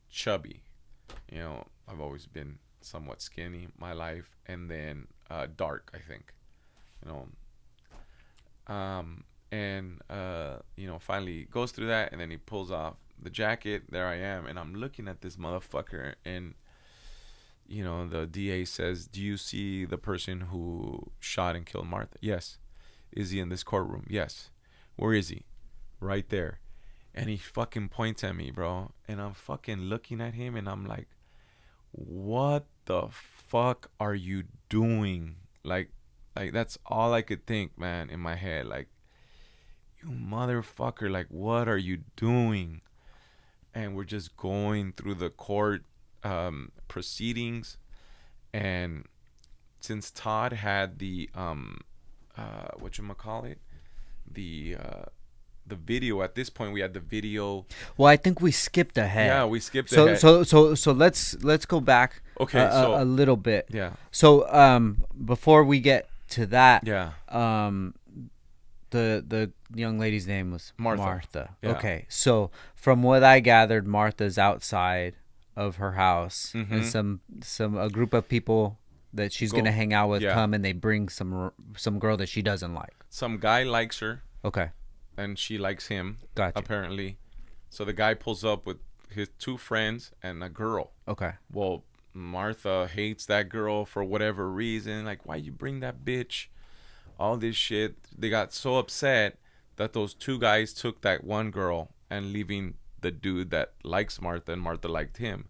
Chubby. I've always been somewhat skinny my life, and then dark, I think. Finally goes through that, and then he pulls off the jacket. There I am, and I'm looking at this motherfucker, and the DA says, do you see the person who shot and killed Martha? Yes. Is he in this courtroom? Yes. Where is he? Right there. And he fucking points at me, bro, and I'm fucking looking at him, and I'm like, what the fuck are you doing? Like that's all I could think, man, in my head. Like, you motherfucker, like, what are you doing? And we're just going through the court proceedings, and since Todd had the whatchamacallit, the video, at this point we had the video. Well, I think we skipped ahead. Yeah, we skipped ahead. So let's go back a little bit. Yeah. So before we get to that, yeah. The young lady's name was Martha. Yeah. Okay. So from what I gathered, Martha's outside of her house, and a group of people that she's gonna hang out with come, and they bring some girl that she doesn't like. Some guy likes her. Okay. And she likes him. Gotcha. Apparently. So the guy pulls up with his two friends and a girl. Okay. Well, Martha hates that girl for whatever reason. Like, why you bring that bitch? All this shit. They got so upset. that those two guys took that one girl and leaving the dude that likes Martha, and Martha liked him.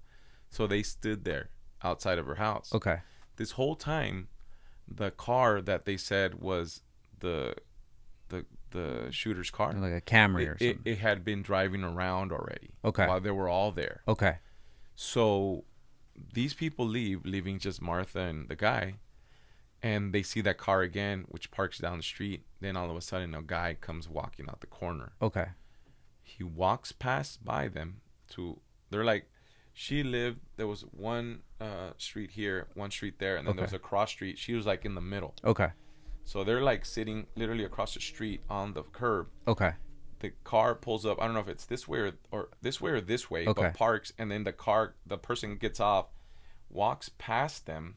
So they stood there outside of her house. Okay. This whole time, the car that they said was the shooter's car, like a Camry or something. It had been driving around already. Okay. While they were all there. Okay. So these people leaving just Martha and the guy, and they see that car again, which parks down the street. Then all of a sudden, a guy comes walking out the corner. Okay. He walks past by them they're like, she lived, there was one street here, one street there, and then there was a cross street. She was like in the middle. Okay. So they're like sitting literally across the street on the curb. Okay. The car pulls up. I don't know if it's this way or this way, okay. but parks, and then the person gets off, walks past them,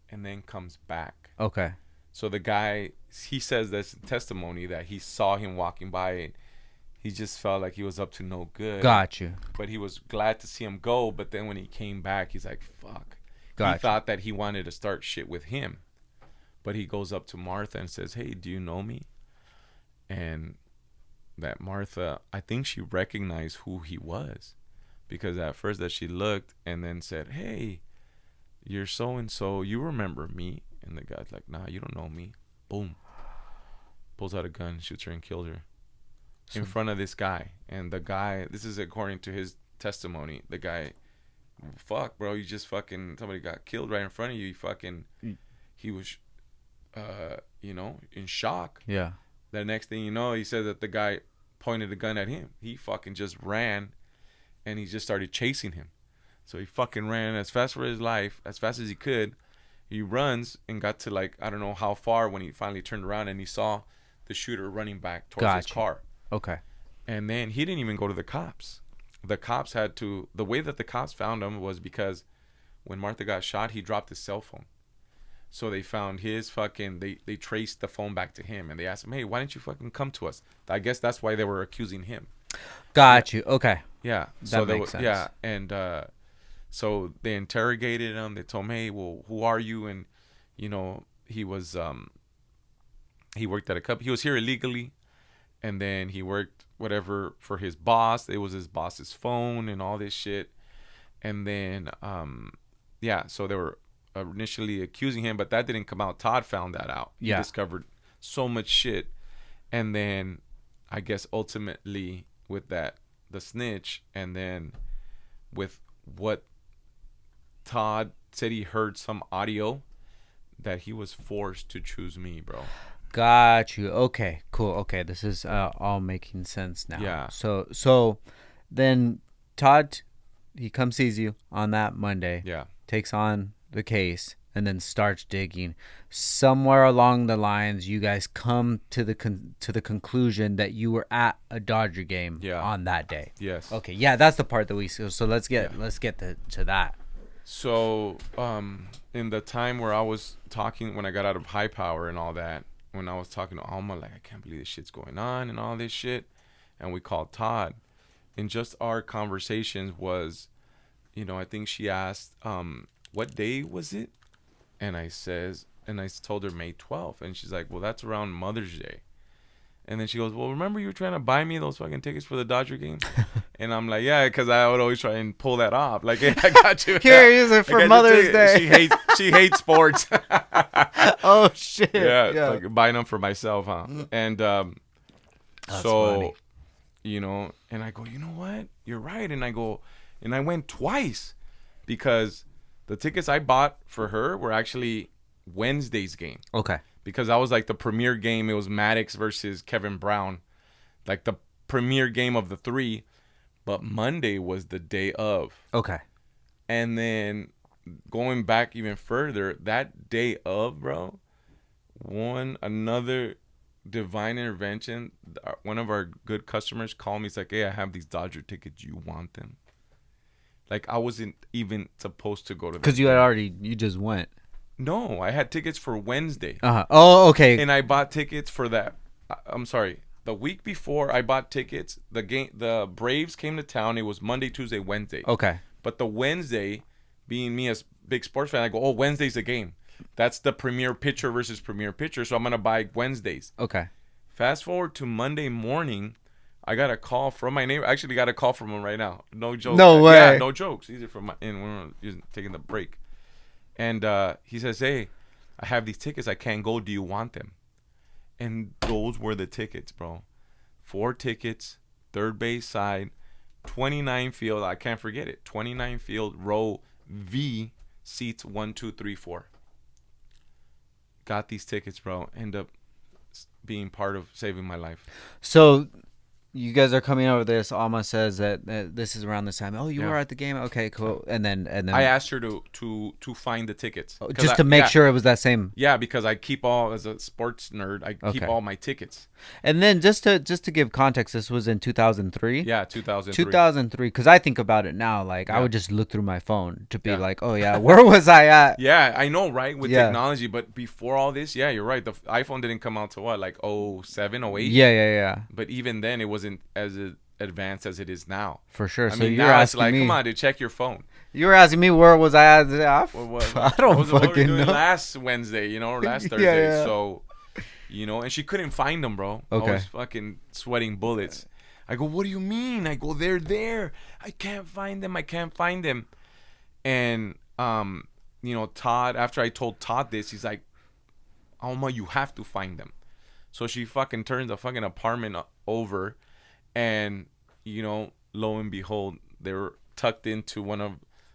and then comes back. Okay. So the guy, he says that's testimony that he saw him walking by, and he just felt like he was up to no good. Got you. But he was glad to see him go. But then when he came back, he's like, fuck. Got he thought that he wanted to start shit with him. But he goes up to Martha and says, hey, do you know me? And that Martha, I think she recognized who he was. Because at first that she looked and then said, hey, you're so-and-so. You remember me? And the guy's like, nah, you don't know me. Boom. Pulls out a gun, shoots her, and kills her. In front of this guy. And the guy, this is according to his testimony, the guy, fuck, bro, you just fucking, somebody got killed right in front of you. He was, in shock. Yeah. The next thing you know, he said that the guy pointed a gun at him. He fucking just ran, and he just started chasing him. So he fucking ran as fast for his life, as fast as he could. He runs and got to like, I don't know how far, when he finally turned around and he saw the shooter running back towards his car. Okay. And then he didn't even go to the cops. The cops had to, the way that the cops found him was because when Martha got shot, he dropped his cell phone. So they found his fucking, they traced the phone back to him, and they asked him, hey, why didn't you fucking come to us? I guess that's why they were accusing him. Got you. Okay. Yeah. That makes sense. Yeah. And so they interrogated him. They told him, hey, well, who are you? And, he was, he worked at a company. He was here illegally. And then he worked whatever for his boss. It was his boss's phone and all this shit. And then, so they were initially accusing him, but that didn't come out. Todd found that out. He discovered so much shit. And then I guess ultimately with that, the snitch, and then with what Todd said, he heard some audio that he was forced to choose me, bro. Got you. Okay, cool. Okay, this is all making sense now. Yeah. So then Todd, he comes, sees you on that Monday. Yeah. Takes on the case and then starts digging. Somewhere along the lines, you guys come to the conclusion that you were at a Dodger game on that day. Yes. Okay. Yeah, that's the part that we. So let's get to that. So in the time where I was talking, when I got out of High Power and all that, when I was talking to Alma, like, I can't believe this shit's going on and all this shit. And we called Todd. And just our conversations was, I think she asked, what day was it? And I told her May 12th. And she's like, well, that's around Mother's Day. And then she goes, well, remember you were trying to buy me those fucking tickets for the Dodger game? And I'm like, yeah, because I would always try and pull that off. Like, hey, I got you. Here, use it for Mother's Day. She hates sports. Oh, shit. Yeah. Like buying them for myself, huh? And That's so, funny. And I go, you know what? You're right. And I went twice because the tickets I bought for her were actually Wednesday's game. Okay. Because I was like the premier game. It was Maddox versus Kevin Brown, like the premier game of the three. But Monday was the day of. Okay. And then going back even further, that day of, bro, another divine intervention. One of our good customers called me. He's like, hey, I have these Dodger tickets. You want them? Like, I wasn't even supposed to go to. Because you just went. No, I had tickets for Wednesday. Oh, okay. And I bought tickets for that. I'm sorry. The week before I bought tickets, the Braves came to town. It was Monday, Tuesday, Wednesday. Okay. But the Wednesday, being me as big sports fan, I go, oh, Wednesday's the game. That's the premier pitcher versus premier pitcher. So I'm going to buy Wednesdays. Okay. Fast forward to Monday morning, I got a call from my neighbor. I actually got a call from him right now. No joke. No way. Yeah, no jokes. These are from and we're taking the break. And he says, "Hey, I have these tickets. I can't go. Do you want them?" And those were the tickets, bro. 4 tickets, third base side, 29 field. I can't forget it. 29 field, row V, seats 1, 2, 3, 4. Got these tickets, bro. End up being part of saving my life. So you guys are coming over this. Alma says that this is around this time. Oh, you were at the game. Okay, cool. And then I asked her to find the tickets just to make sure it was that same. Yeah, because I keep all, as a sports nerd, I keep all my tickets. And then just to give context, this was in 2003. Yeah, 2003. 2003. Because I think about it now, like I would just look through my phone to be like, oh yeah, where was I at? Yeah, I know, right? With technology, but before all this, yeah, you're right. The iPhone didn't come out to what, like 07, 08? Yeah. But even then, it wasn't as advanced as it is now. For sure. I So mean, you're now it's asking like, me, come on, dude, check your phone. You were asking me where was I at? I don't what were we doing know. last Wednesday, or last Thursday. Yeah. So, and she couldn't find them, bro. Okay. I was fucking sweating bullets. I go, what do you mean? I go, they're there. I can't find them. And, Todd, after I told Todd this, he's like, Alma, you have to find them. So she fucking turns the fucking apartment over, and, lo and behold, they were tucked into one of,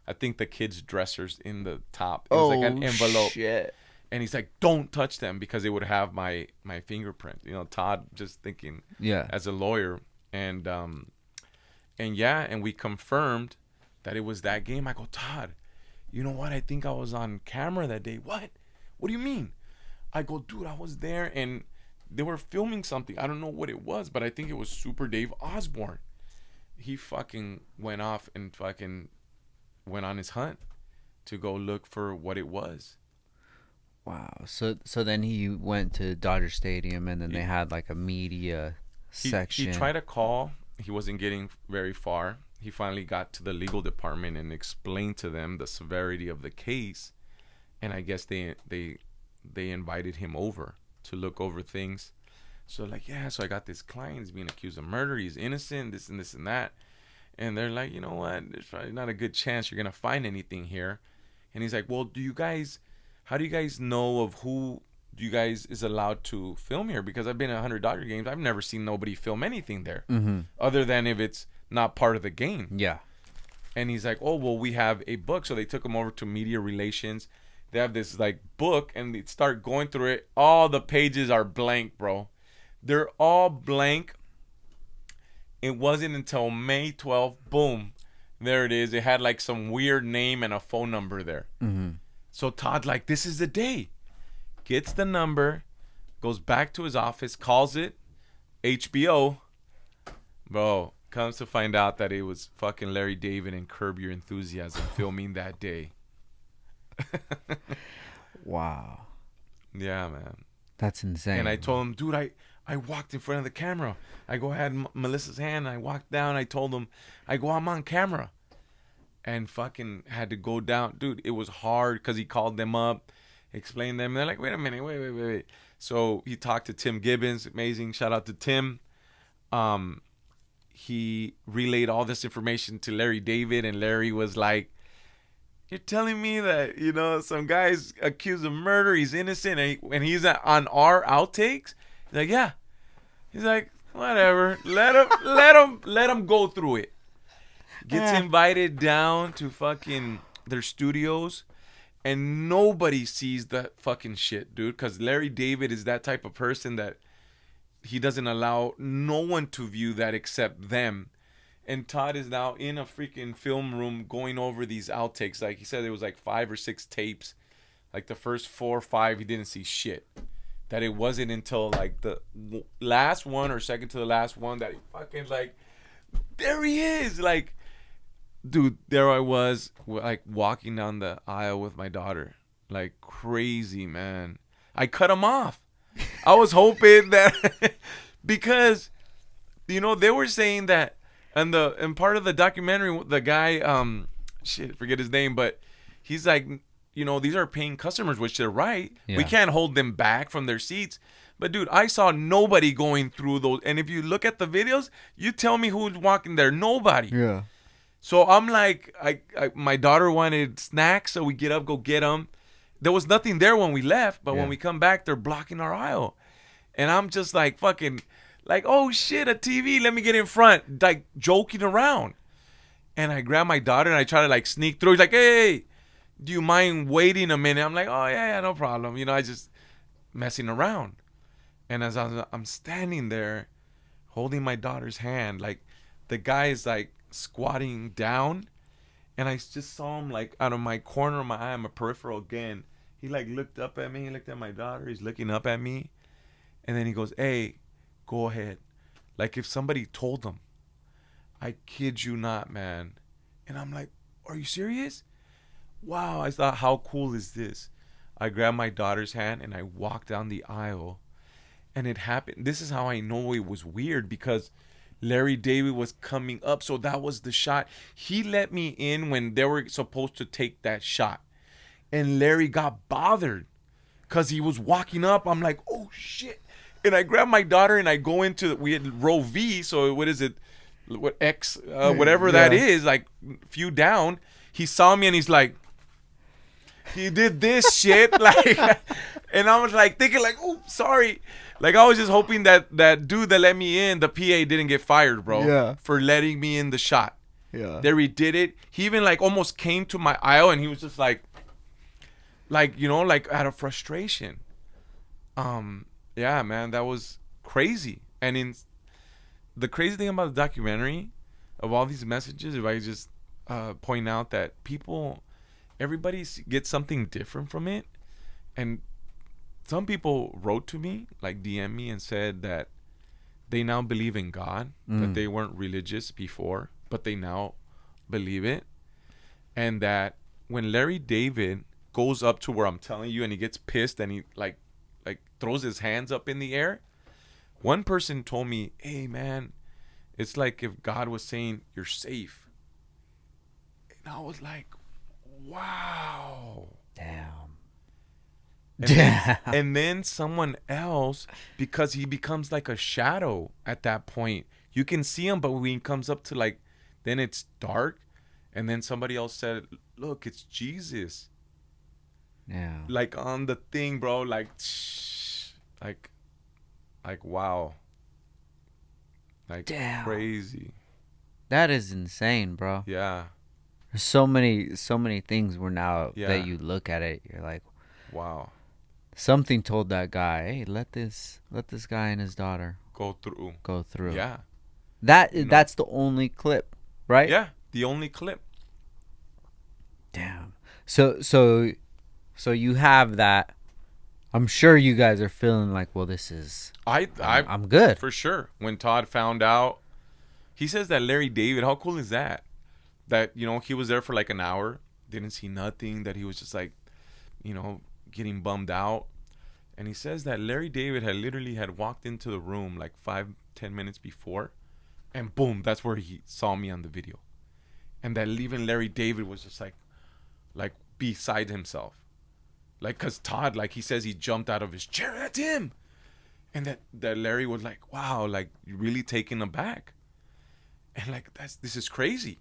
I think, the kids' dressers in the top. It was like an envelope. Shit. And he's like, don't touch them because it would have my fingerprint. Todd just thinking as a lawyer. And we confirmed that it was that game. I go, Todd, you know what? I think I was on camera that day. What? What do you mean? I go, dude, I was there and they were filming something. I don't know what it was, but I think it was Super Dave Osborne. He fucking went off and fucking went on his hunt to go look for what it was. Wow. So then he went to Dodger Stadium, and then they had like a media section. He tried to call. He wasn't getting very far. He finally got to the legal department and explained to them the severity of the case. And I guess they invited him over to look over things. So so I got this client. He's being accused of murder. He's innocent, this and this and that. And they're like, you know what? There's probably not a good chance you're going to find anything here. And he's like, well, how do you guys know of who you guys is allowed to film here? Because I've been at 100 Dodger games. I've never seen nobody film anything there other than if it's not part of the game. Yeah. And he's like, oh, well, we have a book. So they took him over to media relations. They have this book, and they start going through it. All the pages are blank, bro. They're all blank. It wasn't until May 12th, boom, there it is. It had some weird name and a phone number there. So Todd, this is the day. Gets the number, goes back to his office, calls it HBO. Bro, comes to find out that it was fucking Larry David and Curb Your Enthusiasm filming that day. Wow. Yeah, man. That's insane. And I told him, dude, I walked in front of the camera. I had Melissa's hand. I walked down. I told him, I'm on camera. And fucking had to go down. Dude, it was hard because he called them up, explained them. And they're like, wait a minute, wait. So he talked to Tim Gibbons. Amazing. Shout out to Tim. He relayed all this information to Larry David. And Larry was like, you're telling me that, some guy's accused of murder. He's innocent. And he's on our outtakes? He's like, yeah. He's like, whatever. Let him go through it. Gets invited down to fucking their studios, and nobody sees that fucking shit, dude. Because Larry David is that type of person that he doesn't allow no one to view that except them. And Todd is now in a freaking film room going over these outtakes. Like he said, it was 5 or 6 tapes. The first 4 or 5, he didn't see shit. That it wasn't until the last one or second to the last one that he fucking there he is. Dude, there I was walking down the aisle with my daughter. Crazy, man. I cut him off. I was hoping that because, they were saying that and part of the documentary, the guy, forget his name, but he's these are paying customers, which they're right. Yeah. We can't hold them back from their seats. But dude, I saw nobody going through those. And if you look at the videos, you tell me who's walking there. Nobody. Yeah. So I'm like, my daughter wanted snacks, so we get up, go get them. There was nothing there when we left, but when we come back, they're blocking our aisle. And I'm just like fucking, like, oh shit, a TV, let me get in front, like joking around. And I grab my daughter and I try to like sneak through. He's like, hey, do you mind waiting a minute? I'm like, oh yeah, no problem. You know, I just messing around. And as I'm standing there holding my daughter's hand, like the guy is like squatting down, and I just saw him like out of my corner of my eye, my peripheral again. He like looked up at me, he looked at my daughter, he's looking up at me, and then he goes, hey, go ahead. Like if somebody told him. I kid you not, man. And I'm like, are you serious? Wow, I thought, how cool is this? I grabbed my daughter's hand and I walked down the aisle, and it happened. This is how I know it was weird, because Larry David was coming up, so that was the shot. He let me in when they were supposed to take that shot, and Larry got bothered because he was walking up. I'm like, oh shit. And I grab my daughter and I go into, we had row V, so what is it? What X, whatever that is, like few down. He saw me and he's like, he did this shit, like, and I was like thinking like, oh, sorry. Like I was just hoping that dude that let me in, the PA, didn't get fired, bro. Yeah. For letting me in the shot. Yeah. There he did it. He even like almost came to my aisle and he was just like, you know, like out of frustration. Yeah, man, that was crazy. And the crazy thing about the documentary, of all these messages, if I just point out that everybody gets something different from it. And some people wrote to me, like DM me, and said that they now believe in God, that they weren't religious before, but they now believe it. And that when Larry David goes up to where I'm telling you and he gets pissed and he like throws his hands up in the air, one person told me, hey man, it's like if God was saying you're safe. And I was like, wow. Damn. And then someone else, because he becomes like a shadow at that point. You can see him, but when he comes up to like, then it's dark. And then somebody else said, look, it's Jesus. Yeah. Like on the thing, bro, like wow. Like damn. Crazy. That is insane, bro. Yeah. There's so many things where now that you look at it, you're like, wow. Something told that guy, hey, let this guy and his daughter go through. Yeah. That's the only clip, right? Yeah, the only clip. Damn. So you have that. I'm sure you guys are feeling like, well, this is I'm good. For sure. When Todd found out, he says that Larry David, how cool is that? That, you know, he was there for like an hour, didn't see nothing, that he was just like, you know, getting bummed out. And he says that Larry David had walked into the room like 5-10 minutes before, and boom, that's where he saw me on the video. And that even Larry David was just like beside himself. Like, cause Todd, like he says, he jumped out of his chair. That's him. And that Larry was like, wow, like really taken aback. And like, this is crazy.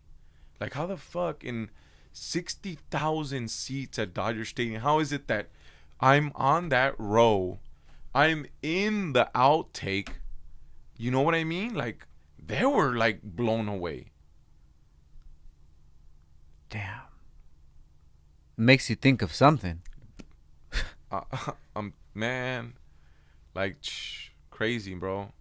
Like, how the fuck in 60,000 seats at Dodger Stadium, how is it that I'm on that row, I'm in the outtake, you know what I mean? Like, they were like blown away. Damn. It makes you think of something. Man, like crazy, bro.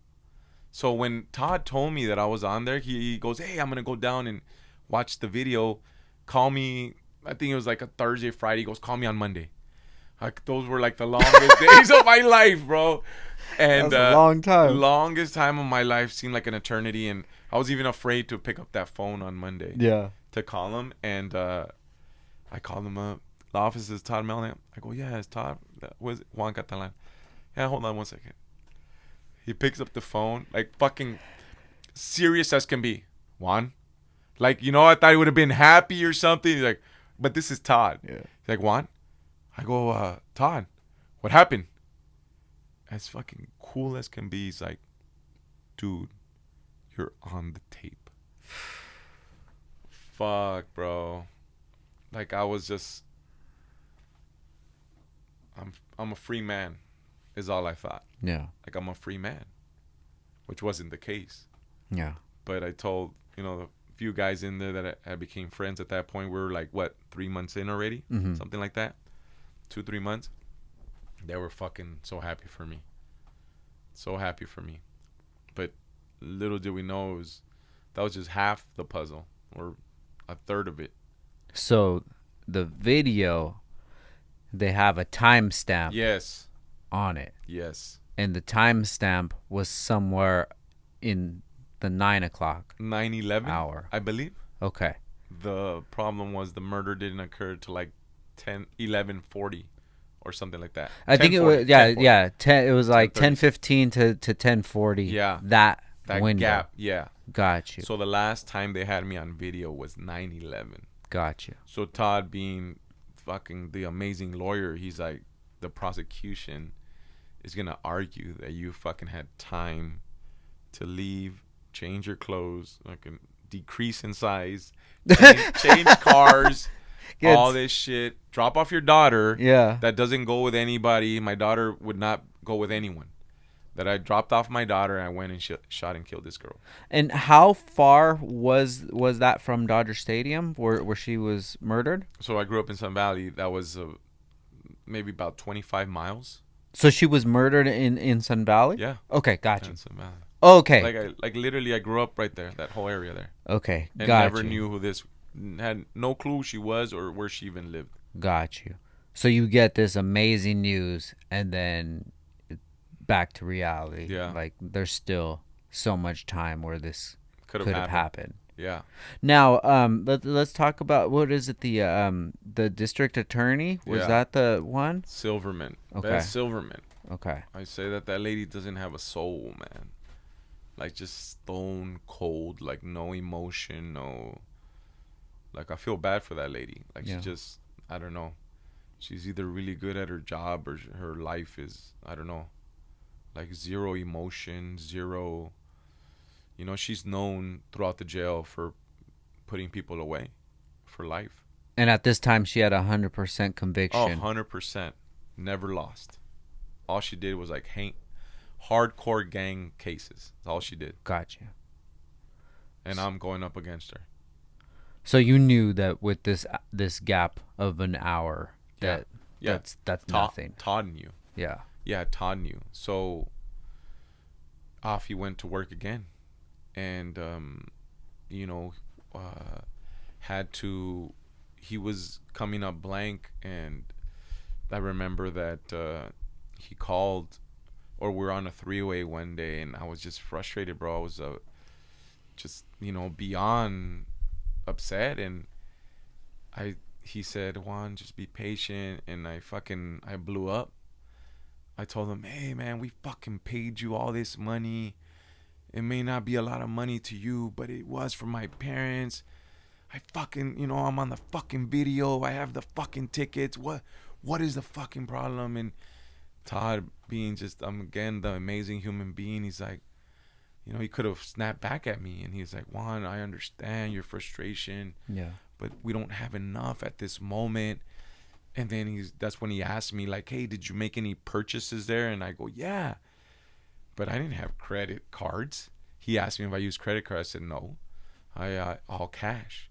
So when Todd told me that I was on there, he goes, hey, I'm gonna go down and watch the video. Call me. I think it was like a Thursday, Friday. He goes, call me on Monday. Like, those were like the longest days of my life, bro. And that's a long time. The longest time of my life seemed like an eternity, and I was even afraid to pick up that phone on Monday. Yeah. To call him, and I called him up. The office is Todd Melnick. I go, yeah, it's Todd. Was Juan Catalan? Yeah, hold on one second. He picks up the phone, like fucking serious as can be. Juan, like, you know, I thought he would have been happy or something. He's like, but this is Todd. Yeah. He's like, Juan. I go, Todd, what happened? as fucking cool as can be. He's like, dude, you're on the tape. Fuck, bro. Like, I was just, I'm a free man, is all I thought. Yeah. Like, I'm a free man, which wasn't the case. Yeah. But I told, the few guys in there that I became friends at that point. We were like, what, 3 months in already? Mm-hmm. Something like that. 2-3 months. They were fucking so happy for me. So happy for me. But little did we know that was just half the puzzle, or a third of it. So the video, they have a timestamp Yes. on it. Yes. And the timestamp was somewhere in the 9 o'clock 9/11 hour, I believe. Okay. The problem was the murder didn't occur till like 11:40 or something like that. I think it was 10. It was like 10:15 to 10:40. Yeah. That window. Gap. Yeah. Got you. So the last time they had me on video was 9/11. Got you. So Todd, being fucking the amazing lawyer, he's like, the prosecution is gonna argue that you fucking had time to leave, change your clothes, fucking decrease in size, change cars, all this shit, drop off your daughter. Yeah. That doesn't go with anybody. My daughter would not go with anyone. That I dropped off my daughter and I went and shot and killed this girl. And how far was that from Dodger Stadium where she was murdered? So I grew up in Sun Valley. That was maybe about 25 miles. So she was murdered in Sun Valley? Yeah. Okay, got you. In Sun Valley. Okay. Like literally I grew up right there, that whole area there. Okay, and got never you. knew who this, had no clue she was or where she even lived. Got you. So you get this amazing news and then back to reality. Yeah. Like there's still so much time where this could have happened. Yeah. Now, let's talk about, what is it? The district attorney, was that the one? Silverman. Okay. Beth Silverman. Okay. I say that lady doesn't have a soul, man. Like, just stone cold, like no emotion, no. Like, I feel bad for that lady. Like, she just, I don't know. She's either really good at her job or her life is, I don't know, like zero emotion, zero. She's known throughout the jail for putting people away for life. And at this time, she had 100% conviction. 100%. Never lost. All she did was like hardcore gang cases. That's all she did. Gotcha. And I'm going up against her. So you knew that with this gap of an hour, that's nothing. Todd knew. Yeah. Yeah, Todd knew. So off he went to work again. And, he was coming up blank. And I remember that he called, or we're on a 3-way one day, and I was just frustrated, bro. I was just, beyond upset. And he said, Juan, just be patient. And I blew up. I told him, hey, man, we fucking paid you all this money. It may not be a lot of money to you, but it was for my parents. I fucking, I'm on the fucking video. I have the fucking tickets. What is the fucking problem? And Todd, being just, again, the amazing human being, he's like, he could have snapped back at me. And he's like, Juan, I understand your frustration. Yeah. But we don't have enough at this moment. And then that's when he asked me, like, hey, did you make any purchases there? And I go, yeah. But I didn't have credit cards. He asked me if I used credit cards. I said, no. I all cash.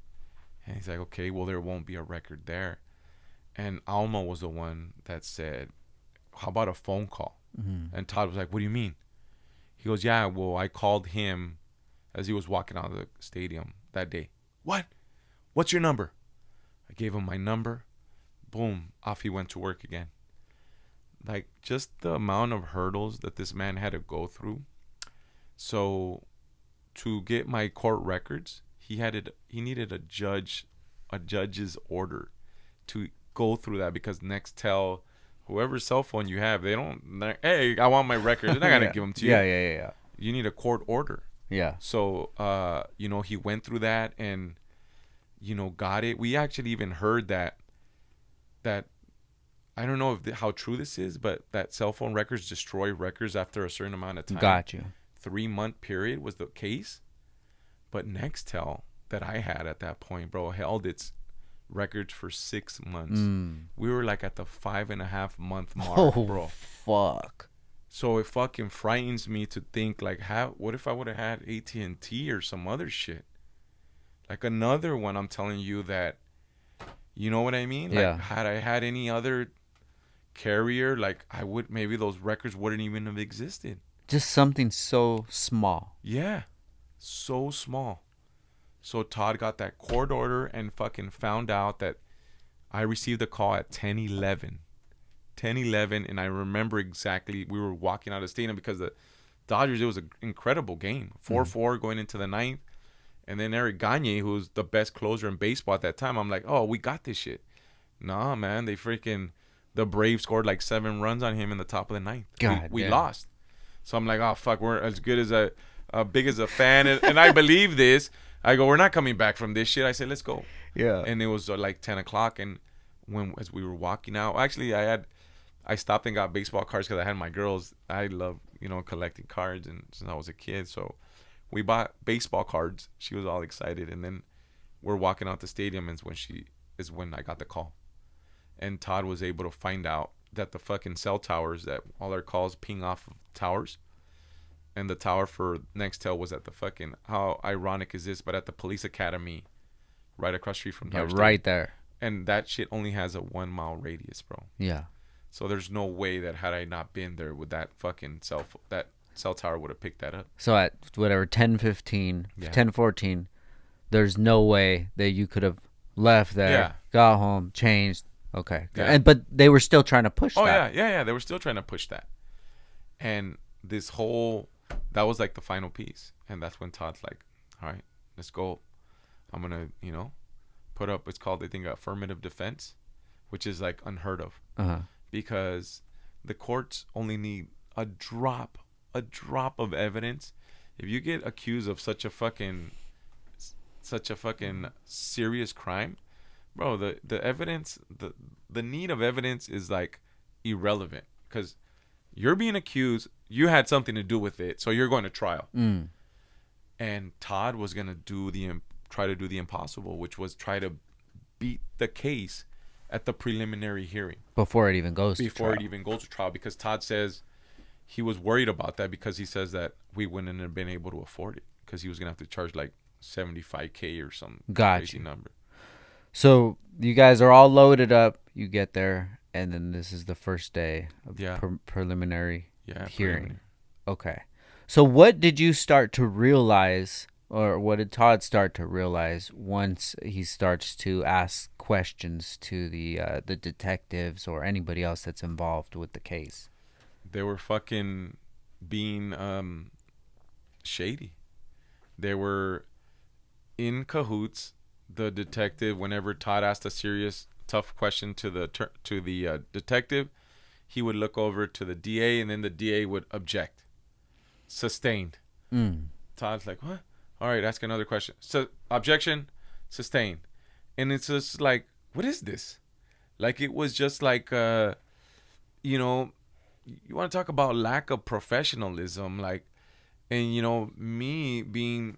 And he's like, okay, well, there won't be a record there. And Alma was the one that said, how about a phone call? Mm-hmm. And Todd was like, what do you mean? He goes, yeah, well, I called him as he was walking out of the stadium that day. What? What's your number? I gave him my number. Boom, off he went to work again. Like, just the amount of hurdles that this man had to go through. So to get my court records, he needed a judge's order to go through that, because Nextel, whoever's cell phone you have, hey, I want my records. They're not gonna give them to you. Yeah. You need a court order. Yeah. So he went through that and got it. We actually even heard that I don't know how true this is, but that cell phone records destroy records after a certain amount of time. Got you. 3-month period was the case. But Nextel that I had at that point, bro, held its records for 6 months. We were like at the 5.5 month mark, bro. Fuck. So it fucking frightens me to think like, what if I would have had AT&T or some other shit? Like another one, I'm telling you that, you know what I mean? Like, yeah. Had I had any other carrier, like maybe those records wouldn't even have existed. Just something so small. Yeah. So small. So Todd got that court order and fucking found out that I received a call at 10:11. 10:11, and I remember exactly, we were walking out of the stadium because the Dodgers, it was an incredible game. 4-4 going into the ninth. And then Eric Gagne, who was the best closer in baseball at that time, I'm like, oh, we got this shit. Nah, man, the Braves scored like 7 runs on him in the top of the ninth. We lost. So I'm like, oh, fuck, we're as good as big as a fan. And I believe this. I go, we're not coming back from this shit. I said, let's go. Yeah. And it was like 10 o'clock. And as we were walking out, actually, I stopped and got baseball cards because I had my girls. I love, collecting cards and since I was a kid. So we bought baseball cards. She was all excited. And then we're walking out the stadium is when I got the call. And Todd was able to find out that the fucking cell towers, that all our calls ping off of towers. And the tower for Nextel was at the fucking, how ironic is this, but at the police academy right across the street from Downstar. Right there. And that shit only has a 1 mile radius, bro. Yeah. So there's no way that had I not been there with that fucking that cell tower would have picked that up. So at whatever 10:15, 10:14, there's no way that you could have left there, got home, changed. Okay. Yeah. But they were still trying to push that. Oh yeah. They were still trying to push that. And that was like the final piece. And that's when Todd's like, all right, let's go. I'm going to, put up, it's called, I think, affirmative defense, which is like unheard of. Because the courts only need a drop of evidence. If you get accused of such a fucking serious crime, bro, the evidence, the need of evidence is like irrelevant because you're being accused, you had something to do with it, so you're going to trial. And Todd was going to try to do the impossible, which was try to beat the case at the preliminary hearing. Before it even goes to trial. Because Todd says he was worried about that because he says that we wouldn't have been able to afford it because he was going to have to charge like $75,000 or some crazy number. So you guys are all loaded up. You get there, and then this is the first day of preliminary hearing. Okay. So what did you start to realize, or what did Todd start to realize once he starts to ask questions to the detectives or anybody else that's involved with the case? They were fucking being shady. They were in cahoots. The detective, whenever Todd asked a serious, tough question to the detective, he would look over to the DA, and then the DA would object. Sustained. Todd's like, what? All right, ask another question. So, objection, sustained. And it's just like, what is this? Like, it was just like, you want to talk about lack of professionalism, like, and, me being,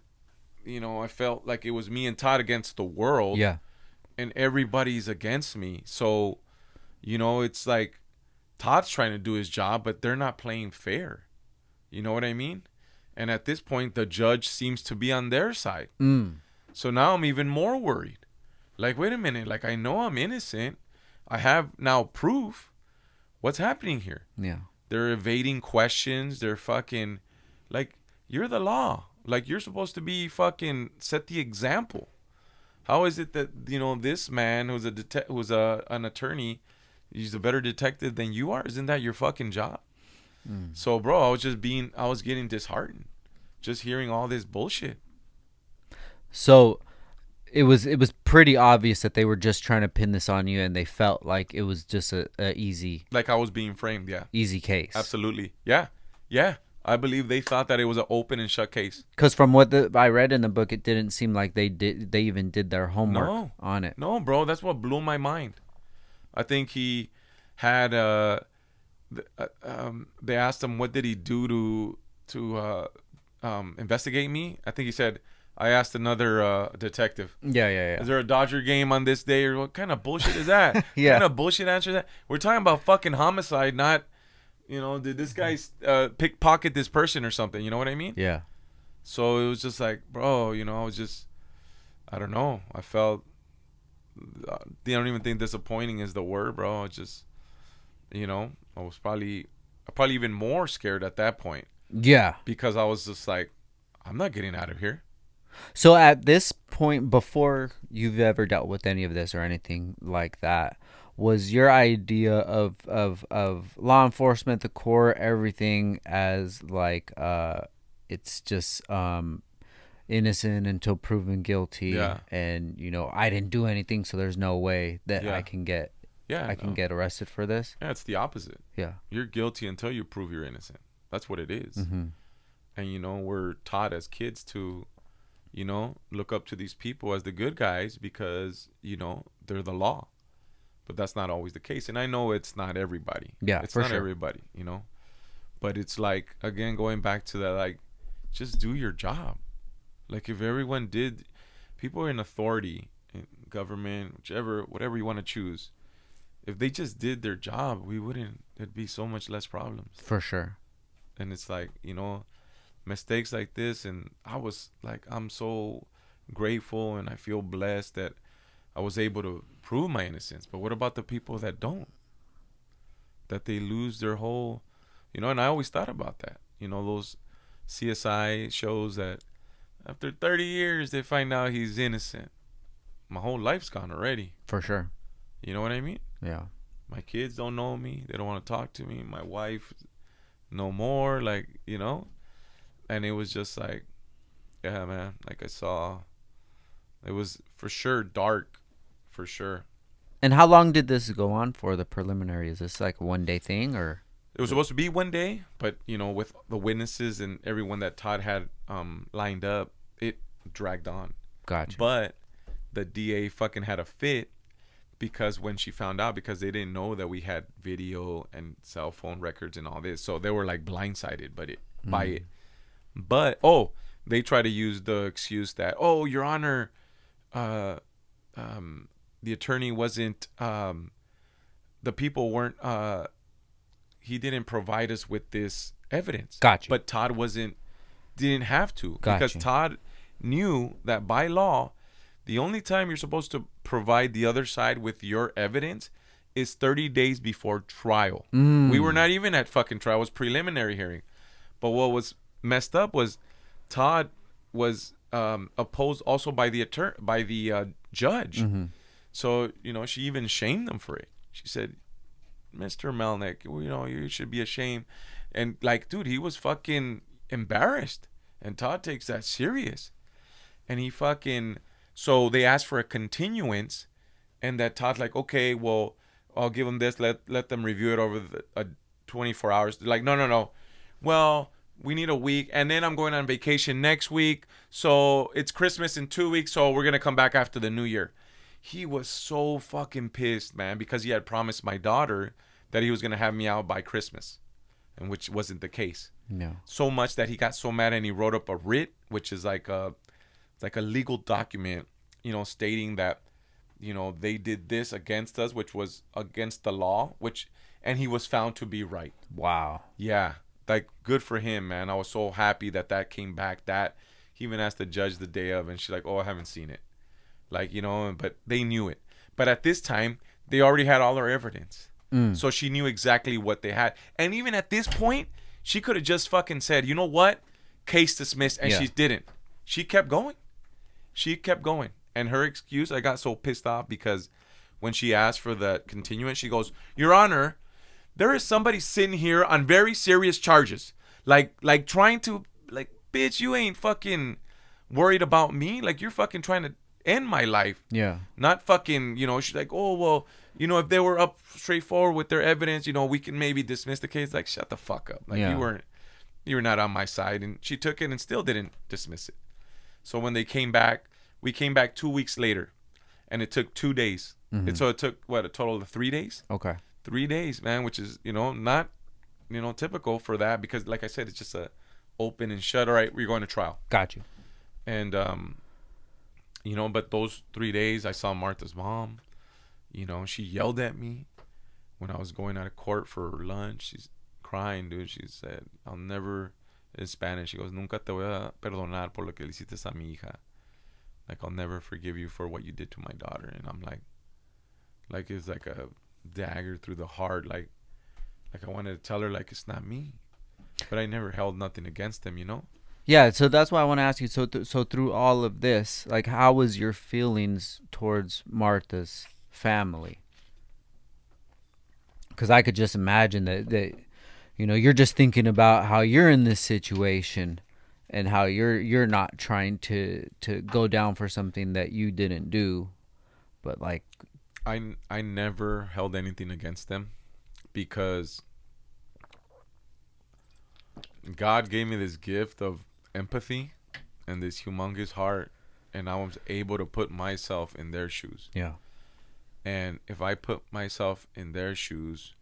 I felt like it was me and Todd against the world. Yeah. And everybody's against me. So, it's like Todd's trying to do his job, but they're not playing fair. You know what I mean? And at this point, the judge seems to be on their side. So now I'm even more worried. Like, wait a minute. Like, I know I'm innocent. I have now proof. What's happening here? Yeah. They're evading questions. They're fucking, like, you're the law. Like, you're supposed to be fucking set the example. How is it that, this man who's an attorney, he's a better detective than you are? Isn't that your fucking job? So, bro, I was getting disheartened just hearing all this bullshit. So it was pretty obvious that they were just trying to pin this on you, and they felt like it was just a easy, like I was being framed. Yeah, easy case. Absolutely. Yeah. I believe they thought that it was an open and shut case. Because from what I read in the book, it didn't seem like they even did their homework on it. No, bro, that's what blew my mind. I think he had they asked him what did he do to investigate me. I think he said, I asked another detective. Yeah. Is there a Dodger game on this day? Or what kind of bullshit is that? Yeah. What kind of bullshit answer is that? We're talking about fucking homicide, not, did this guy pickpocket this person or something? You know what I mean? Yeah. So it was just like, bro, I was just, I don't know. I felt, I don't even think disappointing is the word, bro. It's just, I was probably even more scared at that point. Yeah. Because I was just like, I'm not getting out of here. So at this point, before you've ever dealt with any of this or anything like that, was your idea of law enforcement, the court, everything as like it's just innocent until proven guilty, Yeah. and I didn't do anything, so there's no way that Yeah. I can get get arrested for this? Yeah, it's the opposite. Yeah. You're guilty until you prove you're innocent. That's what it is. Mm-hmm. And we're taught as kids to look up to these people as the good guys because they're the law. But that's not always the case. And I know it's not everybody. Yeah, it's for not sure. everybody, But it's like, again, going back to that, like, just do your job. Like, if everyone did, people in authority, in government, whatever you want to choose, if they just did their job, there'd be so much less problems. For sure. And it's like, mistakes like this, and I was like, I'm so grateful and I feel blessed that I was able to prove my innocence. But what about the people that don't? That they lose their whole, and I always thought about that. Those CSI shows that after 30 years they find out he's innocent. My whole life's gone already. For sure. You know what I mean? Yeah. My kids don't know me. They don't want to talk to me. My wife, no more. Like, and it was just like, yeah, man. Like I saw, it was for sure dark, for sure. And how long did this go on for, the preliminary? Is this like a one-day thing, or? It was supposed to be one day, but with the witnesses and everyone that Todd had lined up, it dragged on. Gotcha. But the DA fucking had a fit because when she found out, because they didn't know that we had video and cell phone records and all this, so they were like blindsided by it. But they try to use the excuse that, Your Honor, the attorney wasn't, the people weren't, he didn't provide us with this evidence. Gotcha. But Todd didn't have to. Gotcha. Because Todd knew that by law, the only time you're supposed to provide the other side with your evidence is 30 days before trial. We were not even at fucking trial. It was preliminary hearing. But what was messed up was Todd was opposed also by the judge. Mm-hmm. So, she even shamed them for it. She said, Mr. Melnick, you should be ashamed. And like, dude, he was fucking embarrassed. And Todd takes that serious. And he fucking, so they asked for a continuance, and that Todd's like, okay, well, I'll give them this. Let them review it over 24 hours. They're like, no. Well, we need a week, and then I'm going on vacation next week. So it's Christmas in 2 weeks, so we're going to come back after the new year. He was so fucking pissed, man, because he had promised my daughter that he was going to have me out by Christmas, and which wasn't the case. No. So much that he got so mad and he wrote up a writ, which is like a legal document, stating that, they did this against us, which was against the law, and he was found to be right. Wow. Yeah. Like, good for him, man. I was so happy that came back. That he even asked the judge the day of, and she's like, I haven't seen it. Like, but they knew it. But at this time, they already had all our evidence. So she knew exactly what they had. And even at this point, she could have just fucking said, you know what? Case dismissed. And she didn't. She kept going. And her excuse, I got so pissed off because when she asked for the continuance, she goes, Your Honor, there is somebody sitting here on very serious charges. Like trying to, like, bitch, you ain't fucking worried about me. Like, you're fucking trying to end my life. Yeah. Not fucking, she's like, if they were up straightforward with their evidence, we can maybe dismiss the case. Like, shut the fuck up. Like, you were not on my side. And she took it and still didn't dismiss it. So when they came back, we came back 2 weeks later, and it took 2 days. Mm-hmm. So it took, a total of 3 days? Okay. 3 days, man, which is, not, typical for that because, like I said, it's just a open and shut. All right, we're going to trial. Got you. And, but those 3 days, I saw Martha's mom. She yelled at me when I was going out of court for lunch. She's crying, dude. She said, I'll never, in Spanish, she goes, nunca te voy a perdonar por lo que le hiciste a mi hija. Like, I'll never forgive you for what you did to my daughter. And I'm like it's like a dagger through the heart. Like I wanted to tell her, like, it's not me. But I never held nothing against them, Yeah, so that's why I want to ask you. So through all of this, like, how was your feelings towards Martha's family? Because I could just imagine that you're just thinking about how you're in this situation and how you're not trying to go down for something that you didn't do, but like I never held anything against them because God gave me this gift of empathy and this humongous heart, and I was able to put myself in their shoes. Yeah. And if I put myself in their shoes,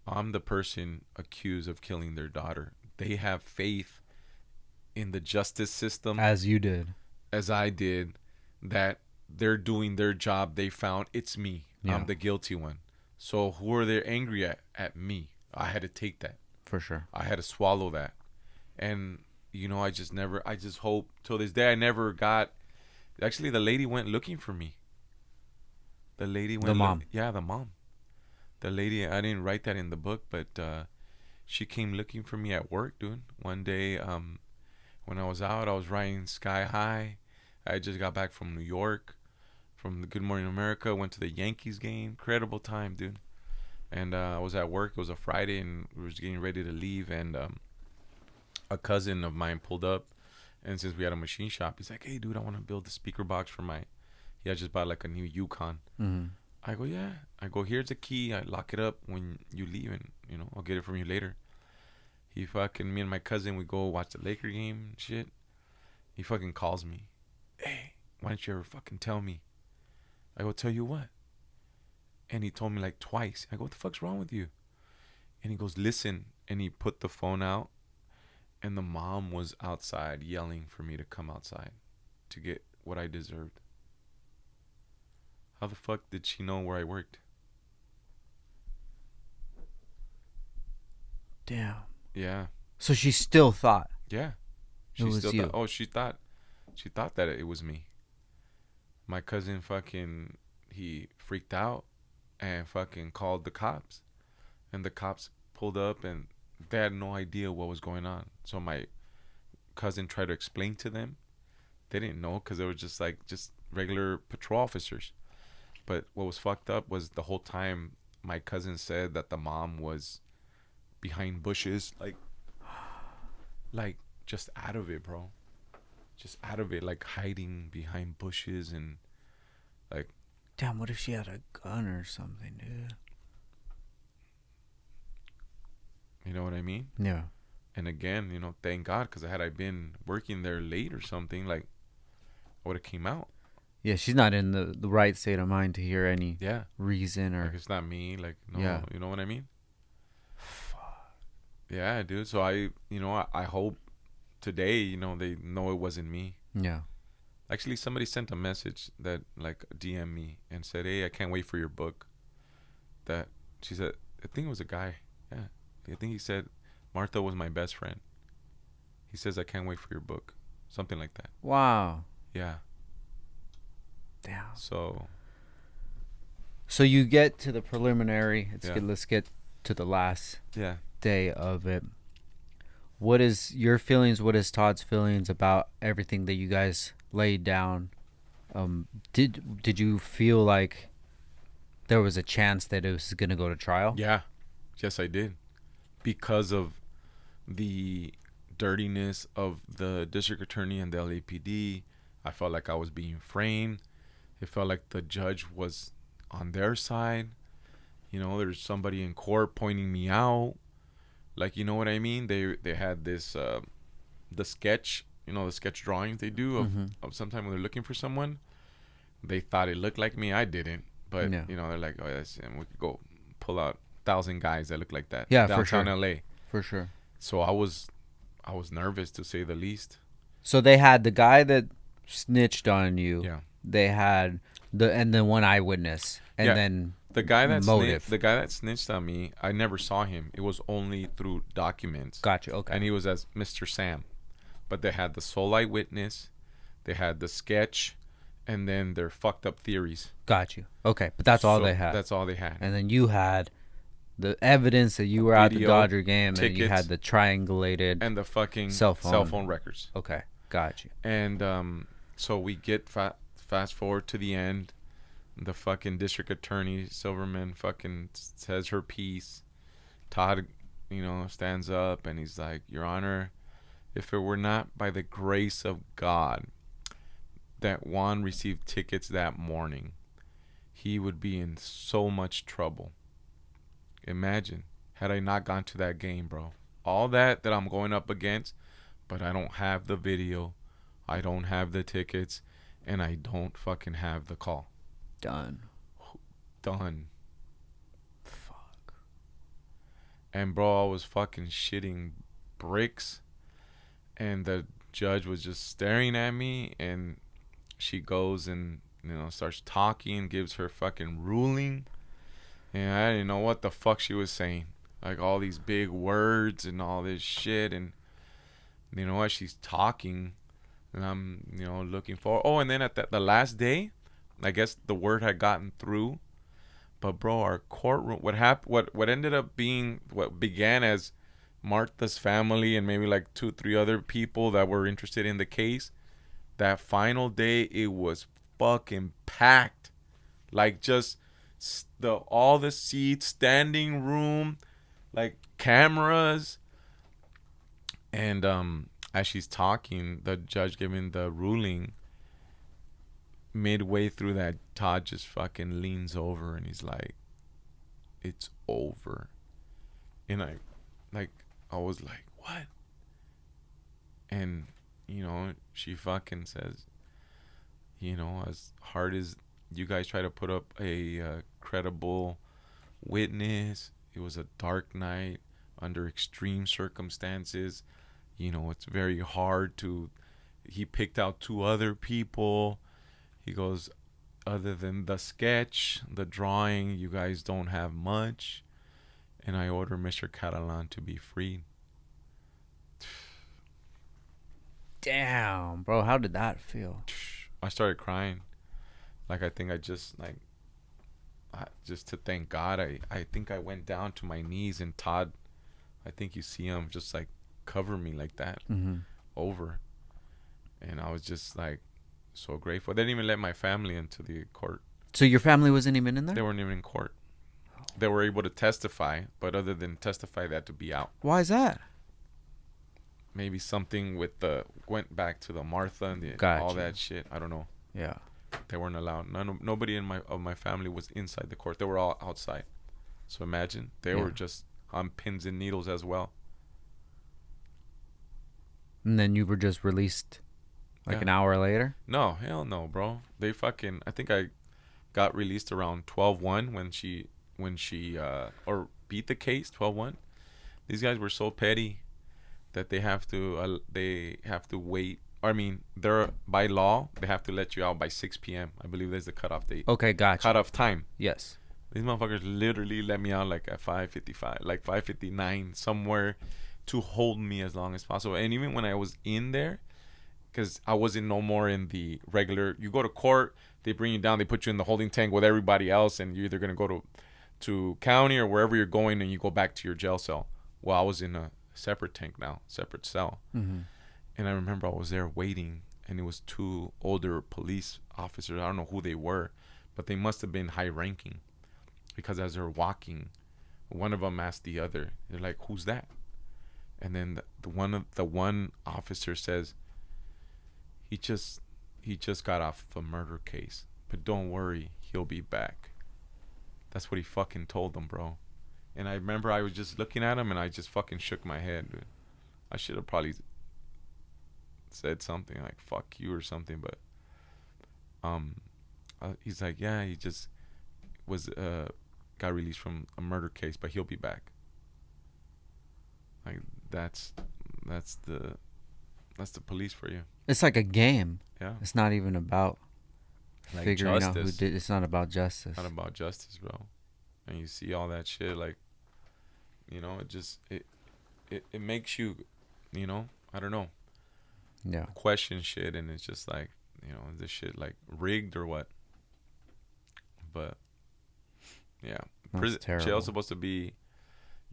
I'm the person accused of killing their daughter. They have faith in the justice system. As you did. As I did. That they're doing their job. They found it's me. Yeah. I'm the guilty one. So who are they angry at? At me. I had to take that. For sure. I had to swallow that. And, I just hope till this day I never got. Actually, the lady went looking for me. The lady went. The mom. The mom. The lady, I didn't write that in the book, but she came looking for me at work, dude. One day, when I was out, I was riding Sky High. I just got back from New York, from the Good Morning America. Went to the Yankees game. Incredible time, dude. And I was at work. It was a Friday, and we were getting ready to leave. And a cousin of mine pulled up, and since we had a machine shop, he's like, "Hey, dude, I want to build a speaker box for my." He had just bought like a new Yukon. Mm-hmm. I go, yeah. I go, here's the key. I lock it up when you leave, and I'll get it from you later. Me and my cousin, we go watch the Laker game and shit. He fucking calls me. Hey, why don't you ever fucking tell me? I go, tell you what? And he told me like twice. I go, what the fuck's wrong with you? And he goes, listen. And he put the phone out, and the mom was outside yelling for me to come outside to get what I deserved. How the fuck did she know where I worked? Damn. Yeah. So she still thought. Yeah. It was you. She thought that it was me. My cousin he freaked out and fucking called the cops. And the cops pulled up and they had no idea what was going on. So my cousin tried to explain to them. They didn't know because they were just regular patrol officers. But what was fucked up was the whole time my cousin said that the mom was behind bushes, like just out of it, bro. Just out of it, like hiding behind bushes and like. Damn, what if she had a gun or something, dude? You know what I mean? Yeah. And again, thank God, because had I been working there late or something, like, I would have came out. Yeah, she's not in the right state of mind to hear any reason or. Like, it's not me. Like, no, yeah. You know what I mean? Yeah, dude. So I hope today, they know it wasn't me. Yeah. Actually, somebody sent a message that like DM me and said, "Hey, I can't wait for your book." That she said, I think it was a guy. Yeah, I think he said, "Martha was my best friend." He says, "I can't wait for your book," something like that. Wow. Yeah. Damn. So you get to the preliminary. It's Yeah. good. Let's get to the last yeah. day of it. What is your feelings? What is Todd's feelings about everything that you guys laid down? Did you feel like there was a chance that it was going to go to trial? Yeah. Yes, I did. Because of the dirtiness of the district attorney and the LAPD, I felt like I was being framed. It felt like the judge was on their side. There's somebody in court pointing me out. Like, you know what I mean? They had this, the sketch, the sketch drawings they do of sometime when they're looking for someone. They thought it looked like me. I didn't. But, Yeah. They're like, oh, yes, and we could go pull out 1,000 guys that look like that. Yeah, downtown for sure. LA. For sure. So I was nervous, to say the least. So they had the guy that snitched on you. Yeah. They had the one eyewitness, and then the guy that motive. the guy that snitched on me, I never saw him. It was only through documents. Gotcha. Okay. And he was as Mr. Sam. But they had the sole eyewitness, they had the sketch, and then their fucked up theories. Got you. Okay, but that's all they had. That's all they had. And then you had the evidence that you were at the Dodger game, tickets, and you had the triangulated and the fucking cell phone records. Okay, got you. And so we get fast forward to the end. The fucking district attorney Silverman fucking says her piece. Todd, stands up and he's like, Your Honor, if it were not by the grace of God that Juan received tickets that morning, he would be in so much trouble. Imagine, had I not gone to that game, bro. All that I'm going up against, but I don't have the video, I don't have the tickets, and I don't fucking have the call. Done. Fuck. And bro, I was fucking shitting bricks, and the judge was just staring at me, and she goes and starts talking, gives her fucking ruling, and I didn't know what the fuck she was saying, like all these big words and all this shit. And as she's talking, and I'm looking for, and then at the last day, I guess the word had gotten through. But bro, our courtroom, what ended up being, what began as Martha's family and maybe like 2-3 other people that were interested in the case, that final day, it was fucking packed. Like just all the seats, standing room, like cameras. And as she's talking, the judge giving the ruling, midway through that, Todd just fucking leans over and he's like, It's over. And I was like, what? And she fucking says, as hard as you guys try to put up a credible witness, it was a dark night under extreme circumstances. It's very hard to. He picked out 2 other people. He goes, other than the sketch, the drawing, you guys don't have much. And I order Mr. Catalan to be freed. Damn, bro, how did that feel? I started crying. Like, I think I just, just to thank God, I think I went down to my knees, and Todd, I think you see him just, like, cover me like that over. And I was just, like, so grateful. They didn't even let my family into the court. So your family wasn't even in there? They weren't even in court. They were able to testify, but other than testify, they had to be out. Why is that? Maybe something with went back to the Martha and all that shit. I don't know. Yeah. They weren't allowed. Nobody in my family was inside the court. They were all outside. So imagine, they were just on pins and needles as well. And then you were just released an hour later? No, hell no, bro. They fucking, I think I got released around 12-1 when she beat the case 12-1. These guys were so petty that they have to wait. I mean, they're, by law, they have to let you out by 6 p.m. I believe there's the cutoff date. Okay, gotcha. Cutoff time. Yes. These motherfuckers literally let me out like at 5:55, like 5:59, somewhere, to hold me as long as possible. And even when I was in there, because I wasn't no more in the regular, you go to court, they bring you down, they put you in the holding tank with everybody else, and you're either going to go to county or wherever you're going, and you go back to your jail cell. Well, I was in a separate tank now, separate cell. Mm-hmm. And I remember I was there waiting, and it was 2 older police officers. I don't know who they were, but they must have been high ranking, because as they're walking, one of them asked the other, they're like, "Who's that?" And then the one officer says, he just got off the murder case, but don't worry, he'll be back. That's what he fucking told them, bro. And I remember I was just looking at him, and I just fucking shook my head, dude. I should have probably said something like "fuck you" or something, but he's like, yeah, he just got released from a murder case, but he'll be back. Like that's the police for you. It's like a game. Yeah. It's not even about like figuring justice. out who did. It's not about justice. Not about justice, bro. And you see all that shit, like, you know, it just it makes you, you know, I don't know. Yeah. Question shit, and it's just like, you know, is this shit like rigged or what? But yeah, jail's supposed to be,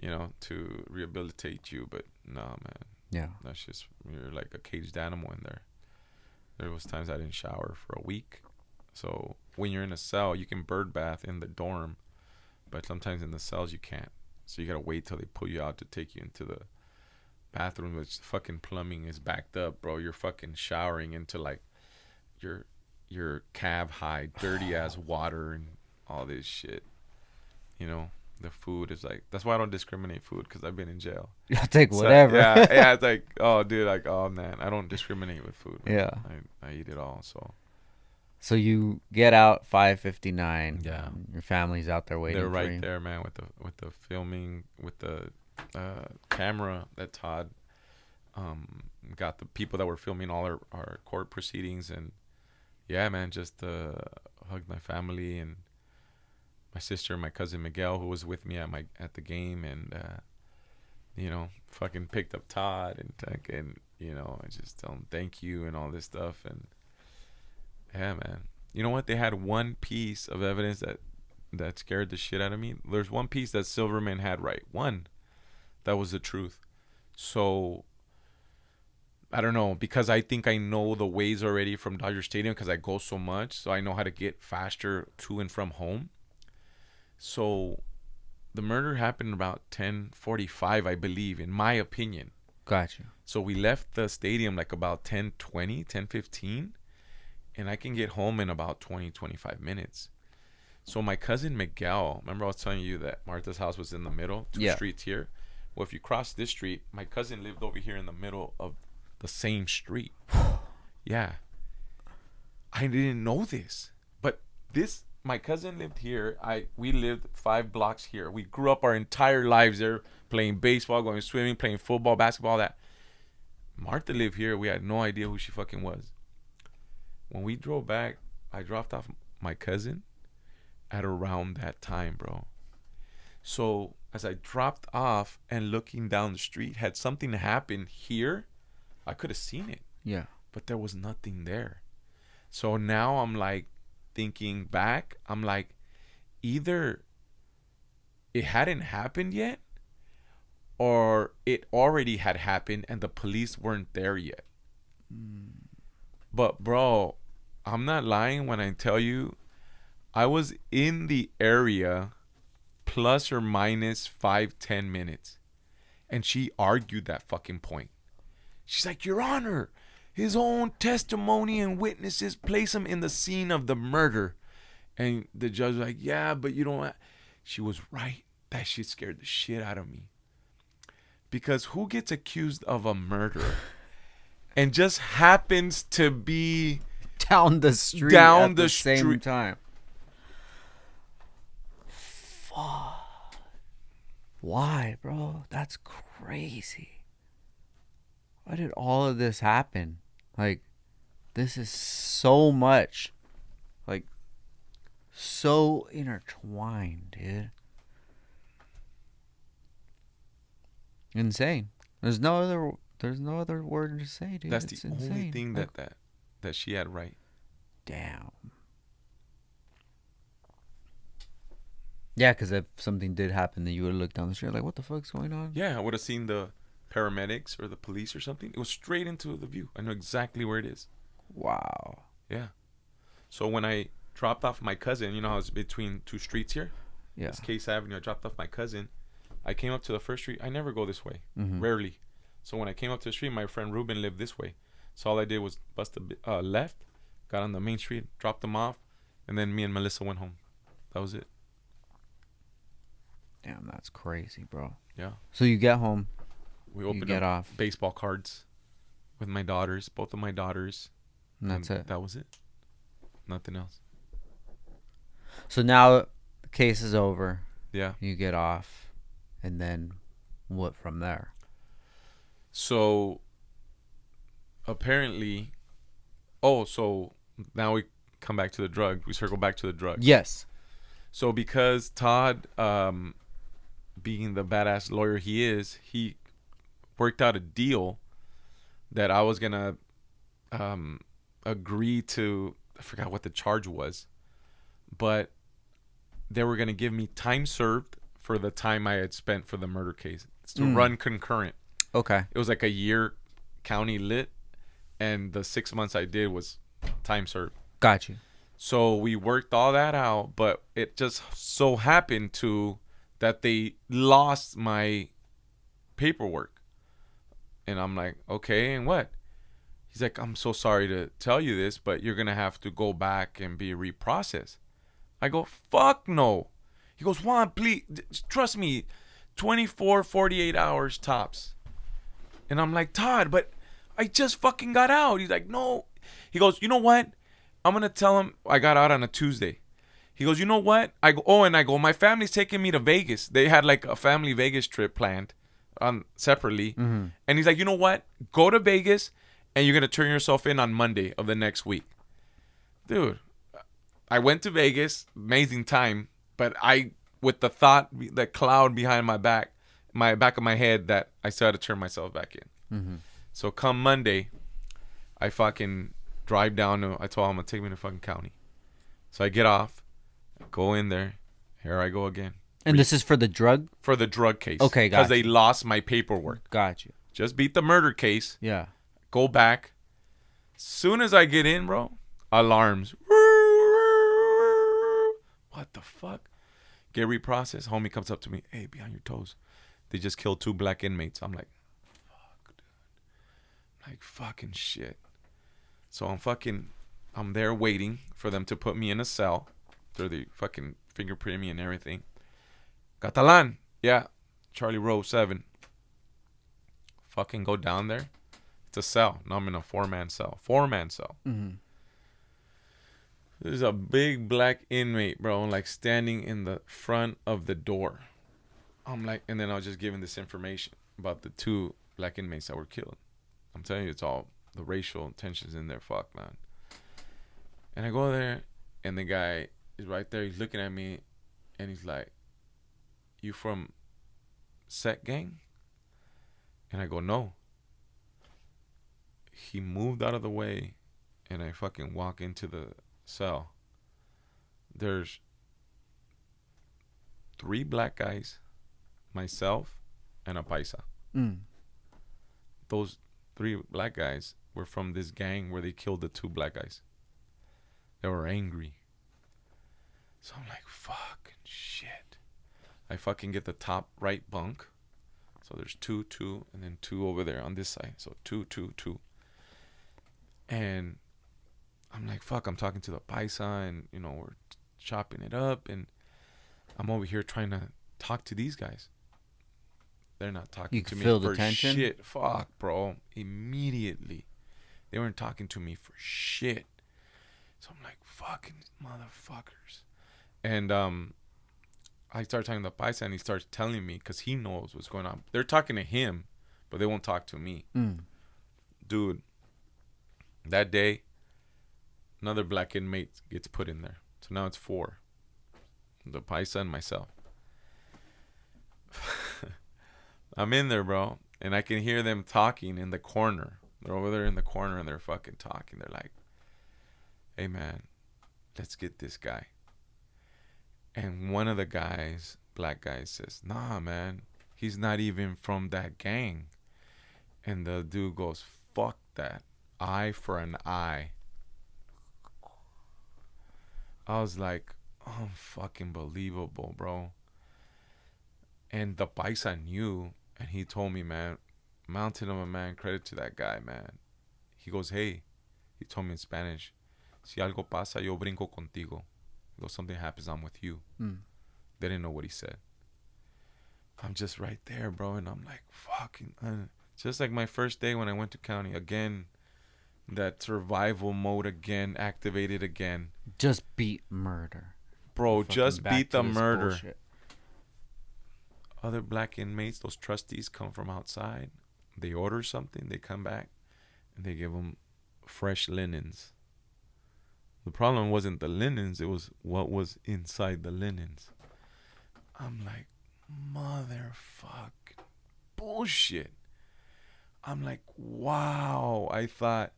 you know, to rehabilitate you, but nah, man. Yeah. That's just, you're like a caged animal in there. There was times I didn't shower for a week. So when you're in a cell, you can bird bath in the dorm, but sometimes in the cells you can't. So you gotta wait till they pull you out to take you into the bathroom, which the fucking plumbing is backed up, bro. You're fucking showering into like your calf high, dirty ass water and all this shit. You know, the food is like, that's why I don't discriminate food, because I've been in jail. I'll take whatever. Yeah, it's like, oh, dude, like, oh man, I don't discriminate with food, man. Yeah, I eat it all. So you get out 5:59. Yeah, your family's out there waiting. They're right for you. there, man, with the filming, with the camera that Todd got, the people that were filming all our court proceedings. And yeah, man, just hugged my family and my sister and my cousin Miguel, who was with me at the game, and you know, fucking picked up Todd and you know, I just tell him thank you and all this stuff. And yeah, man, you know what? They had one piece of evidence that scared the shit out of me. There's one piece that Silverman had right. One that was the truth. So I don't know, because I think I know the ways already from Dodger Stadium, because I go so much, so I know how to get faster to and from home. So the murder happened about 10:45, I believe, in my opinion. Gotcha. So we left the stadium like about 10:20, 10:15, and I can get home in about 20-25 minutes. So my cousin Miguel, remember I was telling you that Martha's house was in the middle, two streets here? Well, if you cross this street, my cousin lived over here in the middle of the same street. Yeah. I didn't know this. But my cousin lived here. We lived 5 blocks here. We grew up our entire lives there, playing baseball, going swimming, playing football, basketball, all that. Martha lived here. We had no idea who she fucking was. When we drove back, I dropped off my cousin at around that time, bro. So as I dropped off and looking down the street, had something happened here, I could have seen it. Yeah. But there was nothing there. So now I'm like thinking back, I'm like, either it hadn't happened yet, or it already had happened and the police weren't there yet. But bro, I'm not lying when I tell you I was in the area plus or minus 5-10 minutes, and she argued that fucking point. She's like, Your Honor, his own testimony and witnesses place him in the scene of the murder. And the judge was like, yeah, but you don't. She was right. That shit scared the shit out of me. Because who gets accused of a murder and just happens to be down the street at the same time? Fuck. Why, bro? That's crazy. Why did all of this happen? Like, this is so much, like, so intertwined, dude. Insane. There's no other word to say, dude. That's it's the insane. only thing that she had right. Damn. Yeah, because if something did happen, then you would have looked down the street like, what the fuck's going on? Yeah, I would have seen the paramedics or the police or something. It was straight into the view. I know exactly where it is. Wow. Yeah. So when I dropped off my cousin, you know, I was between 2 streets here. Yeah. It's Case Avenue. I dropped off my cousin. I came up to the first street. I never go this way. Mm-hmm. Rarely. So when I came up to the street, my friend Ruben lived this way. So all I did was bust a left, got on the main street, dropped them off, and then me and Melissa went home. That was it. Damn, that's crazy, bro. Yeah. So you get home. We opened get up off. baseball cards with my daughters, both of my daughters. And that's it. That was it. Nothing else. So now the case is over. Yeah. You get off, and then what from there? So apparently, so now we come back to the drug. We circle back to the drug. Yes. So because Todd, being the badass lawyer he is, he worked out a deal that I was gonna agree to. I forgot what the charge was, but they were gonna give me time served for the time I had spent for the murder case. It's to run concurrent. Okay. It was like a year county lit, and the 6 months I did was time served. Got you. So we worked all that out, but it just so happened that they lost my paperwork. And I'm like, okay, and what? He's like, I'm so sorry to tell you this, but you're going to have to go back and be reprocessed. I go, fuck no. He goes, Juan, please, trust me, 24, 48 hours tops. And I'm like, Todd, but I just fucking got out. He's like, no. He goes, you know what? I'm going to tell him I got out on a Tuesday. He goes, you know what? I go, my family's taking me to Vegas. They had like a family Vegas trip planned separately. Mm-hmm. And he's like, you know what? Go to Vegas and you're going to turn yourself in on Monday of the next week. Dude, I went to Vegas. Amazing time. But with the thought, the cloud behind my back of my head that I still had to turn myself back in. Mm-hmm. So come Monday, I fucking drive down. I told him I'm going to take me to fucking county. So I get off, go in there. Here I go again. And this is for the drug? For the drug case. Okay, gotcha. Because they lost my paperwork. Got you. Just beat the murder case. Yeah. Go back. Soon as I get in, bro, alarms. What the fuck? Get reprocessed. Homie comes up to me. Hey, be on your toes. They just killed 2 black inmates. I'm like, fuck, dude. Like, fucking shit. So I'm there waiting for them to put me in a cell. They're the fucking fingerprint me and everything. Catalan. Yeah. Charlie Row 7. Fucking go down there. It's a cell. Now I'm in a 4-man cell. 4-man cell. Mm-hmm. There's a big black inmate, bro, like standing in the front of the door. I'm like, and then I was just giving this information about the 2 black inmates that were killed. I'm telling you, it's all the racial tensions in there. Fuck, man. And I go there, and the guy is right there. He's looking at me, and he's like, you from Set Gang? And I go, no. He moved out of the way, and I fucking walk into the cell. There's 3 black guys, myself, and a paisa. Those 3 black guys were from this gang where they killed the 2 black guys. They were angry. So I'm like, fucking shit. I fucking get the top right bunk. So there's 2, and then 2 over there on this side. So 2. And I'm like, fuck, I'm talking to the paisa, and, we're chopping it up, and I'm over here trying to talk to these guys. They're not talking to me for shit. Fuck, bro. Immediately. They weren't talking to me for shit. So I'm like, fucking motherfuckers. And I start talking to the paisa, and he starts telling me, because he knows what's going on. They're talking to him, but they won't talk to me. Dude, that day, another black inmate gets put in there. So now it's 4. The paisa and myself. I'm in there, bro. And I can hear them talking in the corner. They're over there in the corner, and they're fucking talking. They're like, hey, man, let's get this guy. And one of the guys, black guys, says, nah, man, he's not even from that gang. And the dude goes, fuck that. Eye for an eye. I was like, oh, fucking believable, bro. And the paisa knew, and he told me, man, mountain of a man, credit to that guy, man. He goes, hey, he told me in Spanish, si algo pasa, yo brinco contigo. He goes, something happens, I'm with you. They didn't know what he said. I'm just right there, bro, and I'm like, fucking, just like my first day when I went to county, again, that survival mode again, activated again. Just beat murder. Bro, just beat the murder. Bullshit. other black inmates, those trustees, come from outside. They order something. They come back, and they give them fresh linens. The problem wasn't the linens. It was what was inside the linens. I'm like, motherfuck, bullshit. I'm like, wow. I thought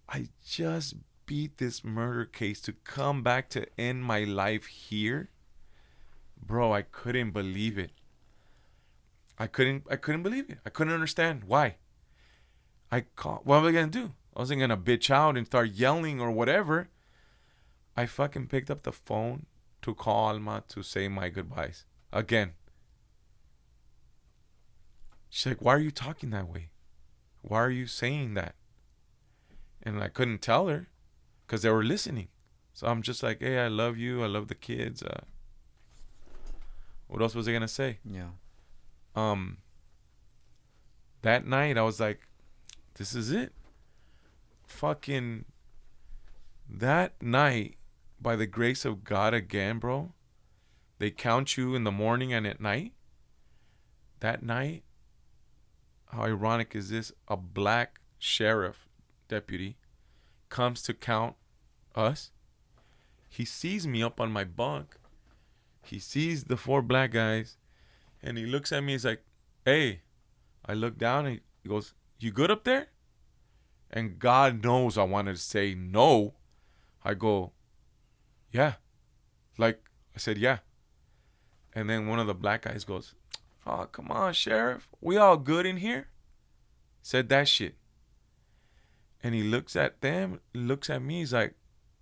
I just beat this murder case to come back to end my life here. Bro, I couldn't believe it. I couldn't believe it. I couldn't understand why. What was I gonna do? I wasn't gonna bitch out and start yelling or whatever. I fucking picked up the phone to call Alma to say my goodbyes again. She's like, why are you talking that way? Why are you saying that? And I couldn't tell her because they were listening. So I'm just like, hey, I love you. I love the kids. What else was I gonna say? Yeah. That night I was like, this is it. Fucking that night, by the grace of God again, bro, they count you in the morning and at night. That night, how ironic is this? A black sheriff deputy comes to count us. He sees me up on my bunk. He sees the 4 black guys, and he looks at me. He's like, hey. I look down, and he goes, you good up there? And God knows I wanted to say no. I go, yeah. Like, I said, yeah. And then one of the black guys goes, oh, come on, Sheriff. We all good in here? Said that shit. And he looks at them, looks at me. He's like,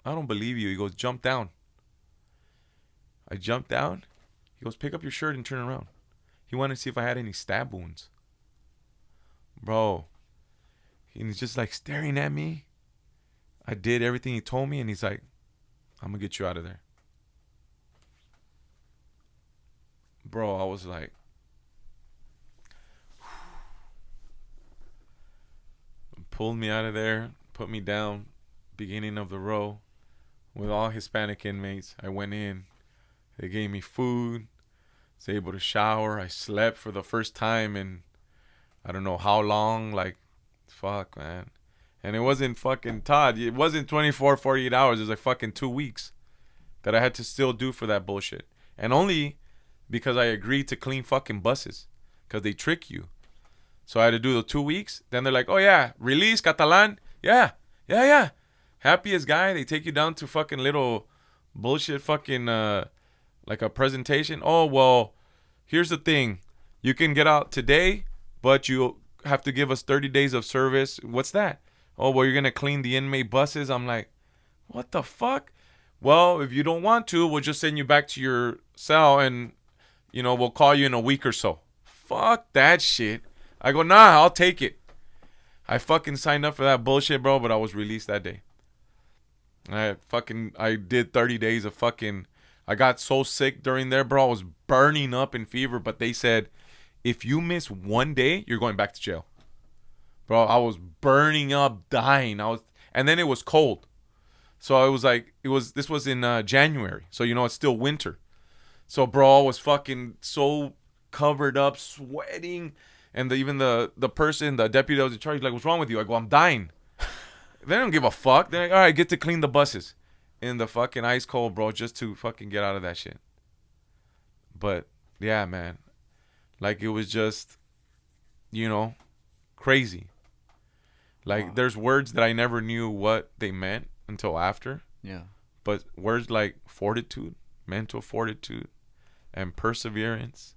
I don't believe you. He goes, jump down. I jumped down. He goes, pick up your shirt and turn around. He wanted to see if I had any stab wounds. Bro. He's just like staring at me. I did everything he told me, and he's like, I'm going to get you out of there. Bro, I was like, pulled me out of there, put me down, beginning of the row, with all Hispanic inmates. I went in. They gave me food. I was able to shower. I slept for the first time in I don't know how long. Like, fuck, man. And it wasn't fucking Todd. It wasn't 24, 48 hours. It was like fucking 2 weeks that I had to still do for that bullshit. And only because I agreed to clean fucking buses. Because they trick you. So I had to do the 2 weeks. Then they're like, oh yeah, release Catalan. Yeah. Happiest guy. They take you down to fucking little bullshit fucking like a presentation. Oh, well, here's the thing. You can get out today, but you have to give us 30 days of service. What's that? Oh, well, you're going to clean the inmate buses. I'm like, what the fuck? Well, if you don't want to, we'll just send you back to your cell and, you know, we'll call you in a week or so. Fuck that shit. I go, nah, I'll take it. I fucking signed up for that bullshit, bro, but I was released that day. I did 30 days of fucking, I got so sick during there, bro. I was burning up in fever, but they said, if you miss 1 day, you're going back to jail. Bro, I was burning up, dying. And then it was cold. So it was like, this was in January. So, you know, it's still winter. So, bro, I was fucking so covered up, sweating. And even the person, the deputy that was in charge, like, what's wrong with you? I go, I'm dying. They don't give a fuck. They're like, all right, get to clean the buses. In the fucking ice cold, bro, just to fucking get out of that shit. But, yeah, man. Like, it was just, you know, crazy. Like, wow. There's words that I never knew what they meant until after. Yeah. But words like fortitude, mental fortitude, and perseverance,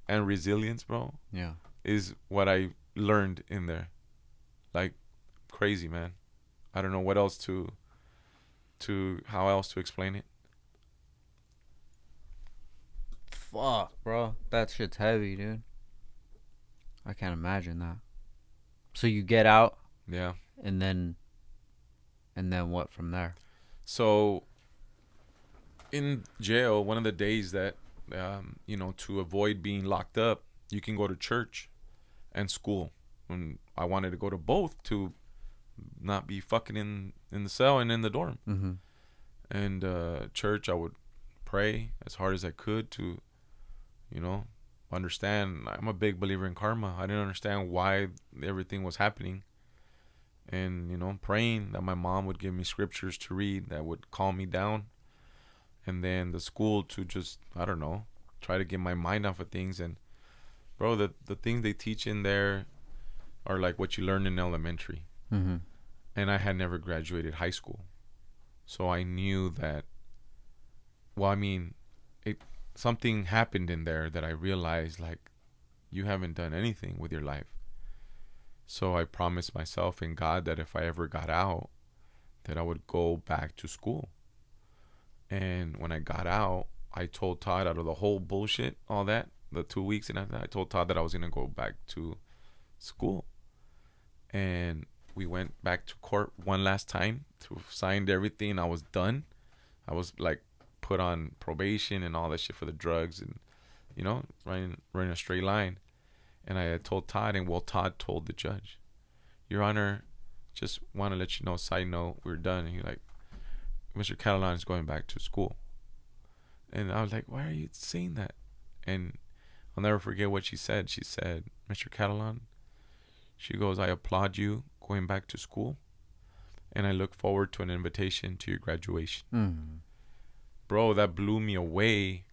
and resilience, bro. Yeah. Is what I learned in there. Like, crazy, man. I don't know what else how else to explain it. Fuck, bro. That shit's heavy, dude. I can't imagine that. So you get out. Yeah. And then what from there? So in jail, one of the days that, you know, to avoid being locked up, you can go to church and school. And I wanted to go to both to not be fucking in the cell and in the dorm. Mm-hmm. And church, I would pray as hard as I could to, you know, understand. I'm a big believer in karma. I didn't understand why everything was happening. And, praying that my mom would give me scriptures to read that would calm me down. And then the school to just, I don't know, try to get my mind off of things. And, bro, the things they teach in there are like what you learn in elementary. Mm-hmm. And I had never graduated high school. So I knew that, well, I mean, something happened in there that I realized, like, you haven't done anything with your life. So I promised myself and God that if I ever got out, that I would go back to school. And when I got out, I told Todd, out of the whole bullshit, all that, the 2 weeks and after that, I told Todd that I was going to go back to school. And we went back to court one last time to signed everything. I was done. I was like put on probation and all that shit for the drugs and, running a straight line. And I had told Todd, and Todd told the judge, Your Honor, just want to let you know, side note, we're done. And he's like, Mr. Catalan is going back to school. And I was like, why are you saying that? And I'll never forget what she said. She said, Mr. Catalan, she goes, I applaud you going back to school, and I look forward to an invitation to your graduation. Mm-hmm. Bro, that blew me away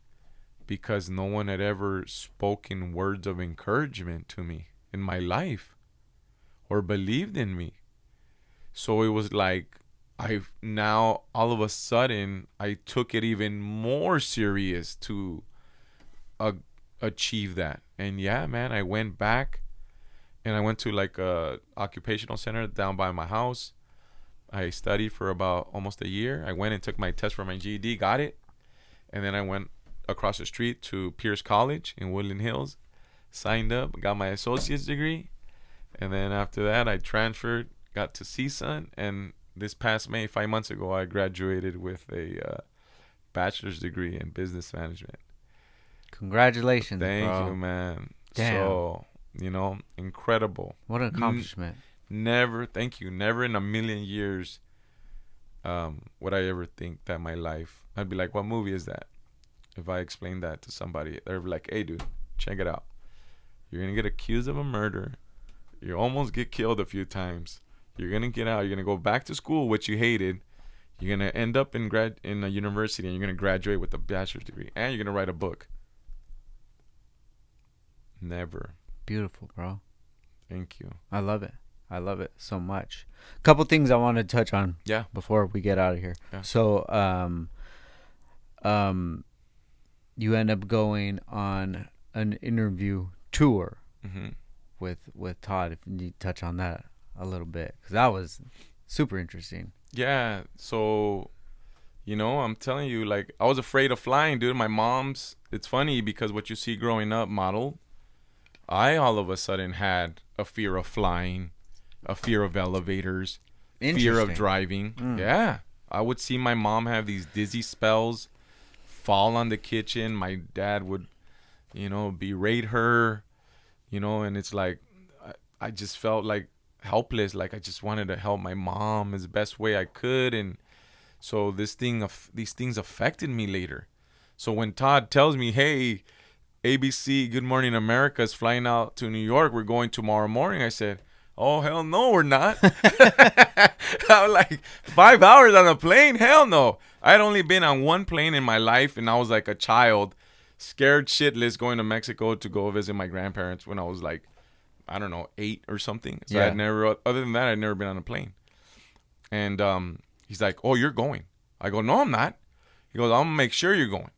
because no one had ever spoken words of encouragement to me in my life or believed in me. So it was like now all of a sudden I took it even more serious to achieve that. And yeah, man, I went back and I went to like a occupational center down by my house. I studied for about almost a year. I went and took my test for my GED, got it. And then I went across the street to Pierce College in Woodland Hills, signed up, got my associate's degree. And then after that, I transferred, got to CSUN. And this past May, 5 months ago, I graduated with a bachelor's degree in business management. Congratulations, Thank bro. you, man. Damn. So, incredible. What an accomplishment. Never in a million years would I ever think that my life, I'd be like, what movie is that? If I explain that to somebody, they're like, hey, dude, check it out. You're going to get accused of a murder. You almost get killed a few times. You're going to get out. You're going to go back to school, which you hated. You're going to end up in a university, and you're going to graduate with a bachelor's degree. And you're going to write a book. Never. Beautiful, bro. Thank you. I love it. I love it so much. A couple things I want to touch on. Yeah. Before we get out of here. Yeah. So, you end up going on an interview tour with Todd. If you touch on that a little bit, because that was super interesting. Yeah. So, I'm telling you, like, I was afraid of flying, dude. My mom's. It's funny because what you see growing up modeled, I all of a sudden had a fear of flying, a fear of elevators, fear of driving. Yeah. I would see my mom have these dizzy spells, fall on the kitchen. My dad would, berate her, and it's like, I just felt like helpless. Like I just wanted to help my mom as the best way I could. And so these things affected me later. So when Todd tells me, hey, ABC Good Morning America is flying out to New York, we're going tomorrow morning, I said, oh, hell no, we're not. I'm like, 5 hours on a plane? Hell no. I'd only been on one plane in my life, and I was like a child, scared shitless, going to Mexico to go visit my grandparents when I was like, I don't know, 8 or something. So yeah. Other than that, I'd never been on a plane. And he's like, oh, you're going. I go, no, I'm not. He goes, I'm going to make sure you're going.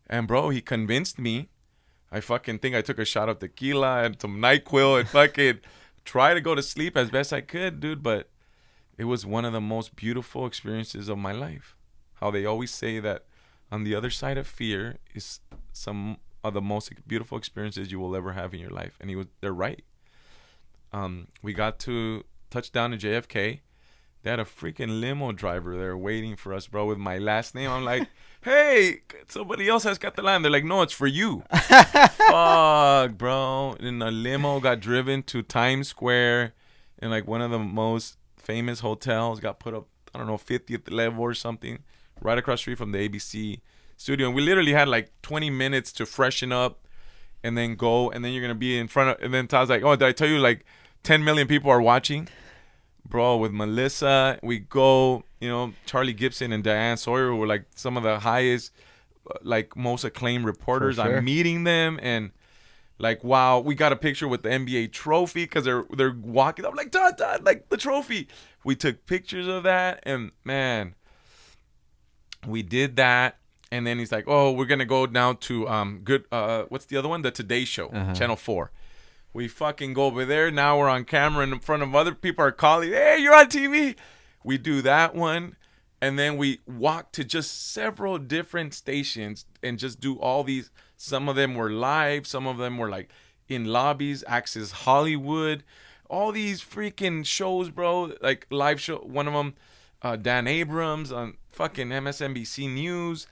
And, bro, he convinced me. I fucking think I took a shot of tequila and some NyQuil and fucking try to go to sleep as best I could, dude. But it was one of the most beautiful experiences of my life. How they always say that on the other side of fear is some of the most beautiful experiences you will ever have in your life. And they're right. We got to touch down to JFK. They had a freaking limo driver there waiting for us, bro, with my last name. I'm like, hey, somebody else has Catalan. They're like, no, it's for you. Fuck, bro. And the limo got driven to Times Square in like one of the most famous hotels. Got put up, I don't know, 50th level or something, right across the street from the ABC studio. And we literally had like 20 minutes to freshen up and then go, and then you're gonna be in front of, and then Todd's like, oh, did I tell you like 10 million people are watching? Bro, with Melissa, we go, Charlie Gibson and Diane Sawyer were like some of the highest, like most acclaimed reporters. Sure. I'm meeting them, and like, wow, we got a picture with the NBA trophy because they're walking up like, Todd, like the trophy. We took pictures of that, and man, we did that. And then he's like, oh, we're gonna go now to what's the other one? The Today Show, Channel 4. We fucking go over there. Now we're on camera in front of other people are calling. Hey, you're on TV. We do that one. And then we walk to just several different stations and just do all these. Some of them were live. Some of them were like in lobbies, Access Hollywood. All these freaking shows, bro. Like live show. One of them, Dan Abrams on fucking MSNBC News.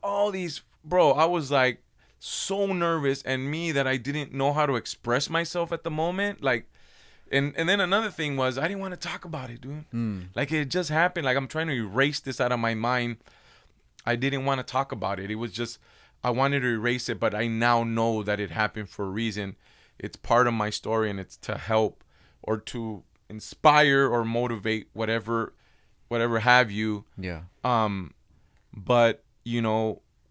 All these, bro. I was like, so nervous, and me that I didn't know how to express myself at the moment, like, and then another thing was I didn't want to talk about it, dude. Like, it just happened. Like, I'm trying to erase this out of my mind. I didn't want to talk about it. It was just I wanted to erase it, but I now know that it happened for a reason. It's part of my story, and it's to help or to inspire or motivate, whatever have you. Yeah. But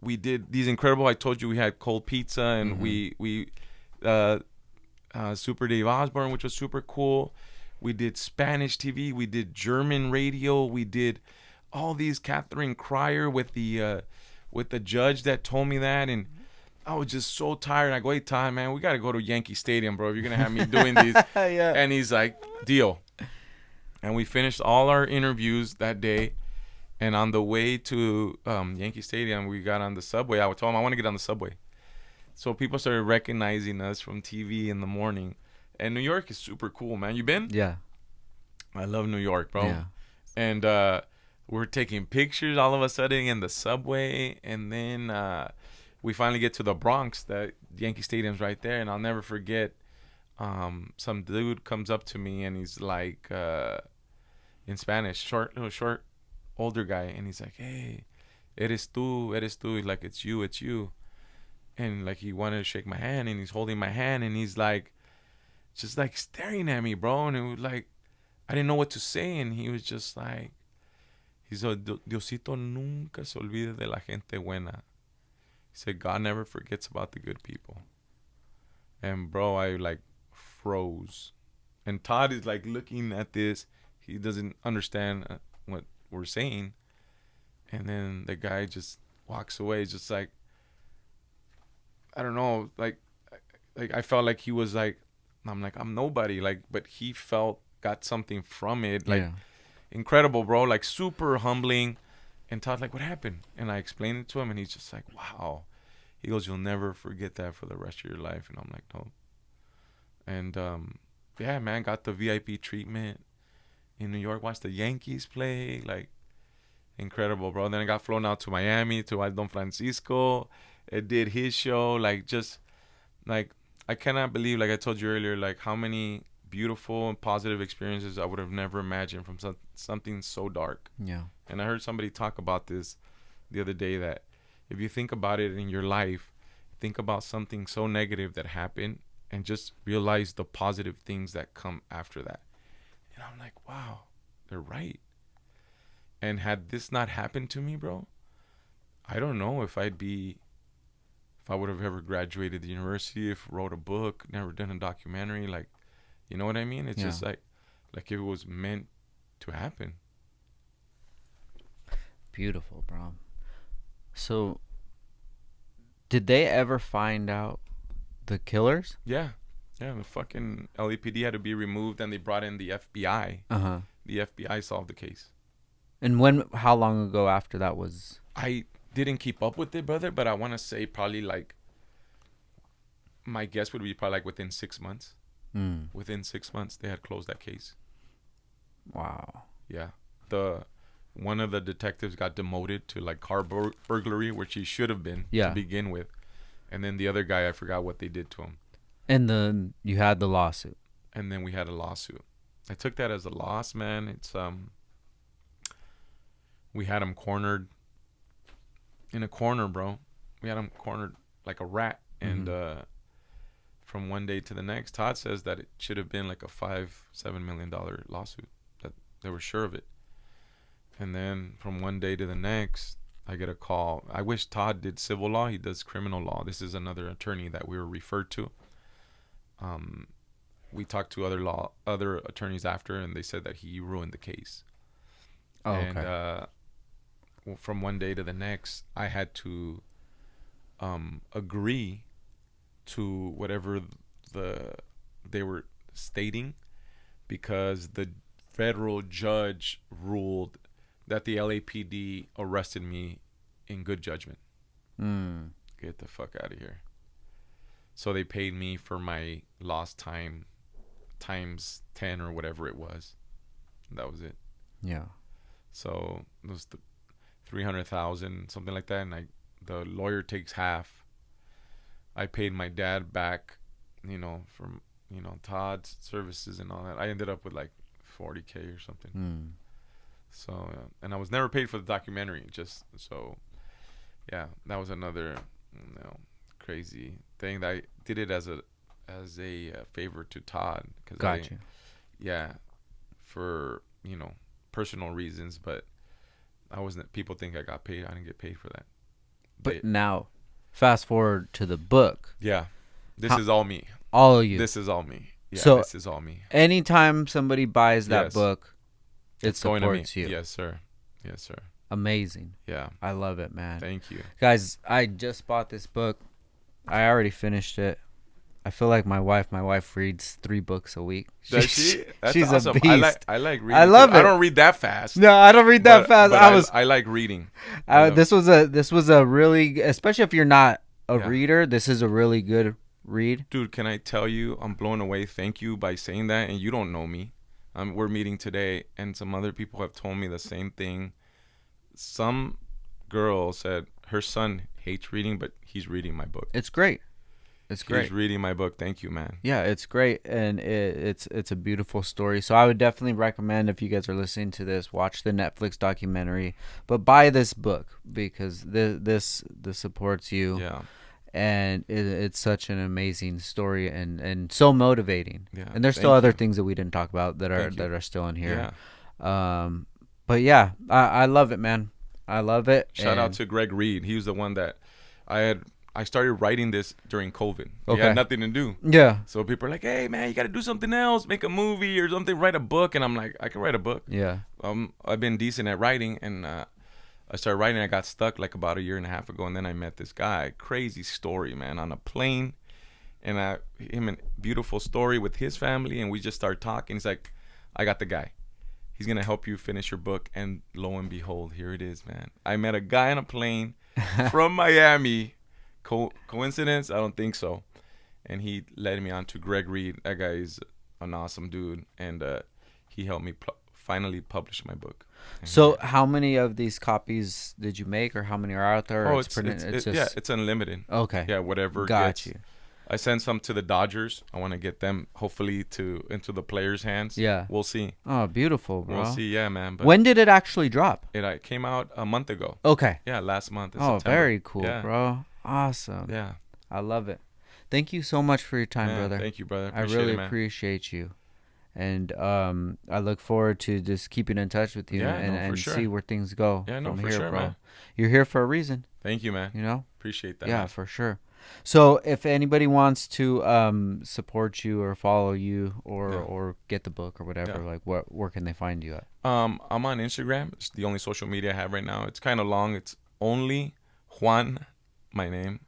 we did these incredible. I told you we had cold pizza, and we Super Dave Osborne, which was super cool. We did Spanish TV. We did German radio. We did all these. Catherine Cryer with the judge that told me that, and I was just so tired. I go, hey, Todd, man, we got to go to Yankee Stadium, bro, if you're gonna have me doing these. Yeah. And he's like, deal. And we finished all our interviews that day. And on the way to Yankee Stadium, we got on the subway. I would tell him I want to get on the subway. So people started recognizing us from TV in the morning. And New York is super cool, man. You been? Yeah. I love New York, bro. Yeah. And we're taking pictures all of a sudden in the subway. And then we finally get to the Bronx. That Yankee Stadium's right there. And I'll never forget, some dude comes up to me and he's like, in Spanish, short older guy, and he's like, hey, eres tú, like, it's you, and like he wanted to shake my hand, and he's holding my hand, and he's like just like staring at me, bro, and it was like I didn't know what to say, and he was just like, he said, Diosito nunca se olvide de la gente buena. He said, God never forgets about the good people. And bro, I like froze, and Todd is like looking at this. He doesn't understand what we're saying, and then the guy just walks away. It's just like, I don't know, like I felt like he was like, I'm like, I'm nobody, like, but he got something from it, like, incredible, bro, like super humbling. And Todd like, what happened? And I explained it to him, and he's just like, wow. He goes, you'll never forget that for the rest of your life. And I'm like, no. And yeah, man, got the VIP treatment in New York, watched the Yankees play, like, incredible, bro. Then I got flown out to Miami, to Don Francisco. It did his show, like, just, like, I cannot believe, like I told you earlier, like, how many beautiful and positive experiences I would have never imagined from something so dark. Yeah. And I heard somebody talk about this the other day, that if you think about it in your life, think about something so negative that happened and just realize the positive things that come after that. And I'm like, wow, they're right. And had this not happened to me, bro, I don't know if I would have ever graduated the university, if wrote a book, never done a documentary, like, you know what I mean? It's just like if it was meant to happen. Beautiful, bro. So, did they ever find out the killers? Yeah. Yeah, the fucking LAPD had to be removed, and they brought in the FBI. Uh-huh. The FBI solved the case. And how long ago after that was? I didn't keep up with it, brother, but I want to say probably, like, my guess would be probably like within 6 months. Within 6 months, they had closed that case. Wow. Yeah. One of the detectives got demoted to like car burglary, which he should have been to begin with. And then the other guy, I forgot what they did to him. And then you had the lawsuit. And then we had a lawsuit. I took that as a loss, man. It's we had him cornered in a corner, bro. We had him cornered like a rat. And from one day to the next, Todd says that it should have been like a $5-7 million lawsuit, that they were sure of it. And then from one day to the next, I get a call. I wish Todd did civil law. He does criminal law. This is another attorney that we were referred to. We talked to other attorneys after, and they said that he ruined the case. Oh, and well, from one day to the next, I had to agree to whatever they were stating, because the federal judge ruled that the LAPD arrested me in good judgment. Get the fuck out of here. So they paid me for my lost time times 10 or whatever it was. That was it. Yeah. So it was the 300,000, something like that, and the lawyer takes half. I paid my dad back, from Todd's services and all that. I ended up with like $40K or something. So and I was never paid for the documentary. Just so, yeah, that was another crazy thing that I did it as a favor to Todd, because gotcha. Yeah, for personal reasons, but I wasn't. People think I got paid. I didn't get paid for that. But now, fast forward to the book. Yeah, this is all me. All of you. This is all me. Yeah, so this is all me. Anytime somebody buys that Yes. book, it Going to me. supports you. Yes, sir. Yes, sir. Amazing. Yeah. I love it, man. Thank you. Guys, I just bought this book. I already finished it. I feel like my wife reads 3 books a week. Does she? That's she's awesome. a beast. I like reading. I love too. it. I don't read that fast. No, I don't read that fast. But I like reading. This was a really, especially if you're not a Yeah. reader, this is a really good read. Dude, can I tell you, I'm blown away. Thank you by saying that. And you don't know me. We're meeting today, and some other people have told me the same thing. Some girl said her son hates reading, but he's reading my book. It's great. It's great. He's reading my book. Thank you, man. Yeah, it's great, and it's a beautiful story. So I would definitely recommend, if you guys are listening to this, watch the Netflix documentary, but buy this book, because this supports you. Yeah. And it's such an amazing story, and so motivating. Yeah. And there's still other things that we didn't talk about that are still in here. Yeah. But yeah, I love it, man. I love it. Shout out to Greg Reed. He was the one that I started writing this during COVID. He Okay. had nothing to do. Yeah. So people are like, hey, man, you got to do something else. Make a movie or something. Write a book. And I'm like, I can write a book. Yeah. I've been decent at writing. And I started writing. I got stuck like about 1.5 years ago. And then I met this guy. Crazy story, man. On a plane. And him a beautiful story with his family. And we just started talking. He's like, I got the guy. He's going to help you finish your book. And lo and behold, here it is, man. I met a guy on a plane from Miami. Coincidence? I don't think so. And he led me on to Greg Reed. That guy is an awesome dude. And he helped me finally publish my book. And So how many of these copies did you make, or how many are out there? Oh, It's it's unlimited. Okay. Yeah, whatever. Got you. I sent some to the Dodgers. I want to get them hopefully into the players' hands. Yeah. We'll see. Oh, beautiful, bro. We'll see. Yeah, man. But When did it actually drop? it came out a month ago. Okay. Yeah, last month. In Oh, September. very cool, Yeah. bro. Awesome. Yeah. I love it. Thank you so much for your time, Man, brother. Thank you, brother. I Appreciate really it, man. appreciate you. And I look forward to just keeping in touch with you Yeah, and, no, for and sure. see where things go Yeah, no, from for here, sure, bro. man. You're here for a reason, Thank you, man. you know? Appreciate that. Yeah, man. for sure. So if anybody wants to support you or follow you or get the book or whatever, Yeah. like where can they find you at? I'm on Instagram. It's the only social media I have right now. It's kind of long. It's only Juan, my name,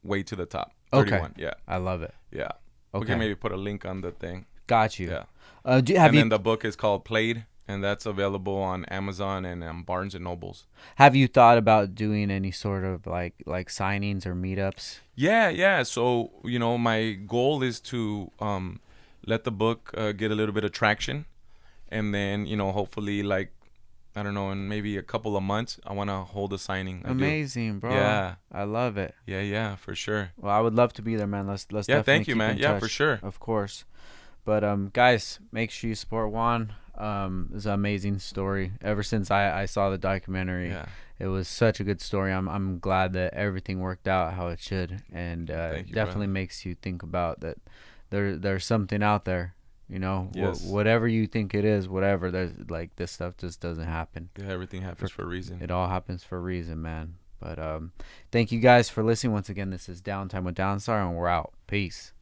way to the top. 31. Okay. Yeah. I love it. Yeah. We Okay. can maybe put a link on the thing. Got you. Yeah. Have Then the book is called Played, and that's available on Amazon and Barnes and Nobles. Have you thought about doing any sort of like signings or meetups? Yeah. So, my goal is to let the book get a little bit of traction. And then, hopefully, like, I don't know, in maybe a couple of months, I want to hold a signing. I do. Amazing, bro. Yeah. I love it. Yeah, for sure. Well, I would love to be there, man. Let's Yeah, definitely thank you, keep man. in Yeah, touch, for sure. Of course. But guys, make sure you support Juan. It's an amazing story. Ever since I saw the documentary, it was such a good story. I'm glad that everything worked out how it should, and definitely makes you think about that. There's something out there, you know. Whatever you think it is, whatever. There's like this stuff just doesn't happen. Everything happens for a reason. It all happens for a reason, man. But thank you guys for listening once again. This is Downtime with Downstar, and we're out. Peace.